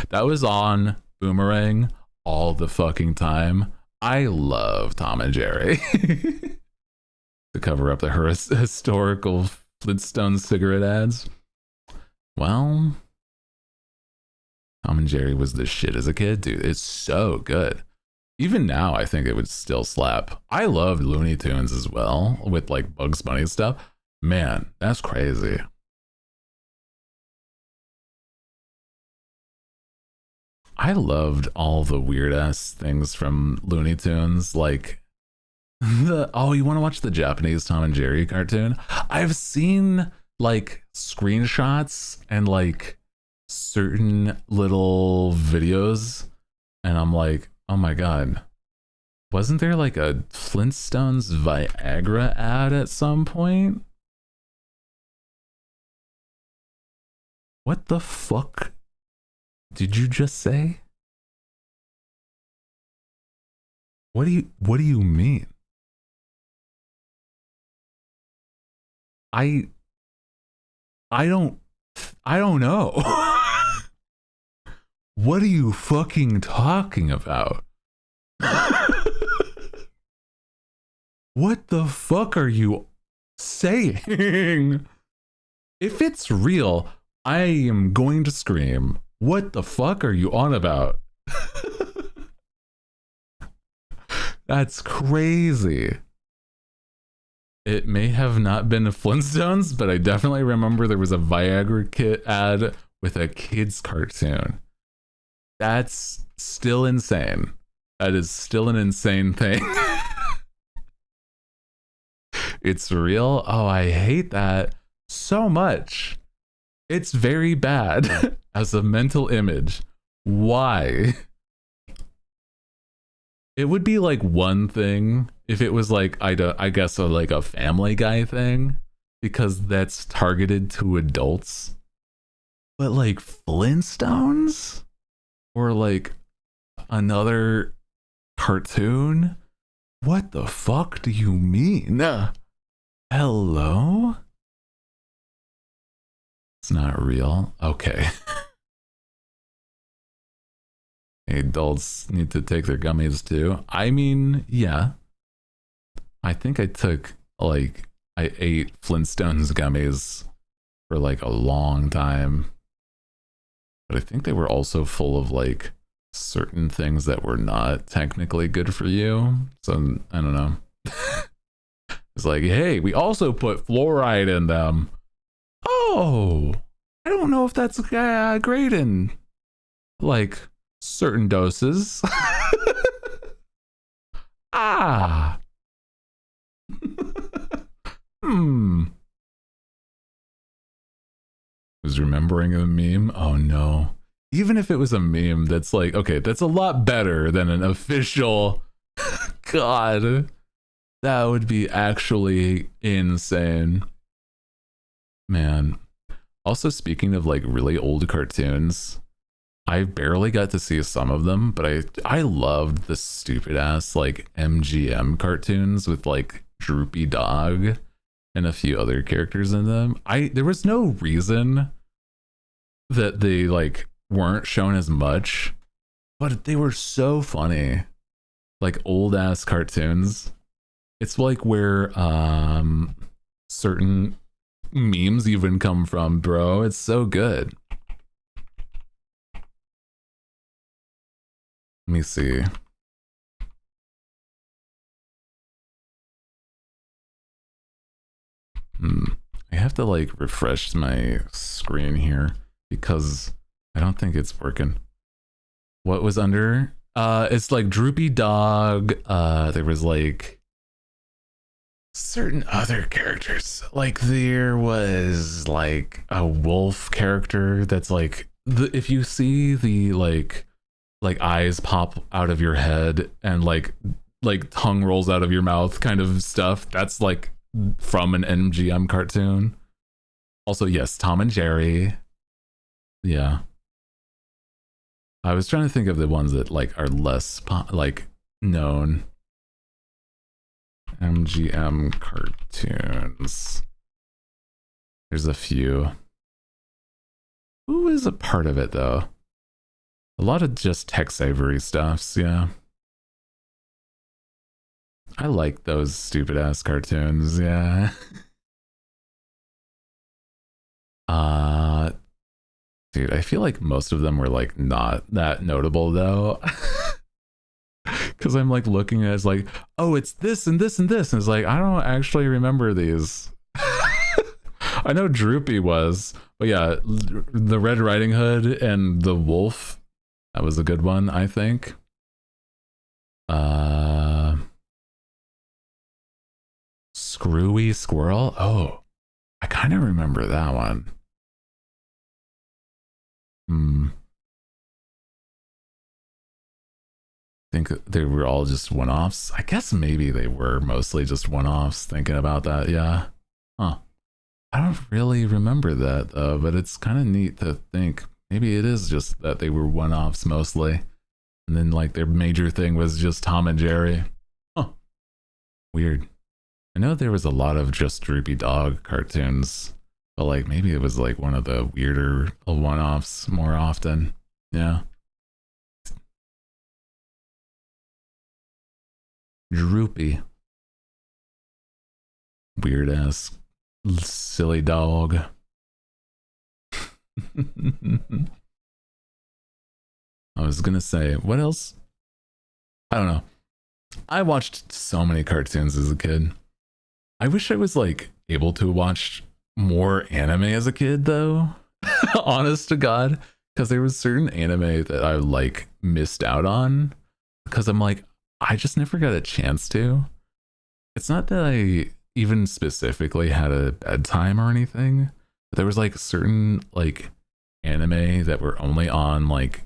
That was on Boomerang all the fucking time. I love Tom and Jerry. To cover up the historical Flintstone cigarette ads. Well, Tom and Jerry was the shit as a kid, dude. It's so good. Even now, I think it would still slap. I loved Looney Tunes as well, with like Bugs Bunny stuff. Man, that's crazy. I loved all the weird ass things from Looney Tunes, like oh, you want to watch the Japanese Tom and Jerry cartoon? I've seen like screenshots and like certain little videos, and I'm like, oh my god, wasn't there like a Flintstones Viagra ad at some point? What the fuck did you just say? What do you mean? I don't know. What are you fucking talking about? What the fuck are you saying? If it's real, I am going to scream. What the fuck are you on about? That's crazy. It may have not been the Flintstones, but I definitely remember there was a Viagra kit ad with a kid's cartoon. That's still insane. That is still an insane thing. It's real. Oh, I hate that so much. It's very bad as a mental image. Why? It would be like one thing if it was like, I guess like a Family Guy thing, because that's targeted to adults. But like Flintstones or like another cartoon? What the fuck do you mean? Hello? It's not real. Okay. Adults need to take their gummies too. I mean, yeah. I think I ate Flintstones gummies for like a long time. But I think they were also full of like certain things that were not technically good for you. So I don't know. It's like, hey, we also put fluoride in them. Oh, I don't know if that's great in like certain doses. Ah. Hmm. Was remembering a meme? Oh no. Even if it was a meme that's like, okay, that's a lot better than an official. God, that would be actually insane. Man. Also, speaking of like really old cartoons, I barely got to see some of them, but I loved the stupid ass like MGM cartoons with like Droopy Dog and a few other characters in them. There was no reason that they like weren't shown as much, but they were so funny. Like old ass cartoons. It's like where certain memes even come from, bro. It's so good. Let me see. I have to like refresh my screen here because I don't think it's working. What was under? It's like Droopy Dog. There was like certain other characters. Like there was like a wolf character that's like if you see the like eyes pop out of your head and like tongue rolls out of your mouth kind of stuff, that's like from an MGM cartoon. Also, yes, Tom and Jerry. Yeah. I was trying to think of the ones that like are less like known. MGM cartoons. There's a few. Who is a part of it though? A lot of just Tex Avery stuffs, yeah. I like those stupid ass cartoons, yeah. Dude, I feel like most of them were like not that notable though. Cause I'm like looking at it, it's like, oh, it's this and this and this. And it's like, I don't actually remember these. I know Droopy was, but yeah, the Red Riding Hood and the Wolf, that was a good one, I think. Screwy Squirrel? Oh, I kind of remember that one. I think they were all just one-offs. I guess maybe they were mostly just one-offs, thinking about that, yeah. Huh. I don't really remember that though, but it's kind of neat to think. Maybe it is just that they were one-offs mostly. And then like their major thing was just Tom and Jerry. Huh. Weird. I know there was a lot of just Droopy Dog cartoons, but like maybe it was like one of the weirder one-offs more often. Yeah. Droopy. Weird ass silly dog. I was gonna say, what else? I don't know. I watched so many cartoons as a kid. I wish I was like able to watch more anime as a kid though. Honest to God. Because there was certain anime that I like missed out on. Because I'm like, I just never got a chance to. It's not that I even specifically had a bedtime or anything, but there was like certain like anime that were only on like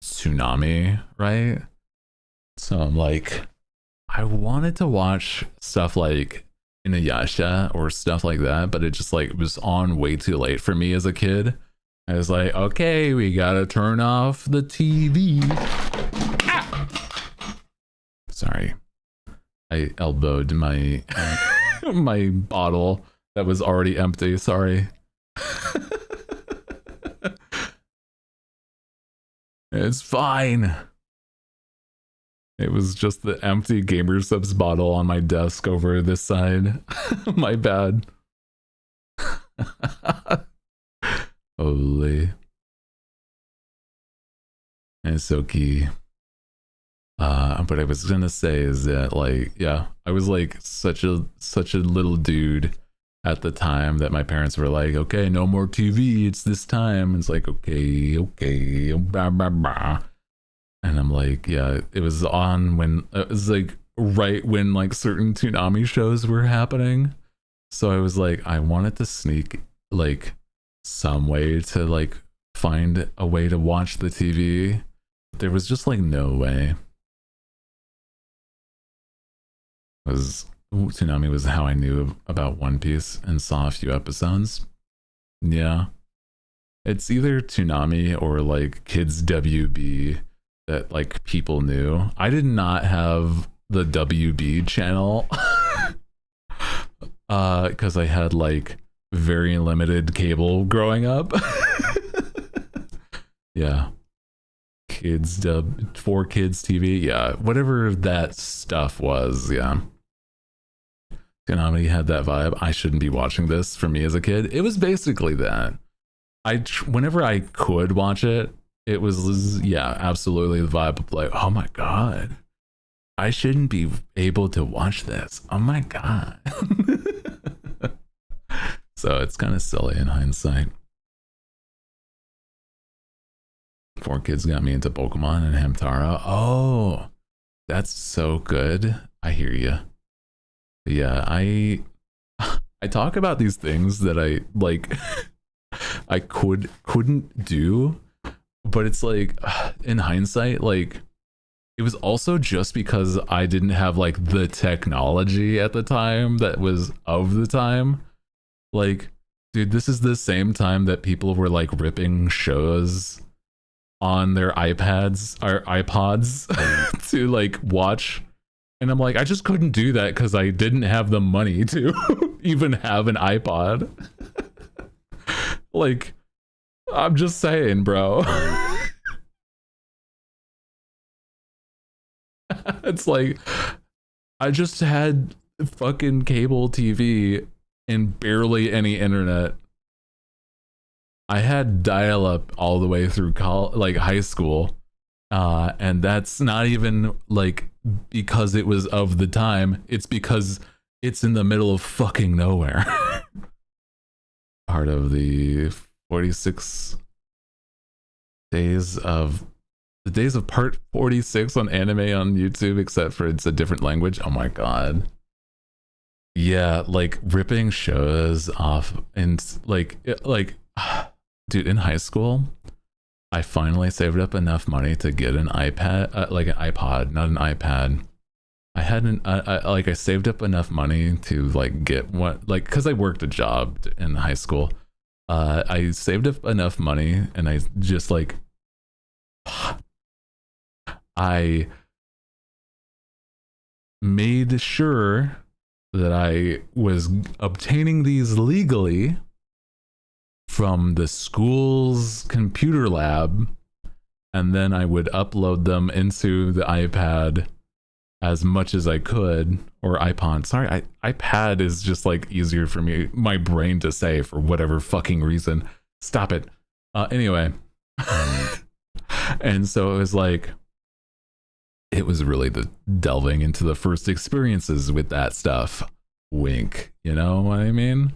Tsunami, right? So I'm like, I wanted to watch stuff like Inuyasha or stuff like that, but it just like was on way too late for me as a kid. I was like, okay, we gotta turn off the TV. Sorry, I elbowed my my bottle that was already empty. Sorry. It's fine. It was just the empty Gamer Subs bottle on my desk over this side. My bad. Holy. It's okay. But I was gonna say is that like, yeah, I was like such a little dude at the time that my parents were like, okay, no more TV, it's this time. It's like, okay, blah, blah, blah. And I'm like, yeah, it was on when it was like right when like certain Toonami shows were happening. So I was like, I wanted to sneak like some way to like find a way to watch the TV. There was just like no way. Was Toonami was how I knew about One Piece and saw a few episodes. Yeah. It's either Toonami or like Kids WB that like people knew. I did not have the WB channel because I had like very limited cable growing up. Yeah. Kids dub for kids TV. Yeah. Whatever that stuff was. Yeah. Konami had that vibe. I shouldn't be watching this for me as a kid. It was basically that. Whenever I could watch it, it was yeah, absolutely the vibe of like, oh my god, I shouldn't be able to watch this. Oh my god. So it's kind of silly in hindsight. 4Kids got me into Pokemon and Hamtaro. Oh, that's so good. I hear you. Yeah, I talk about these things that I like I couldn't do, but it's like in hindsight, like it was also just because I didn't have like the technology at the time that was of the time. Like, dude, this is the same time that people were like ripping shows on their iPads or iPods to like watch. And I'm like, I just couldn't do that because I didn't have the money to even have an iPod. Like, I'm just saying, bro. It's like, I just had fucking cable TV and barely any internet. I had dial up all the way through like high school. And that's not even like because it was of the time, it's because it's in the middle of fucking nowhere. Part of the 46 days of the days of part 46 on anime on YouTube, except for it's a different language. Oh my god. Yeah, like ripping shows off and like dude, in high school I finally saved up enough money to get an iPad, like an iPod, not an iPad. I hadn't, I saved up enough money to like get what, like, cause I worked a job in high school. I saved up enough money and I just like, I made sure that I was obtaining these legally from the school's computer lab, and then I would upload them into the iPad as much as I could, or iPod. Sorry, iPad is just like easier for me, my brain to say for whatever fucking reason. Stop it. Anyway, and so it was like, it was really the delving into the first experiences with that stuff. Wink, you know what I mean?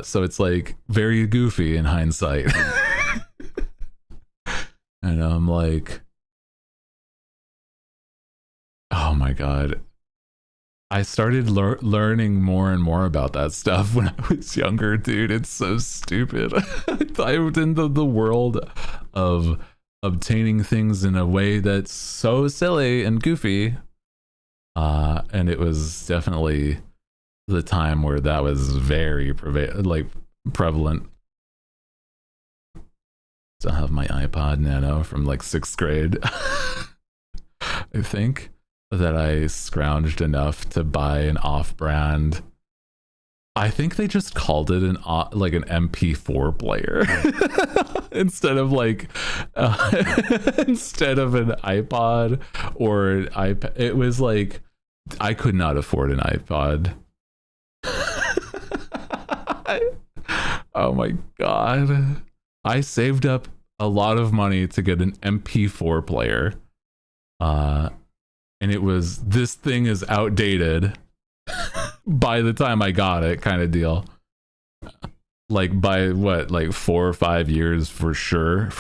So it's like very goofy in hindsight. And I'm like, oh my god. I started learning more and more about that stuff when I was younger, dude. It's so stupid. I dived into the world of obtaining things in a way that's so silly and goofy. And it was definitely the time where that was very prevalent. So I have my iPod Nano from like 6th grade. I think that I scrounged enough to buy an off-brand. I think they just called it like an MP4 player instead of like instead of an iPod or an iPad. It was like I could not afford an iPod. Oh my god. I saved up a lot of money to get an MP4 player. And it was, this thing is outdated by the time I got it, kind of deal. Like by what, like 4 or 5 years for sure.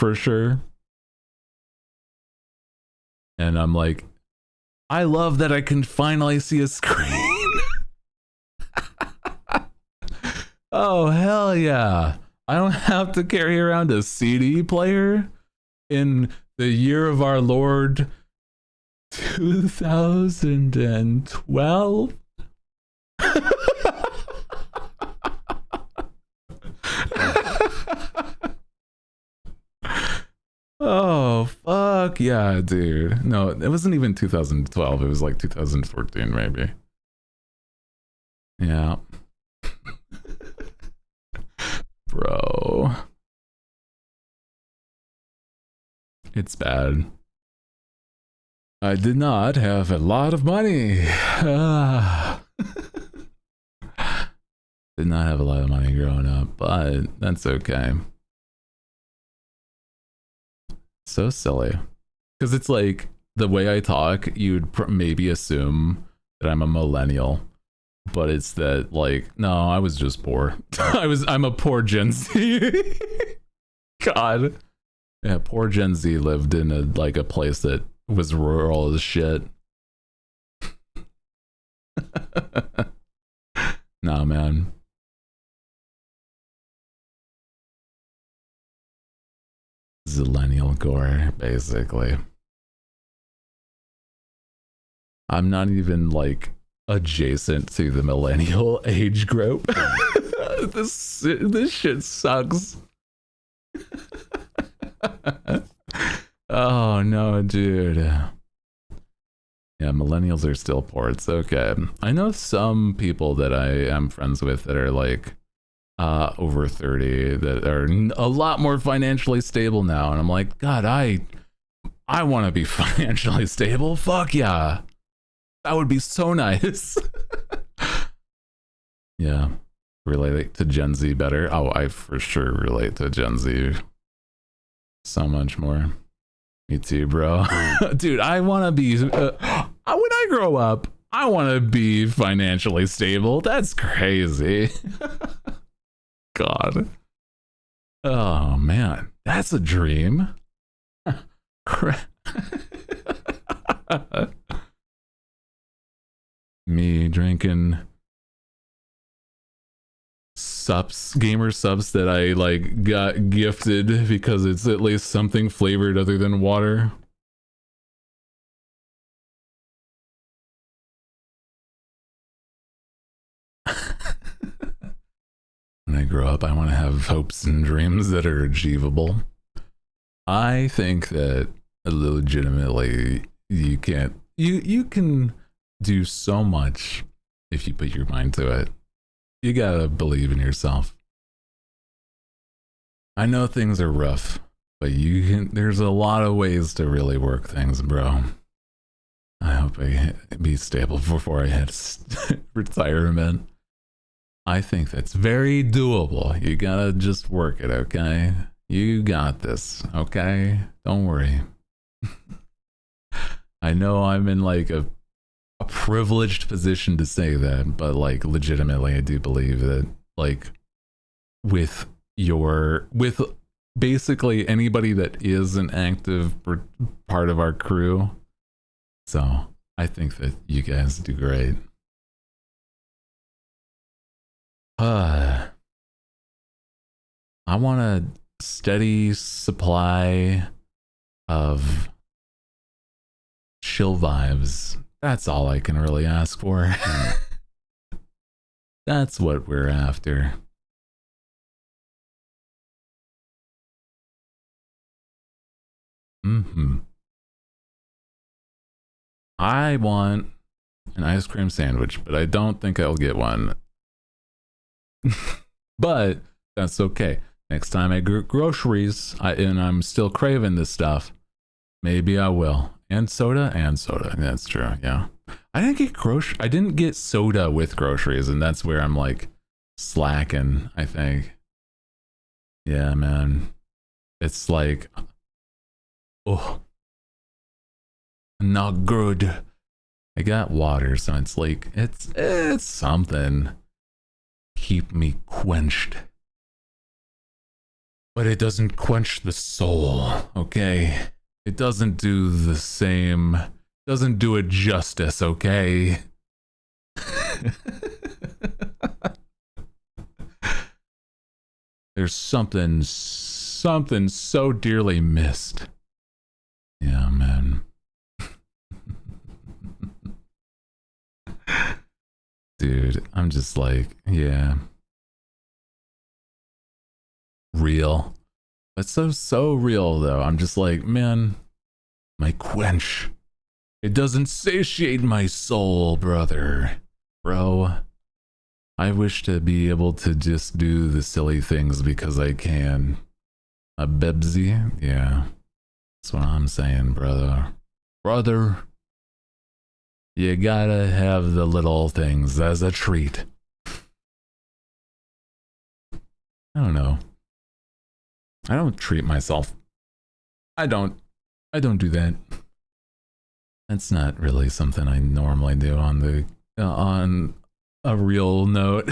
And I'm like, I love that I can finally see a screen. Oh, hell yeah. I don't have to carry around a CD player in the year of our Lord 2012. Oh, fuck yeah, dude. No, it wasn't even 2012. It was like 2014, maybe. Yeah. Bro. It's bad. I did not have a lot of money. Did not have a lot of money growing up, but that's okay. So silly. Because it's like, the way I talk, you'd maybe assume that I'm a millennial. But it's that, like, no, I was just poor. I'm a poor Gen Z. God. Yeah, poor Gen Z lived in a place that was rural as shit. Nah, man. Zillennial gore, basically. I'm not even like adjacent to the millennial age group. This shit sucks. Oh no, dude. Yeah, millennials are still poor. It's okay. I know some people that I am friends with that are like over 30 that are a lot more financially stable now, and I'm like, God, I want to be financially stable. Fuck yeah, that would be so nice. Yeah, relate to Gen Z better. Oh, I for sure relate to Gen Z so much more. Me too, bro. Dude, I want to be when I grow up, I want to be financially stable. That's crazy. God. Oh man, that's a dream. Me drinking gamer subs that I like got gifted because it's at least something flavored other than water. When I grow up, I want to have hopes and dreams that are achievable. I think that legitimately you can do so much if you put your mind to it. You gotta believe in yourself. I know things are rough, but there's a lot of ways to really work things, bro. I hope I be stable before I hit retirement. I think that's very doable. You gotta just work it, okay? You got this, okay? Don't worry. I know I'm in like a privileged position to say that, but like legitimately I do believe that like with basically anybody that is an active part of our crew. So I think that you guys do great. I want a steady supply of chill vibes. That's all I can really ask for. That's what we're after. I want an ice cream sandwich, but I don't think I'll get one. But that's okay. Next time I get groceries and I'm still craving this stuff, maybe I will. And soda. That's true. Yeah. I didn't get soda with groceries, and that's where I'm like slacking, I think. Yeah, man. It's like, oh, not good. I got water, so it's like it's something. Keep me quenched. But it doesn't quench the soul, okay? It doesn't do the same, doesn't do it justice, okay? There's something so dearly missed. Yeah, man. Dude, I'm just like, yeah. Real. That's so real though. I'm just like, man, my quench. It doesn't satiate my soul, brother. Bro. I wish to be able to just do the silly things because I can. A Bebsy? Yeah. That's what I'm saying, brother. Brother. You gotta have the little things as a treat. I don't know. I don't treat myself. I don't do that. That's not really something I normally do on the on a real note.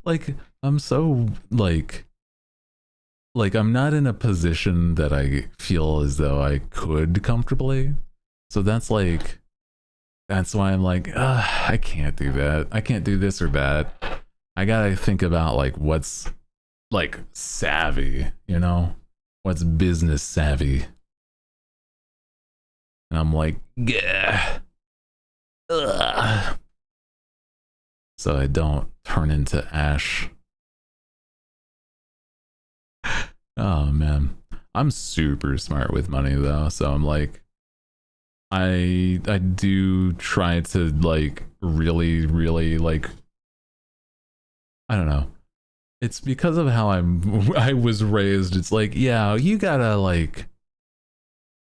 Like I'm so like I'm not in a position that I feel as though I could comfortably. So that's why I'm like, I can't do that. I can't do this or that. I gotta think about like what's like savvy, you know? What's business savvy? And I'm like, yeah. Ugh. So I don't turn into ash. Oh man. I'm super smart with money though, so I'm like I do try to like really like I don't know. It's because of how I was raised. It's like, yeah, you gotta like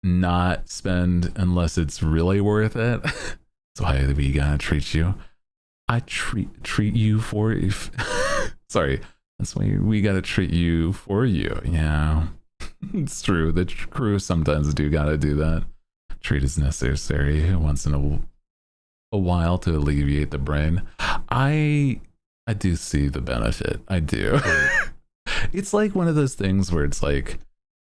not spend unless it's really worth it. That's why we gotta treat you. I treat you for if sorry. That's why we gotta treat you for you. Yeah. It's true. The crew sometimes do gotta do that. Treat is necessary once in a while to alleviate the brain. I do see the benefit. I do. It's like one of those things where it's like,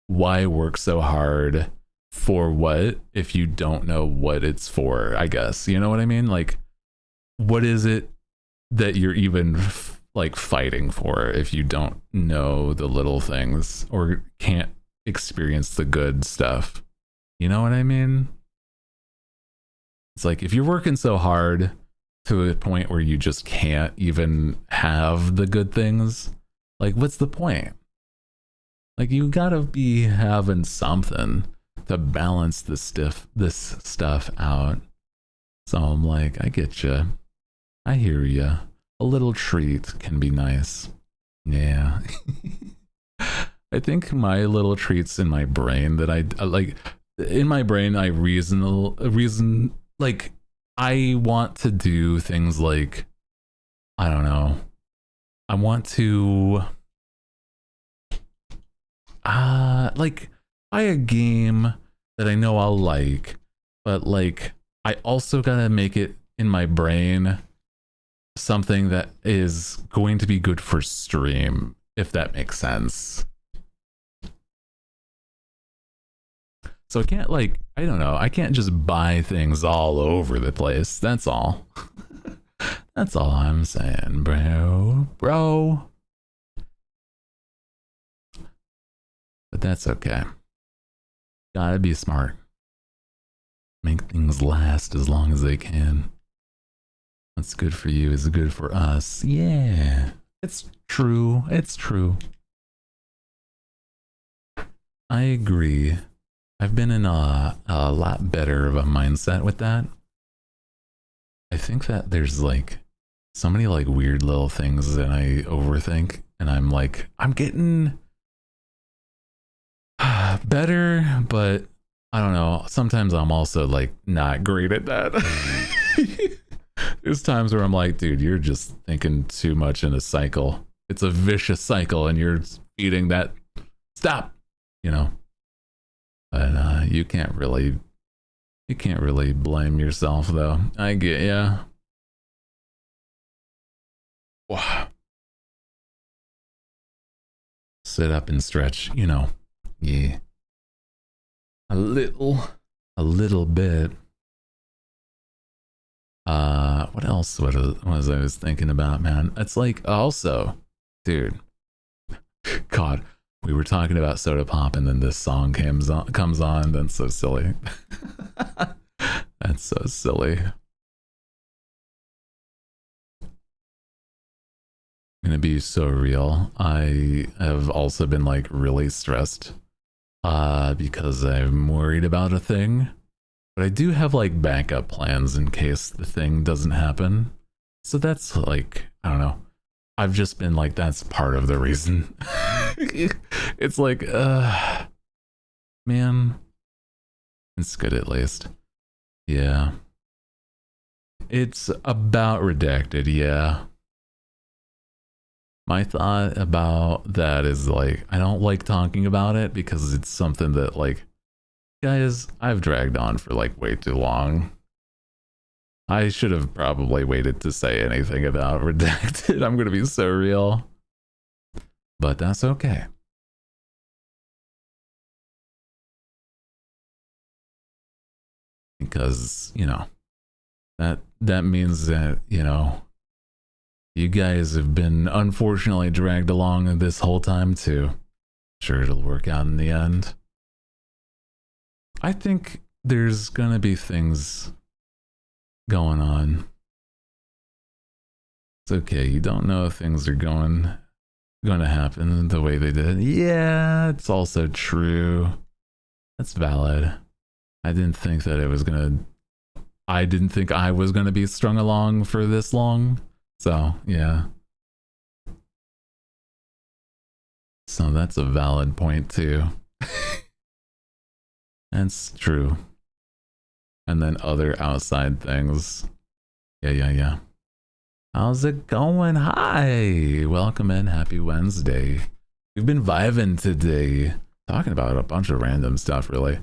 why work so hard for what if you don't know what it's for, I guess. You know what I mean? Like, what is it that you're even like fighting for if you don't know the little things or can't experience the good stuff? You know what I mean? It's like if you're working so hard to a point where you just can't even have the good things, like what's the point? Like you gotta be having something to balance this stuff out. So I'm like, I get you. I hear you. A little treat can be nice. Yeah. I think my little treats in my brain that I like in my brain I reason like I want to do things like I don't know. I want to like buy a game that I know I'll like, but like I also gotta make it in my brain something that is going to be good for stream, if that makes sense. So I can't like, I don't know, I can't just buy things all over the place. That's all. That's all I'm saying, bro. But that's okay. Gotta be smart. Make things last as long as they can. What's good for you is good for us. Yeah. It's true. It's true. I agree. I've been in a lot better of a mindset with that. I think that there's like so many like weird little things that I overthink, and I'm like, I'm getting better, but I don't know. Sometimes I'm also like not great at that. There's times where I'm like, dude, you're just thinking too much in a cycle. It's a vicious cycle, and you're feeding that. Stop, you know. But you can't really blame yourself though. I get ya. Wow. Sit up and stretch, you know. Yeah. A little bit. What else was I was thinking about, man? It's like also, dude, God, we were talking about soda pop and then this song comes on. That's so silly. That's so silly. Gonna be so real. I have also been like really stressed because I'm worried about a thing. But I do have like backup plans in case the thing doesn't happen. So that's like, I don't know. I've just been like, that's part of the reason. It's like, man, it's good at least. Yeah. It's about redacted, yeah. My thought about that is like, I don't like talking about it because it's something that like, guys, I've dragged on for like way too long. I should have probably waited to say anything about redacted. I'm gonna be so real. But that's okay. Because, you know, that means that, you know, you guys have been unfortunately dragged along this whole time too. Sure, it'll work out in the end. I think there's gonna be things going on. It's okay. You don't know if things are going to happen the way they did. Yeah, it's also true. That's valid. I didn't think that it was gonna. I didn't think I was gonna be strung along for this long. So yeah. So that's a valid point too. That's true. And then other outside things. Yeah. How's it going? Hi. Welcome in. Happy Wednesday. We've been vibing today. Talking about a bunch of random stuff, really.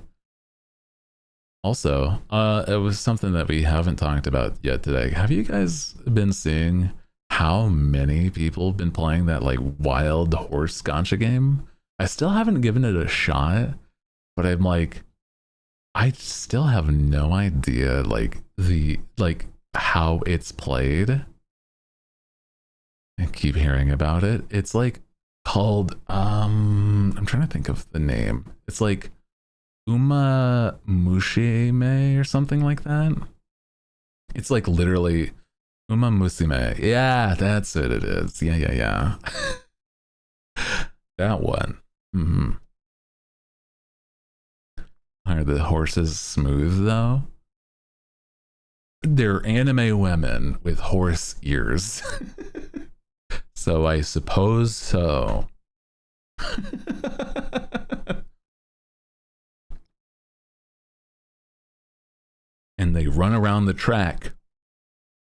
Also, it was something that we haven't talked about yet today. Have you guys been seeing how many people have been playing that like wild horse gacha game? I still haven't given it a shot, but I'm like, I still have no idea like how it's played. I keep hearing about it. It's like called I'm trying to think of the name. It's like Uma Mushime or something like that. It's like literally Uma Musume. Yeah, that's what it is. Yeah. That one. Mm-hmm. Are the horses smooth though? They're anime women with horse ears. So I suppose so. And they run around the track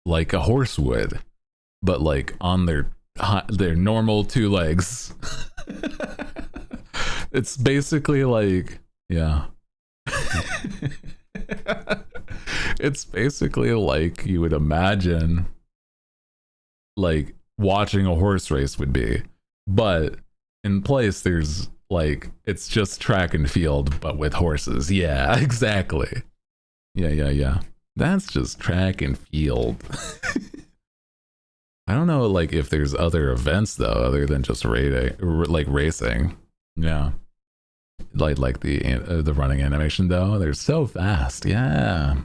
like a horse would, but like on their normal two legs. It's basically like, yeah. It's basically like you would imagine like watching a horse race would be, but in place there's like, it's just track and field but with horses. Yeah, exactly. Yeah. That's just track and field. I don't know like if there's other events though other than just racing. Yeah. Like the running animation though, they're so fast. Yeah.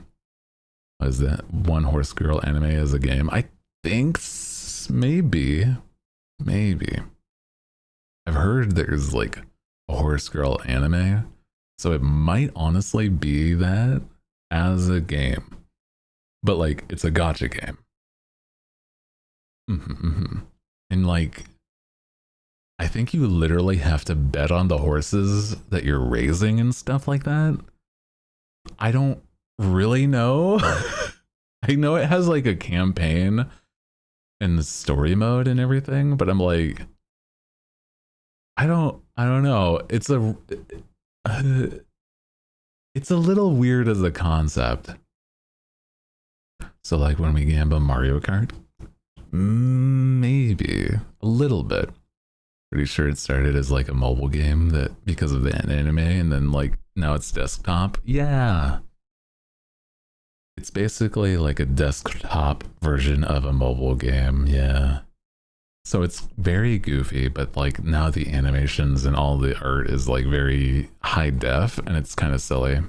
What is that? One Horse Girl anime as a game? I think maybe. I've heard there's like a Horse Girl anime, so it might honestly be that as a game, but like it's a gacha game. And like, I think you literally have to bet on the horses that you're raising and stuff like that. I don't really know. I know it has like a campaign and the story mode and everything, but I'm like, I don't know. It's a little weird as a concept. So like when we gamble Mario Kart, maybe a little bit. Pretty sure it started as like a mobile game that because of the anime, and then like No, it's desktop. Yeah. It's basically like a desktop version of a mobile game. Yeah. So it's very goofy, but like now the animations and all the art is like very high def and it's kind of silly.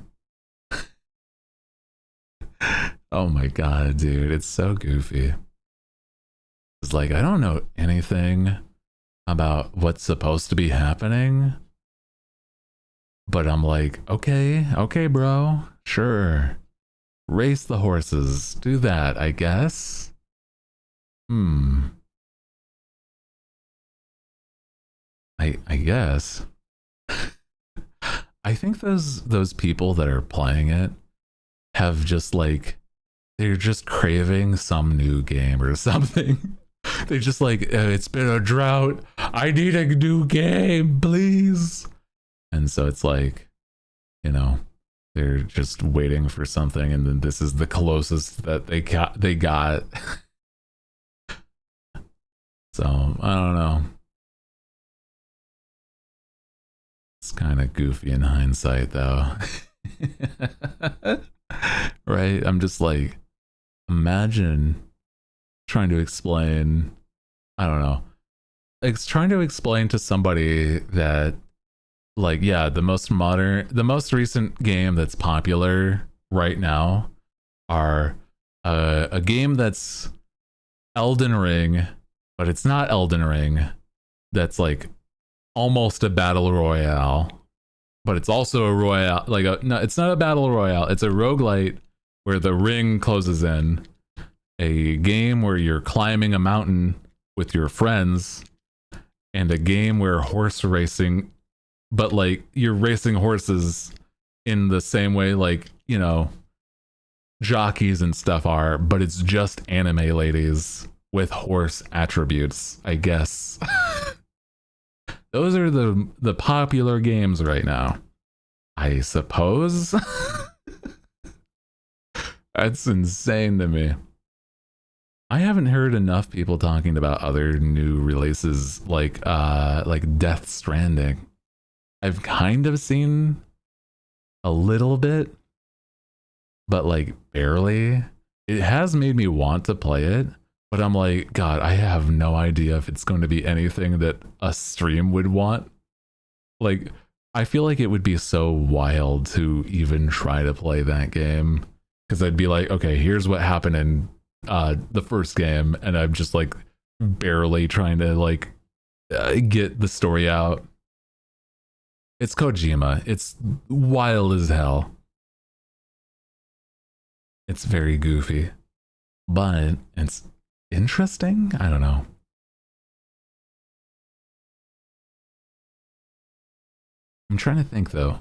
Oh my god, dude, it's so goofy. It's like I don't know anything about what's supposed to be happening, but I'm like, okay, bro, sure. Race the horses. Do that, I guess. I guess. I think those people that are playing it have just like they're just craving some new game or something. They just like it's been a drought. I need a new game, please. And so it's like, you know, they're just waiting for something, and then this is the closest that they got. So I don't know. It's kind of goofy in hindsight, though. Right? I'm just like, imagine trying to explain. I don't know. It's trying to explain to somebody that, like, yeah, the most recent game that's popular right now are a game that's Elden Ring, but it's not Elden Ring. That's like almost a battle royale, but it's also a royale. No, it's not a battle royale. It's a roguelite where the ring closes in. A game where you're climbing a mountain with your friends, and a game where horse racing, but like you're racing horses in the same way, like, you know, jockeys and stuff are, but it's just anime ladies with horse attributes, I guess. Those are the popular games right now, I suppose. That's insane to me. I haven't heard enough people talking about other new releases like Death Stranding. I've kind of seen a little bit, but like barely. It has made me want to play it, but I'm like, God, I have no idea if it's going to be anything that a stream would want. Like, I feel like it would be so wild to even try to play that game, because I'd be like, okay, here's what happened in the first game, and I'm just like barely trying to like get the story out. It's Kojima. It's wild as hell. It's very goofy, but it's interesting. I don't know. I'm trying to think though.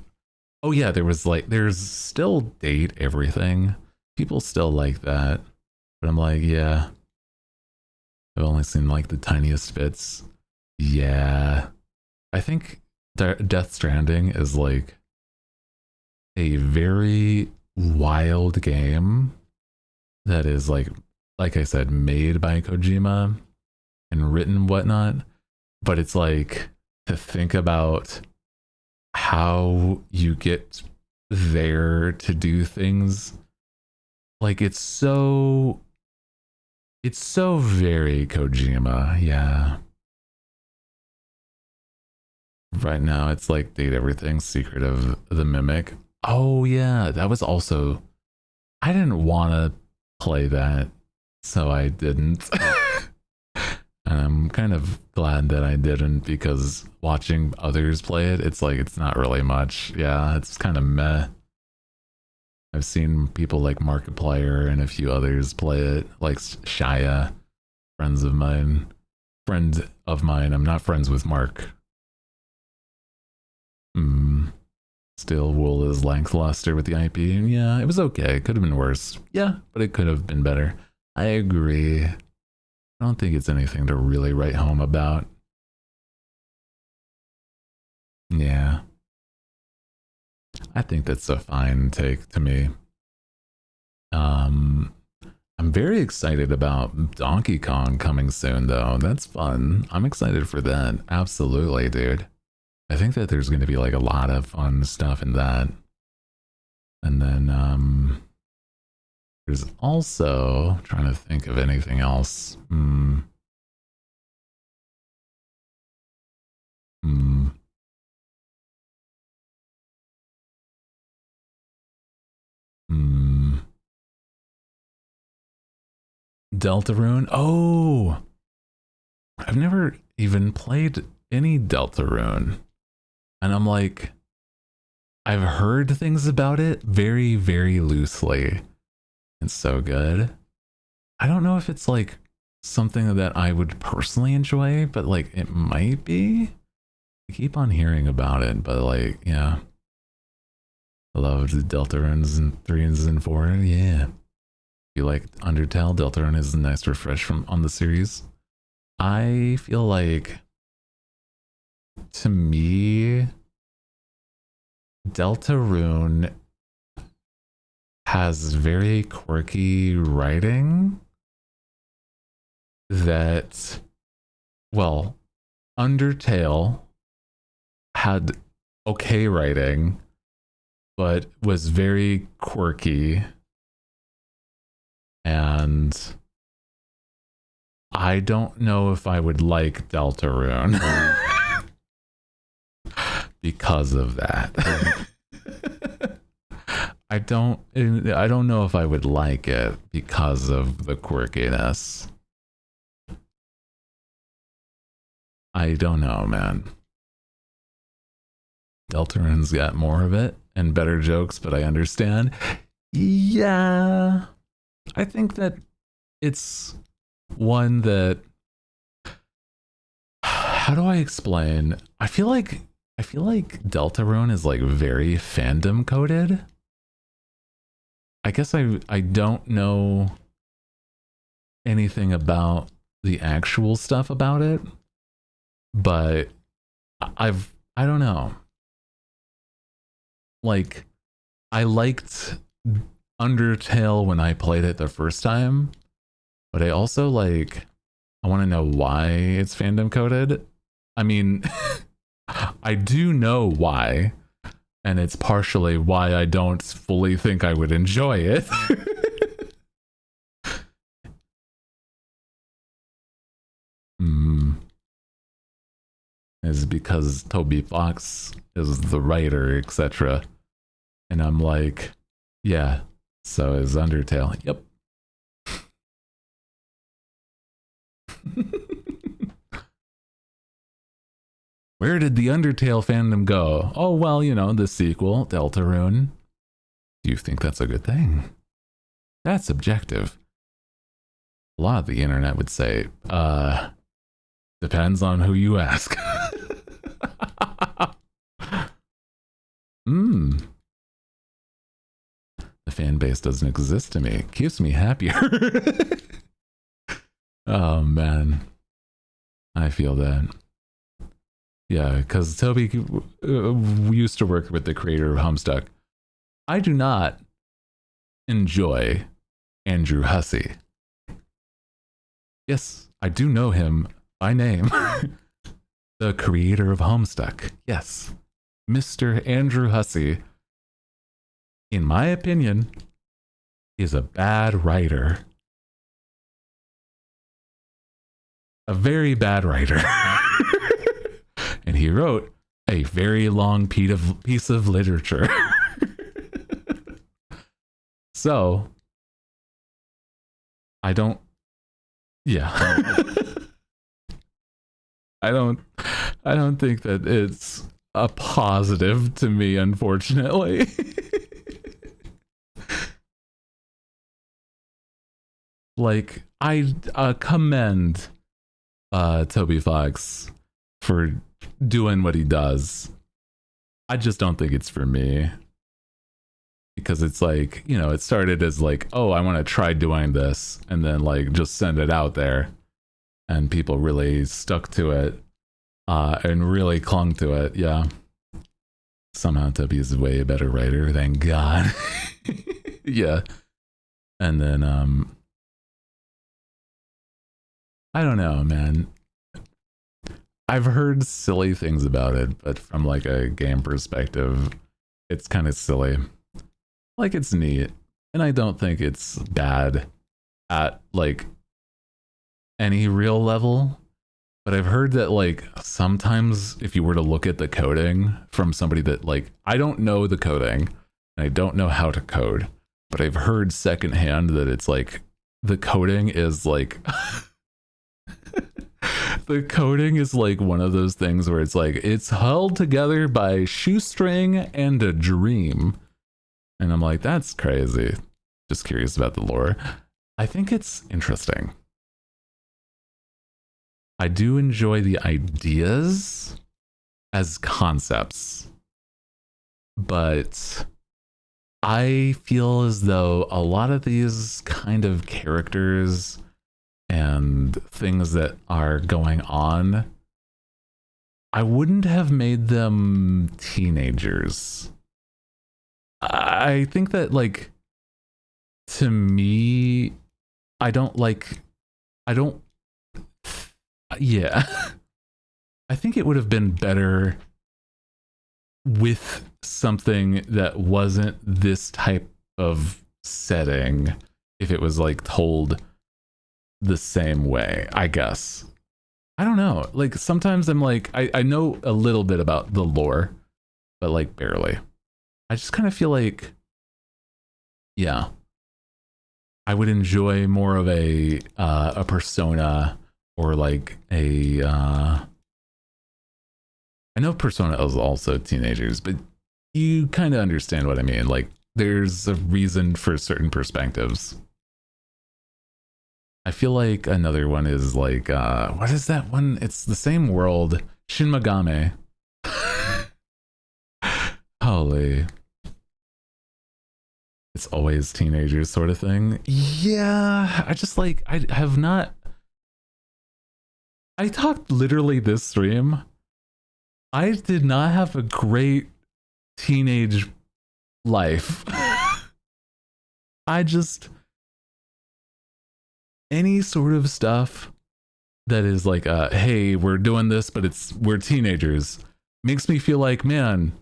Oh yeah, there's still date everything. People still like that. But I'm like, yeah. I've only seen like the tiniest bits. Yeah. I think Death Stranding is like a very wild game that is like I said, made by Kojima and written whatnot. But it's like to think about how you get there to do things. Like it's so very Kojima, yeah. Right now it's like Date Everything, Secret of the Mimic. Oh yeah, that was also, I didn't want to play that, so I didn't. And I'm kind of glad that I didn't, because watching others play it, it's like it's not really much. Yeah, it's kind of meh. I've seen people like Markiplier and a few others play it, like Shia, friend of mine. I'm not friends with Mark. Still wool is lackluster with the IP. Yeah, it was okay. It could have been worse. Yeah, but it could have been better. I agree. I don't think it's anything to really write home about. Yeah. I think that's a fine take to me. I'm very excited about Donkey Kong coming soon, though. That's fun. I'm excited for that. Absolutely, dude. I think that there's going to be like a lot of fun stuff in that. And then there's also trying to think of anything else. Deltarune. Oh, I've never even played any Deltarune. And I'm like, I've heard things about it very, very loosely. It's so good. I don't know if it's like something that I would personally enjoy, but like it might be. I keep on hearing about it, but like, yeah. I love the Deltarunes and 3s and 4. Yeah. If you like Undertale, Deltarune is a nice refresh from on the series. I feel like, to me, Deltarune has very quirky writing that, well, Undertale had okay writing, but was very quirky. And I don't know if I would like Deltarune because of that. I don't know if I would like it because of the quirkiness. I don't know, man. Deltarune's got more of it and better jokes, but I understand. Yeah. I think that it's one that, how do I explain? I feel like Deltarune is like very fandom coded. I guess I don't know anything about the actual stuff about it, but I don't know. Like, I liked Undertale when I played it the first time, but I also like, I want to know why it's fandom coded. I mean, I do know why, and it's partially why I don't fully think I would enjoy it. Is because Toby Fox is the writer, etc. And I'm like, yeah, so is Undertale. Yep. Where did the Undertale fandom go? Oh, well, you know, the sequel, Deltarune. Do you think that's a good thing? That's subjective. A lot of the internet would say, depends on who you ask. The fan base doesn't exist to me. It keeps me happier. Oh, man. I feel that. Yeah, because Toby used to work with the creator of Homestuck. I do not enjoy Andrew Hussey. Yes, I do know him by name. The creator of Homestuck. Yes. Mr. Andrew Hussey, in my opinion, is a bad writer. A very bad writer. And he wrote a very long piece of literature. So, I don't, yeah. I don't think that it's a positive to me, unfortunately. Like, I commend Toby Fox for doing what he does. I just don't think it's for me. Because it's like, you know, it started as like, oh, I want to try doing this, and then like just send it out there. And people really stuck to it and really clung to it. Yeah. Somehow Toby is a way better writer, thank God. Yeah. And then I don't know, man. I've heard silly things about it, but from like a game perspective, it's kind of silly. Like it's neat, and I don't think it's bad at like any real level. But I've heard that like sometimes if you were to look at the coding from somebody that like I don't know the coding and I don't know how to code, but I've heard secondhand that it's like the coding is like the coding is like one of those things where it's like it's held together by shoestring and a dream. And I'm like, that's crazy. Just curious about the lore. I think it's interesting. I do enjoy the ideas as concepts, but I feel as though a lot of these kind of characters and things that are going on, I wouldn't have made them teenagers. I think that, like, to me, yeah. I think it would have been better with something that wasn't this type of setting if it was like told the same way, I guess. I don't know. Like sometimes I'm like, I know a little bit about the lore, but like barely. I just kind of feel like, yeah, I would enjoy more of a Persona or like a I know Persona is also teenagers, but you kind of understand what I mean. Like there's a reason for certain perspectives. I feel like another one is like what is that one? It's the same world, Shin Megami. Holy. It's always teenagers sort of thing. Yeah, I just like I have not I talked literally this stream. I did not have a great teenage life. I just any sort of stuff that is like hey, we're doing this but we're teenagers makes me feel like, man,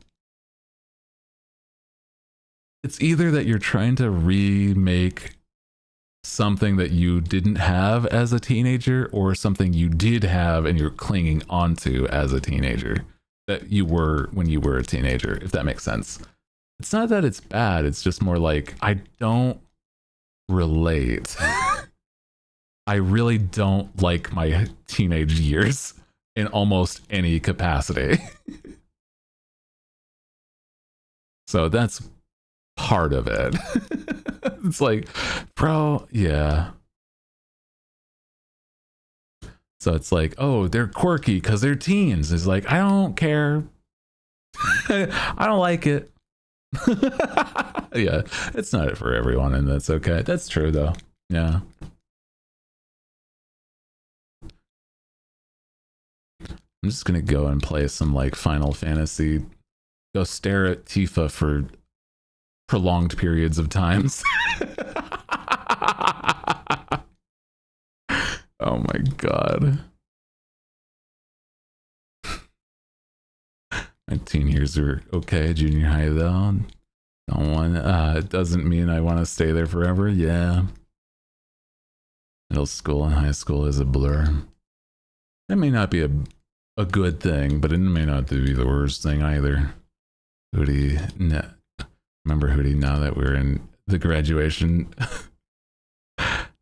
it's either that you're trying to remake something that you didn't have as a teenager or something you did have and you're clinging onto as a teenager that you were when you were a teenager, if that makes sense. It's not that it's bad, it's just more like I don't relate. I really don't like my teenage years in almost any capacity. So that's part of it. It's like, bro, yeah. So it's like, oh, they're quirky because they're teens. It's like, I don't care. I don't like it. Yeah, it's not for everyone, and that's okay. That's true, though. Yeah. I'm just gonna go and play some like Final Fantasy. Go stare at Tifa for prolonged periods of times. Oh my god. My teen years are okay. Junior high though. Don't want. It doesn't mean I want to stay there forever. Yeah. Middle school and high school is a blur. That may not be a good thing, but it may not be the worst thing either. Hootie, remember Hootie? Now that we're in the graduation,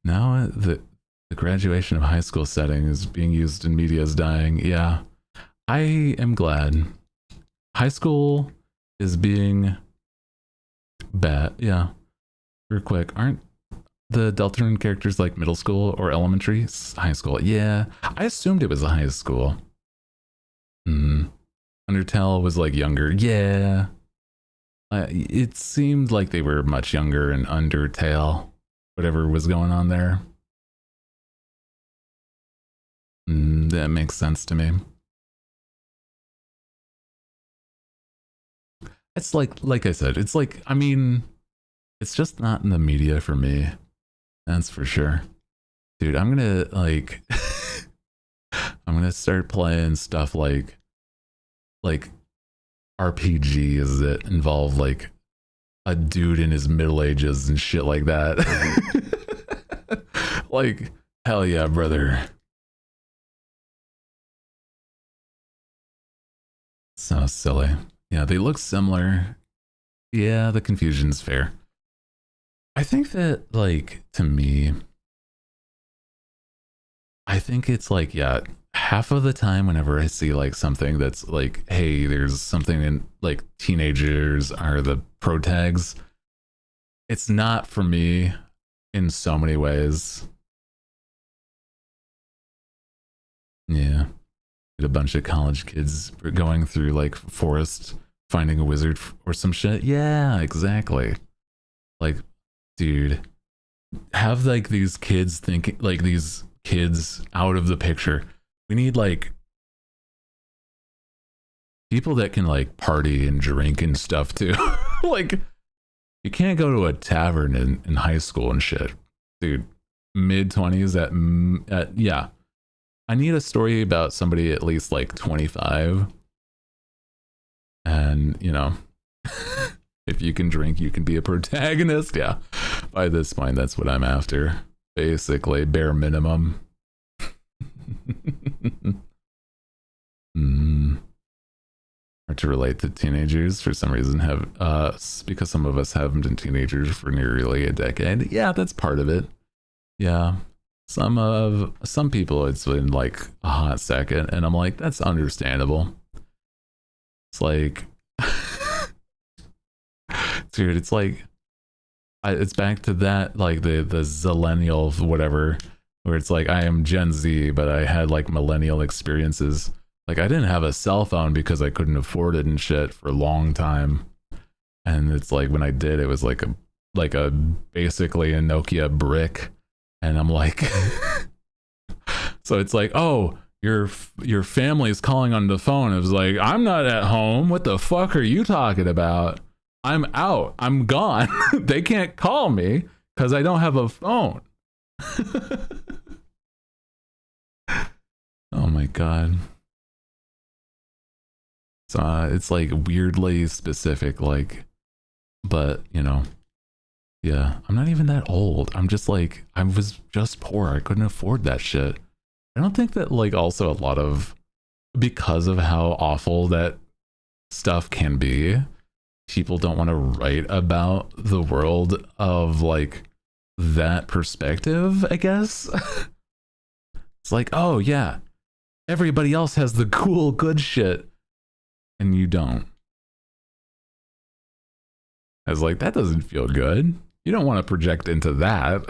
now the graduation of high school setting is being used in media is dying. Yeah, I am glad. High school is being bad. Yeah, real quick, aren't the Deltarune characters like middle school or elementary? High school. Yeah, I assumed it was a high school. Undertale was like younger. Yeah. It seemed like they were much younger in Undertale, whatever was going on there. That makes sense to me. It's like I said, it's like, I mean, it's just not in the media for me. That's for sure. Dude, I'm gonna like, I'm gonna start playing stuff like RPGs that involve like a dude in his middle ages and shit like that. Like, hell yeah, brother. So silly. Yeah, they look similar. Yeah, the confusion's fair. I think that, like, to me, I think it's like, yeah, half of the time whenever I see like something that's like, hey, there's something in like teenagers are the pro tags, it's not for me in so many ways. Yeah. A bunch of college kids going through like forest finding a wizard or some shit. Yeah, exactly. Like, dude, have like these kids thinking, like these kids out of the picture. We need like people that can like party and drink and stuff too. Like, you can't go to a tavern in high school and shit, dude. Mid 20s at yeah. I need a story about somebody at least like 25, and you know, if you can drink, you can be a protagonist. Yeah, by this point, that's what I'm after. Basically, bare minimum. Hard to relate to teenagers for some reason. Have because some of us haven't been teenagers for nearly a decade. Yeah, that's part of it. Yeah, some people it's been like a hot second, and I'm like, that's understandable. It's like, dude, it's like, it's back to that, like the zillennial whatever, where it's like I am Gen Z, but I had like millennial experiences. Like I didn't have a cell phone because I couldn't afford it and shit for a long time, and it's like when I did, it was like a basically a Nokia brick, and I'm like, so it's like, oh, your family's calling on the phone. It was like, I'm not at home. What the fuck are you talking about? I'm out. I'm gone. They can't call me because I don't have a phone. Oh my god. So it's like weirdly specific, like, but you know, yeah, I'm not even that old. I'm just like, I was just poor. I couldn't afford that shit. I don't think that like also a lot of, because of how awful that stuff can be, people don't want to write about the world of like that perspective, I guess. It's like, oh yeah, everybody else has the cool good shit and you don't. I was like, that doesn't feel good. You don't want to project into that.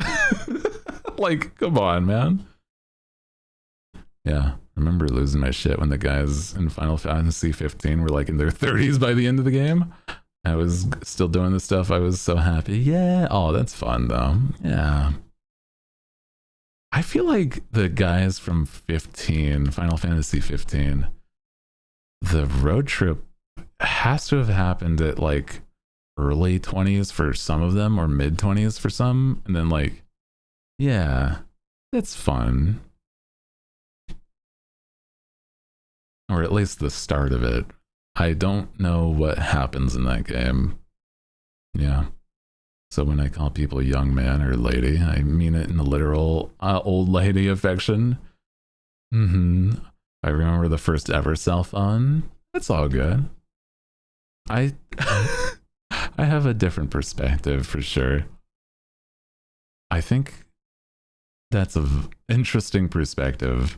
Like, come on, man. Yeah, I remember losing my shit when the guys in Final Fantasy 15 were like in their 30s by the end of the game. I was still doing this stuff. I was so happy. Yeah. Oh, that's fun though. Yeah. I feel like the guys from 15, Final Fantasy 15, the road trip has to have happened at like early 20s for some of them or mid 20s for some. And then like, yeah, it's fun. Or at least the start of it. I don't know what happens in that game. Yeah. So when I call people young man or lady, I mean it in the literal old lady affection. I remember the first ever cell phone. It's all good. I I have a different perspective for sure. I think that's an interesting perspective.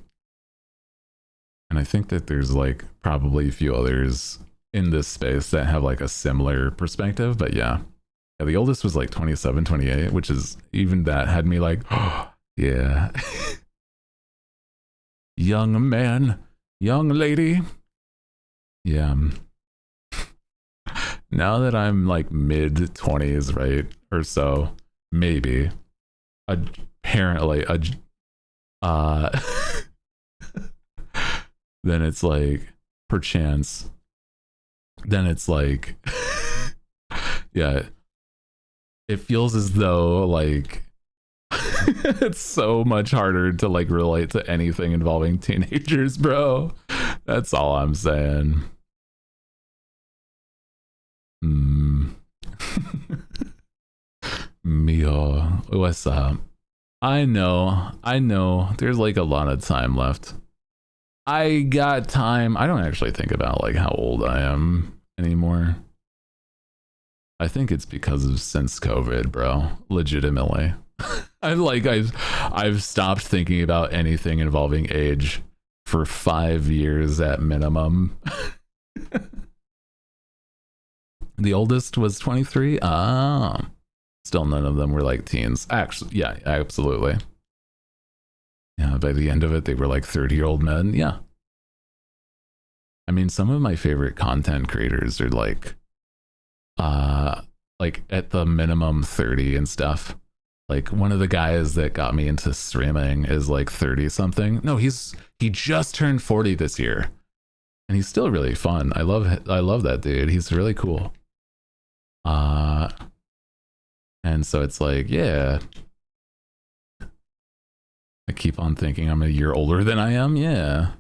And I think that there's like probably a few others in this space that have like a similar perspective. But yeah, the oldest was like 27, 28, which is even that had me like, oh, yeah. Young man, young lady. Yeah. Now that I'm like mid 20s, right? Or so, maybe. Apparently, then it's like perchance, then it's like yeah, it feels as though like It's so much harder to like relate to anything involving teenagers, bro. That's all I'm saying. Mio, what's up? I know. There's like a lot of time left. I got time. I don't actually think about like how old I am anymore. I think it's because of since COVID, bro. Legitimately. I've stopped thinking about anything involving age for 5 years at minimum. The oldest was 23. Still none of them were like teens. Actually, yeah, absolutely. Yeah, by the end of it, they were like 30-year-old men. Yeah. I mean, some of my favorite content creators are like at the minimum 30 and stuff. Like one of the guys that got me into streaming is like 30 something. No, he just turned 40 this year. And he's still really fun. I love that dude. He's really cool. And so it's like, yeah. I keep on thinking I'm a year older than I am, yeah.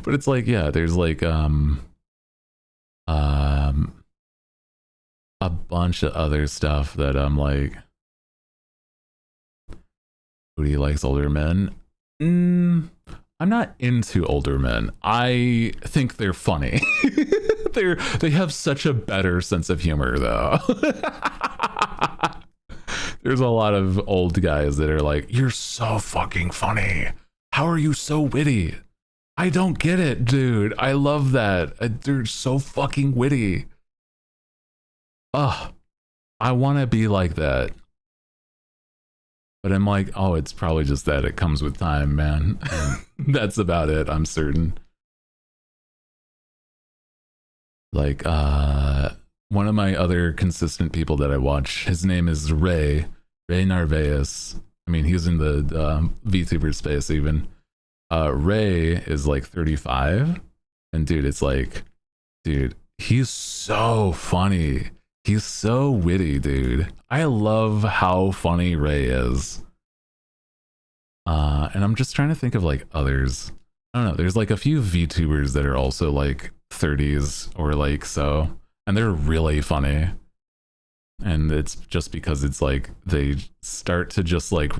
But it's like, yeah, there's like a bunch of other stuff that I'm like, who do you likes older men? I'm not into older men. I think they're funny. They have such a better sense of humor though. There's a lot of old guys that are like, you're so fucking funny. How are you so witty? I don't get it, dude. I love that. They're so fucking witty. Ugh. I want to be like that. But I'm like, oh, it's probably just that it comes with time, man. That's about it, I'm certain. Like, one of my other consistent people that I watch, his name is Ray Narvaez. I mean, he's in the VTuber space even. Ray is like 35. And dude, it's like, dude, he's so funny. He's so witty, dude. I love how funny Ray is. And I'm just trying to think of like others. I don't know. There's like a few VTubers that are also like 30s or like so, and they're really funny. And it's just because it's like they start to just like,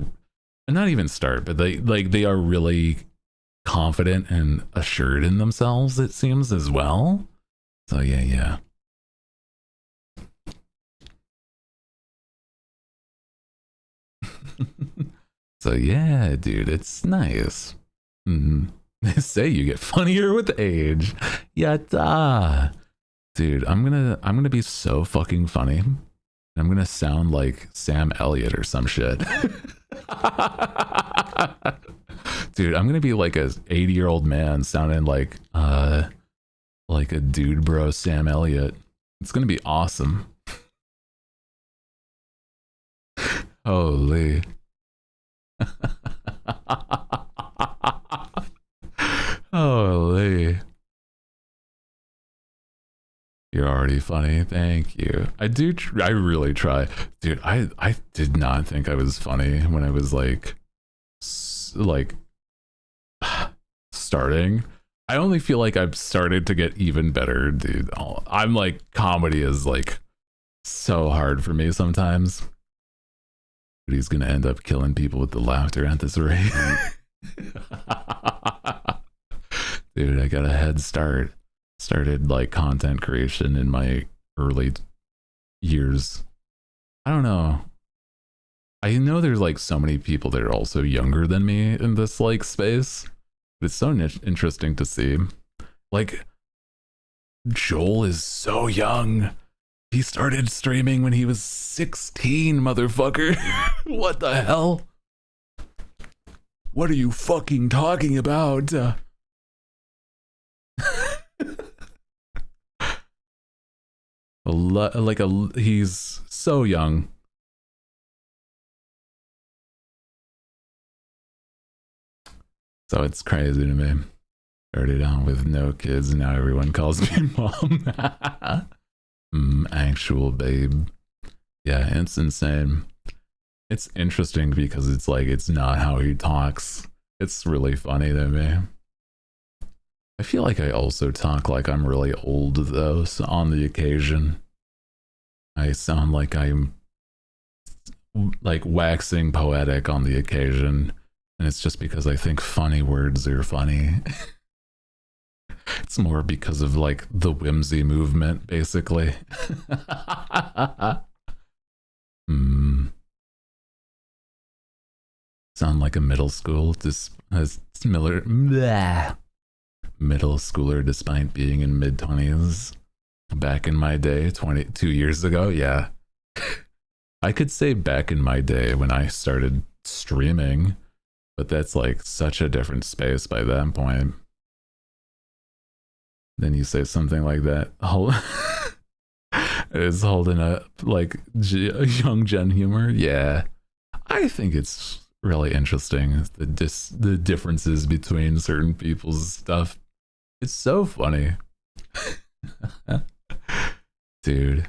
not even start, but they are really confident and assured in themselves, it seems, as well. So yeah. So yeah, dude, it's nice. They say you get funnier with age. Yatta. Dude, I'm gonna be so fucking funny. I'm gonna sound like Sam Elliott or some shit. Dude, I'm gonna be like a 80-year-old man sounding like a dude bro Sam Elliott. It's gonna be awesome. Holy. Holy. You're already funny. Thank you. I really try. Dude, I did not think I was funny when I was like starting. I only feel like I've started to get even better, dude. I'm like, comedy is like so hard for me sometimes. But he's gonna end up killing people with the laughter at this rate. Dude, I got a head start. Started like content creation in my early years. I don't know. I know there's like so many people that are also younger than me in this like space. But it's so interesting to see. Like, Joel is so young. He started streaming when he was 16, motherfucker. What the hell? What are you fucking talking about? He's so young. So it's crazy to me. Started out with no kids, and now everyone calls me mom. Actual babe. Yeah, it's insane. It's interesting because it's like it's not how he talks. It's really funny to me. I feel like I also talk like I'm really old though, so on the occasion. I sound like I'm like waxing poetic on the occasion, and it's just because I think funny words are funny. It's more because of like the whimsy movement, basically. Sound like a middle school, middle schooler despite being in mid-20s. Back in my day, 22 years ago, yeah. I could say back in my day when I started streaming, but that's like such a different space by that point. Then you say something like that. Is holding up like young gen humor. Yeah, I think it's really interesting the differences between certain people's stuff. It's so funny. Dude,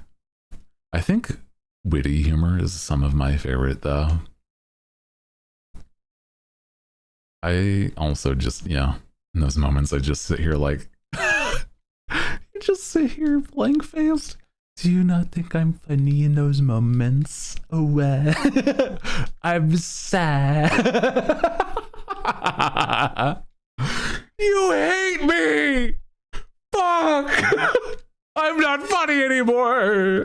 I think witty humor is some of my favorite though. I also just, in those moments I just sit here like you just sit here blank faced. Do you not think I'm funny in those moments? Oh, I'm sad. You hate me! Fuck! I'm not funny anymore!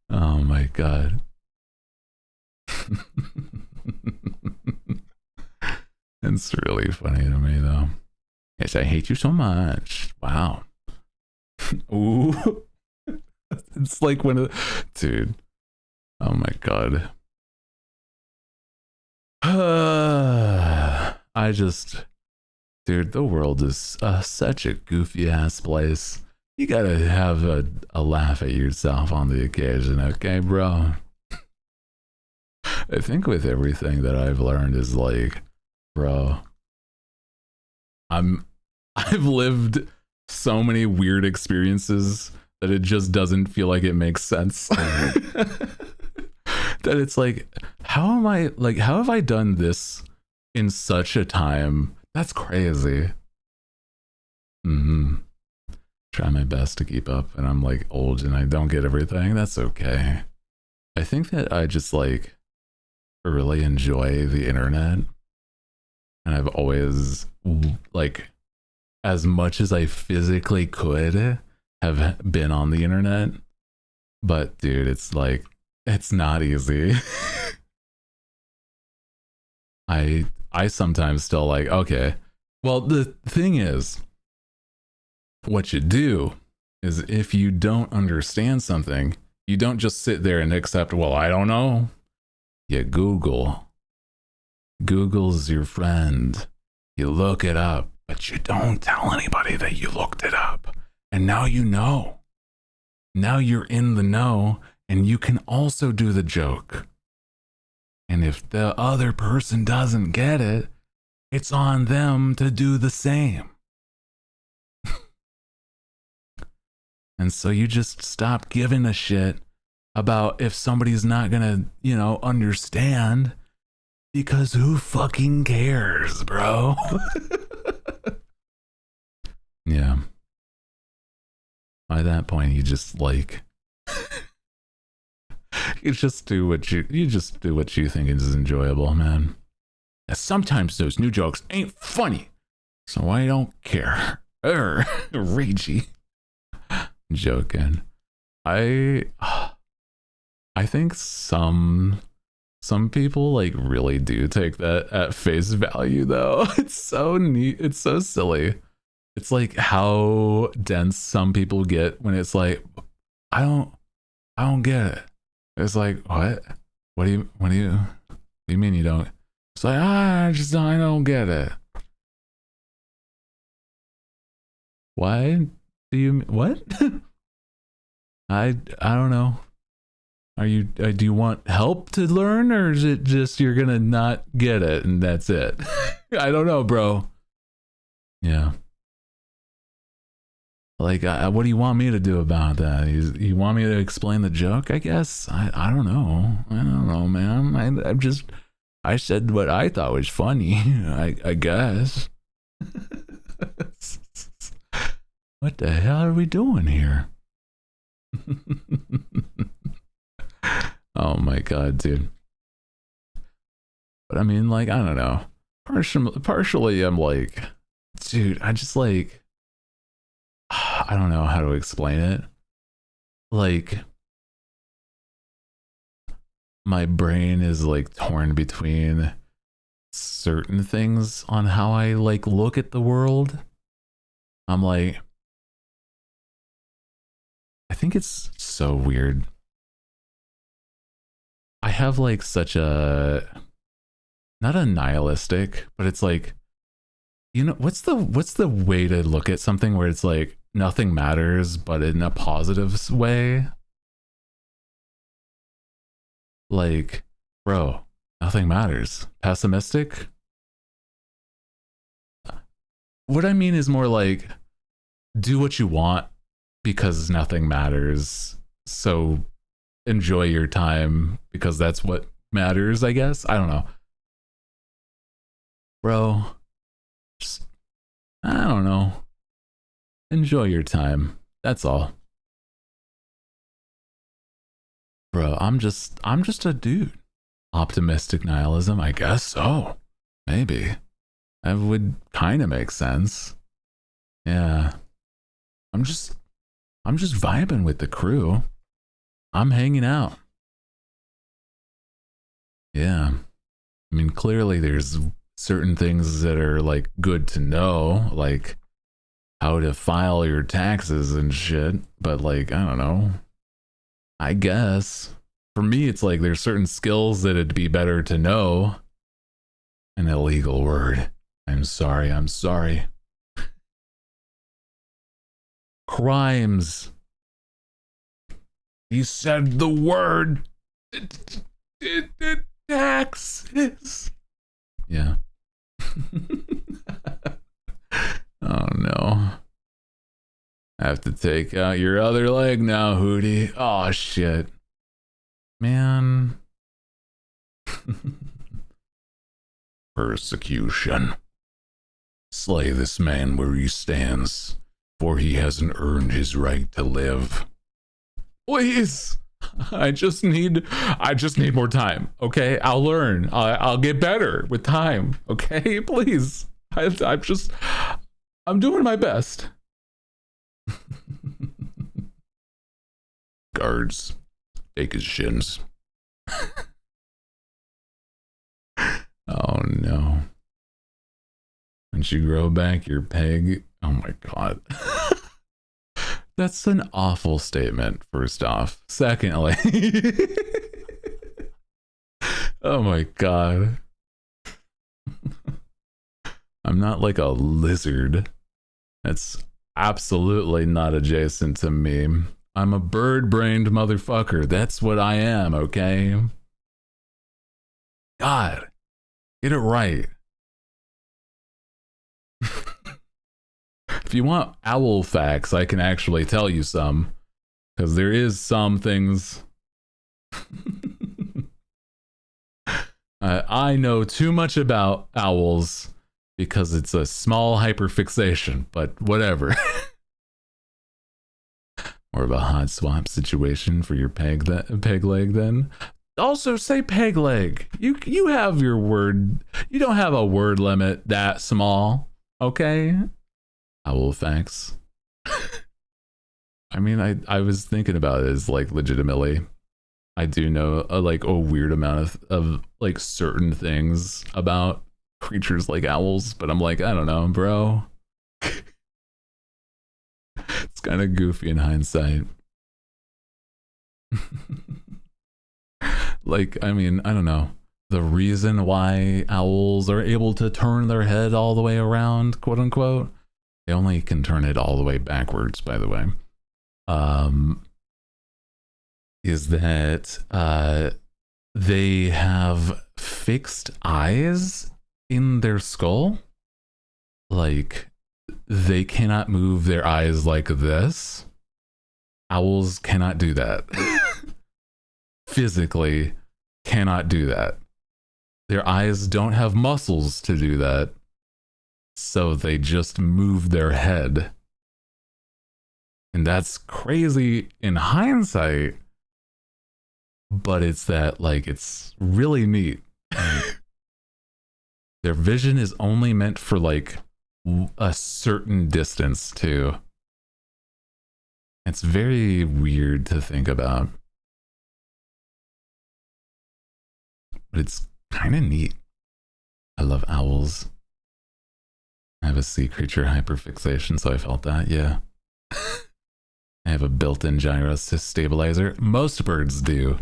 Oh my god. It's really funny to me though. Yes, I hate you so much. Wow. Ooh. It's like when dude. Oh my god. Dude, the world is such a goofy ass place. You gotta have a laugh at yourself on the occasion, okay, bro? I think with everything that I've learned is like, bro, I've lived so many weird experiences that it just doesn't feel like it makes sense. That it's like, how have I done this in such a time? That's crazy. Try my best to keep up, and I'm like old and I don't get everything. That's okay. I think that I just like really enjoy the internet, and I've always like, as much as I physically could have been on the internet, but dude, it's like, it's not easy. I sometimes still like, okay, well, the thing is, what you do is if you don't understand something, you don't just sit there and accept, well, I don't know. You Google. Google's your friend. You look it up, but you don't tell anybody that you looked it up. And now you know. Now you're in the know, and you can also do the joke. And if the other person doesn't get it, it's on them to do the same. And so you just stop giving a shit about if somebody's not gonna, understand, because who fucking cares, bro? Yeah. By that point, you just like you just do what you think is enjoyable, man. And sometimes those new jokes ain't funny, so I don't care. Ragey. Joking. I think some people like really do take that at face value though. It's so neat. It's so silly. It's like how dense some people get when it's like, I don't get it. It's like, what? What do you mean you don't? It's like, I don't get it. Why do you, what? I don't know. Do you want help to learn, or is it just you're gonna not get it and that's it? I don't know, bro. Yeah. Like, what do you want me to do about that? You want me to explain the joke? I guess I don't know. I don't know, man. I'm just I said what I thought was funny. I guess. What the hell are we doing here? Oh my god, dude. But I mean, like, I don't know. Partially, I'm like, dude, I just like, I don't know how to explain it. Like, my brain is like torn between certain things on how I like look at the world. I'm like, I think it's so weird. I have like such a, not a nihilistic, but it's like, you know, what's the way to look at something where it's like nothing matters, but in a positive way? Like, bro, nothing matters. Pessimistic? What I mean is more like, do what you want because nothing matters. So enjoy your time because that's what matters, I guess. I don't know. Bro, just, I don't know. Enjoy your time. That's all. Bro, I'm just a dude. Optimistic nihilism, I guess so. Maybe. That would kind of make sense. Yeah. I'm just vibing with the crew. I'm hanging out. Yeah. I mean, clearly there's certain things that are like good to know, like how to file your taxes and shit, but like, I don't know. I guess for me it's like there's certain skills that it'd be better to know. An illegal word. I'm sorry. Crimes. He said the word. Taxes. Yeah. Oh no. I have to take out your other leg now, Hootie. Oh shit. Man. Persecution. Slay this man where he stands, for he hasn't earned his right to live. Please. I just need more time. Okay, I'll learn. I'll get better with time. Okay, please. I'm doing my best. Guards, take his shins. Oh no. Once you grow back your peg, oh my god. That's an awful statement, first off. Secondly, oh my god. I'm not like a lizard. That's absolutely not adjacent to me. I'm a bird-brained motherfucker. That's what I am, okay? God, get it right. If you want owl facts, I can actually tell you some. Because there is some things... I know too much about owls because it's a small hyperfixation, but whatever. More of a hot swap situation for your peg leg then. Also say peg leg. You have your word. You don't have a word limit that small, okay? Owl facts. I mean, I was thinking about it as like legitimately. I do know like a weird amount of like certain things about creatures like owls, but I'm like, I don't know, bro. It's kind of goofy in hindsight. Like, I mean, I don't know. The reason why owls are able to turn their head all the way around, quote unquote, they only can turn it all the way backwards, by the way. Is that they have fixed eyes in their skull. Like, they cannot move their eyes like this. Owls cannot do that. Physically cannot do that. Their eyes don't have muscles to do that. So they just move their head. And that's crazy in hindsight. But it's that, like, it's really neat. Their vision is only meant for, like, a certain distance, too. It's very weird to think about. But it's kind of neat. I love owls. I have a sea creature hyperfixation, so I felt that, yeah. I have a built-in gyro stabilizer. Most birds do.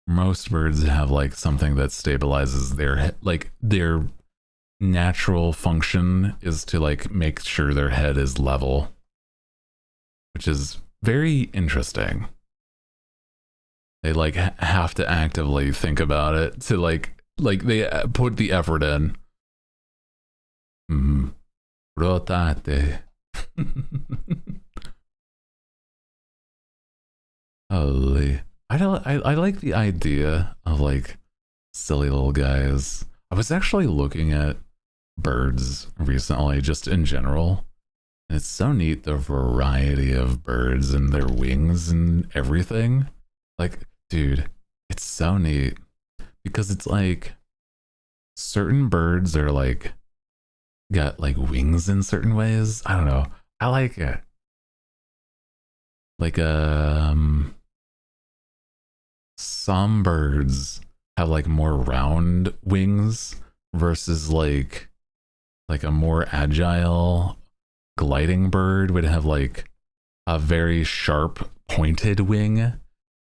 Most birds have like something that stabilizes their head. Like their natural function is to like make sure their head is level, which is very interesting. They like have to actively think about it to like they put the effort in. Rotate. Holy. I like the idea of like silly little guys. I was actually looking at birds recently, just in general. And it's so neat, the variety of birds and their wings and everything. Like, dude, it's so neat. Because it's like certain birds are like got like wings in certain ways. I don't know. I like it. Like some birds have like more round wings versus like a more agile gliding bird would have like a very sharp pointed wing,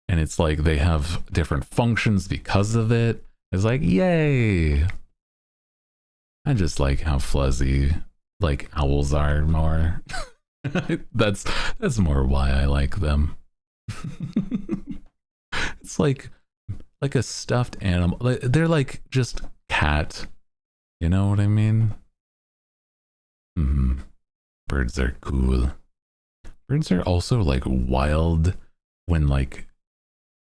and it's like they have different functions because of it. It's like, yay. I just like how fuzzy like owls are more. that's more why I like them. It's like a stuffed animal. They're like just cat. You know what I mean? Birds are cool. Birds are also like wild when like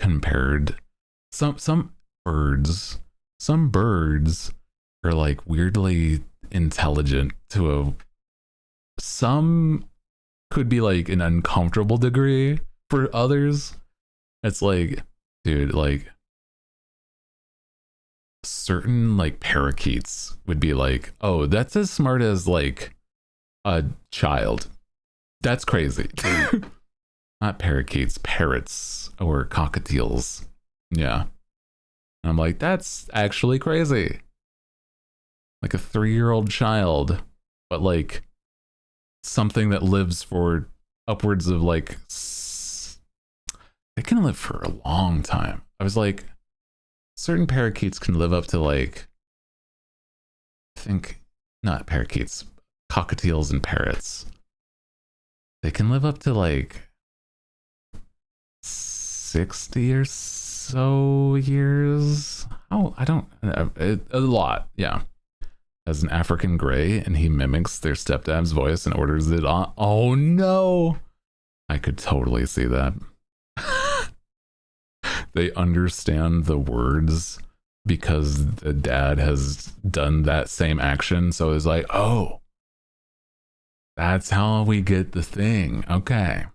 compared. Some birds are like weirdly intelligent to some could be like an uncomfortable degree for others. It's like, dude, like certain like parakeets would be like, oh, that's as smart as like a child. That's crazy. Not parakeets, parrots or cockatiels. Yeah. And I'm like, that's actually crazy. Like a 3-year-old child, but like something that lives for upwards of like they can live for a long time. I was like, certain parakeets can live up to like, I think, not parakeets, cockatiels and parrots. They can live up to like 60 or so years. Oh, I don't, a lot, yeah. As an African gray, and he mimics their stepdad's voice and orders it on. Oh no! I could totally see that. They understand the words because the dad has done that same action. So it's like, oh, that's how we get the thing. Okay.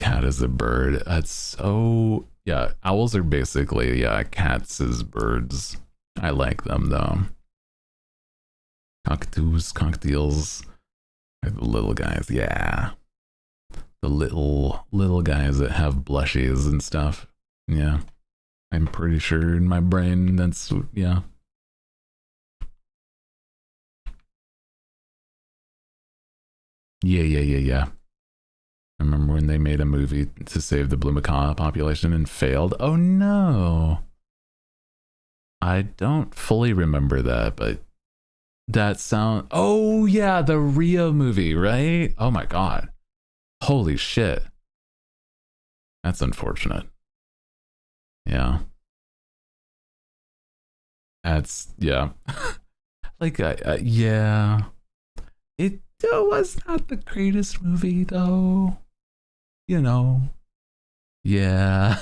Cat is a bird. That's so, yeah. Owls are basically, yeah, cats is birds. I like them though. Cockatoos, cockatiels, the little guys, yeah. The little guys that have blushies and stuff. Yeah. I'm pretty sure in my brain that's, yeah. Yeah. I remember when they made a movie to save the blue macaw population and failed. Oh no. I don't fully remember that, but that sound. Oh yeah, the Rio movie, right? Oh my god. Holy shit. That's unfortunate. Yeah. That's, yeah. Like, yeah. It was not the greatest movie, though. You know. Yeah.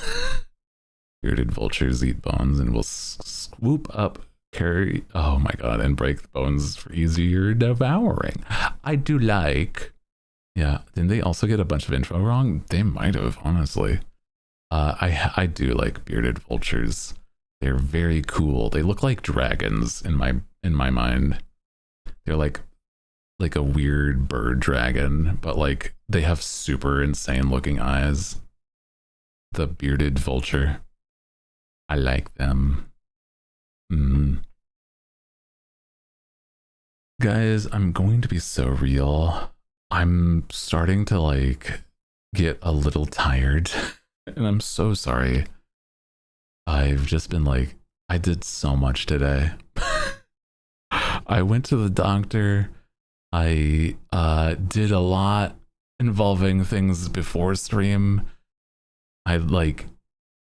Bearded vultures eat bones and will swoop up, carry, oh my god, and break the bones for easier devouring. I do like. Yeah, didn't they also get a bunch of info wrong? They might have, honestly. I do like bearded vultures. They're very cool. They look like dragons in my mind. They're like a weird bird dragon, but like they have super insane looking eyes. The bearded vulture. I like them. Guys, I'm going to be so real. I'm starting to like get a little tired and I'm so sorry. I've just been like, I did so much today. I went to the doctor. I did a lot involving things before stream. I like,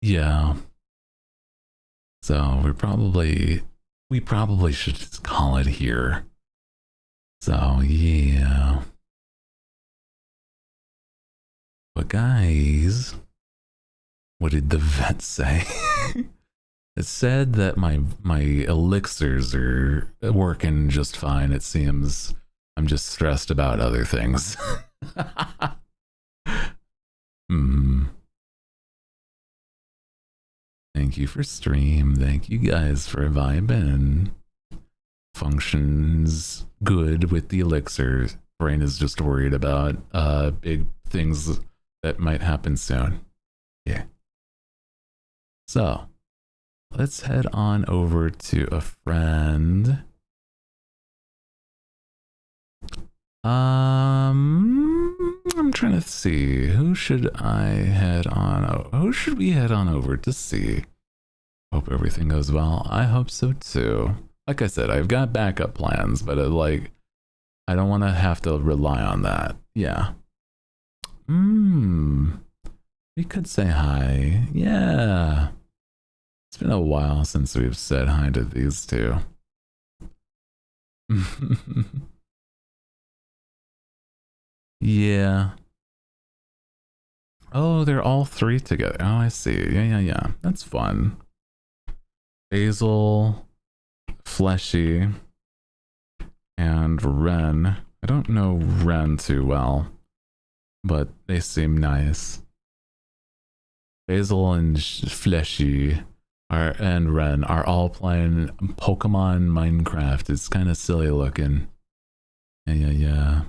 yeah. So we probably should just call it here. So yeah. But guys, what did the vet say? It said that my elixirs are working just fine. It seems I'm just stressed about other things. Thank you for stream. Thank you guys for vibing. Functions good with the elixir. Brain is just worried about big things that might happen soon. Yeah. So let's head on over to a friend. I'm trying to see, who should I head on? Who should we head on over to see? Hope everything goes well. I hope so too. Like I said, I've got backup plans, but I don't want to have to rely on that. Yeah. We could say hi. Yeah. It's been a while since we've said hi to these two. Yeah. Oh, they're all three together. Oh, I see. Yeah. That's fun. Basil, Fleshy, and Ren. I don't know Ren too well, but they seem nice. Basil and Fleshy and Ren are all playing Pokemon Minecraft. It's kind of silly looking. Yeah.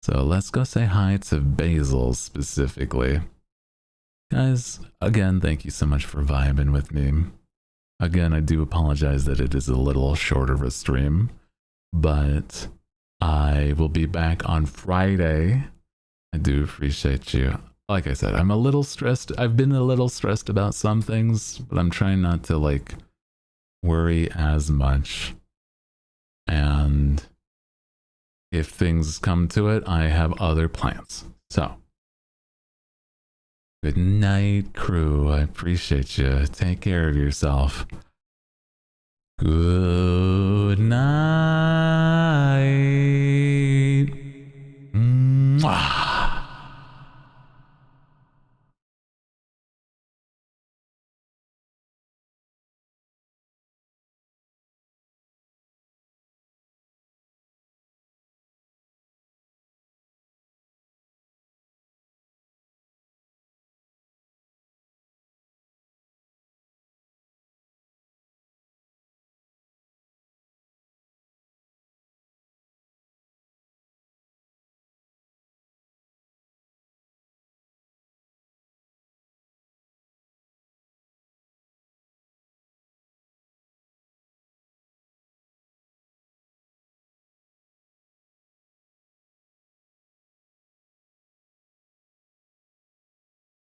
So let's go say hi to Basil specifically. Guys, again, thank you so much for vibing with me. Again, I do apologize that it is a little shorter of a stream, but I will be back on Friday. I do appreciate you. Like I said, I'm a little stressed. I've been a little stressed about some things, but I'm trying not to like worry as much. And if things come to it, I have other plans. So, good night, crew. I appreciate you. Take care of yourself. Good night.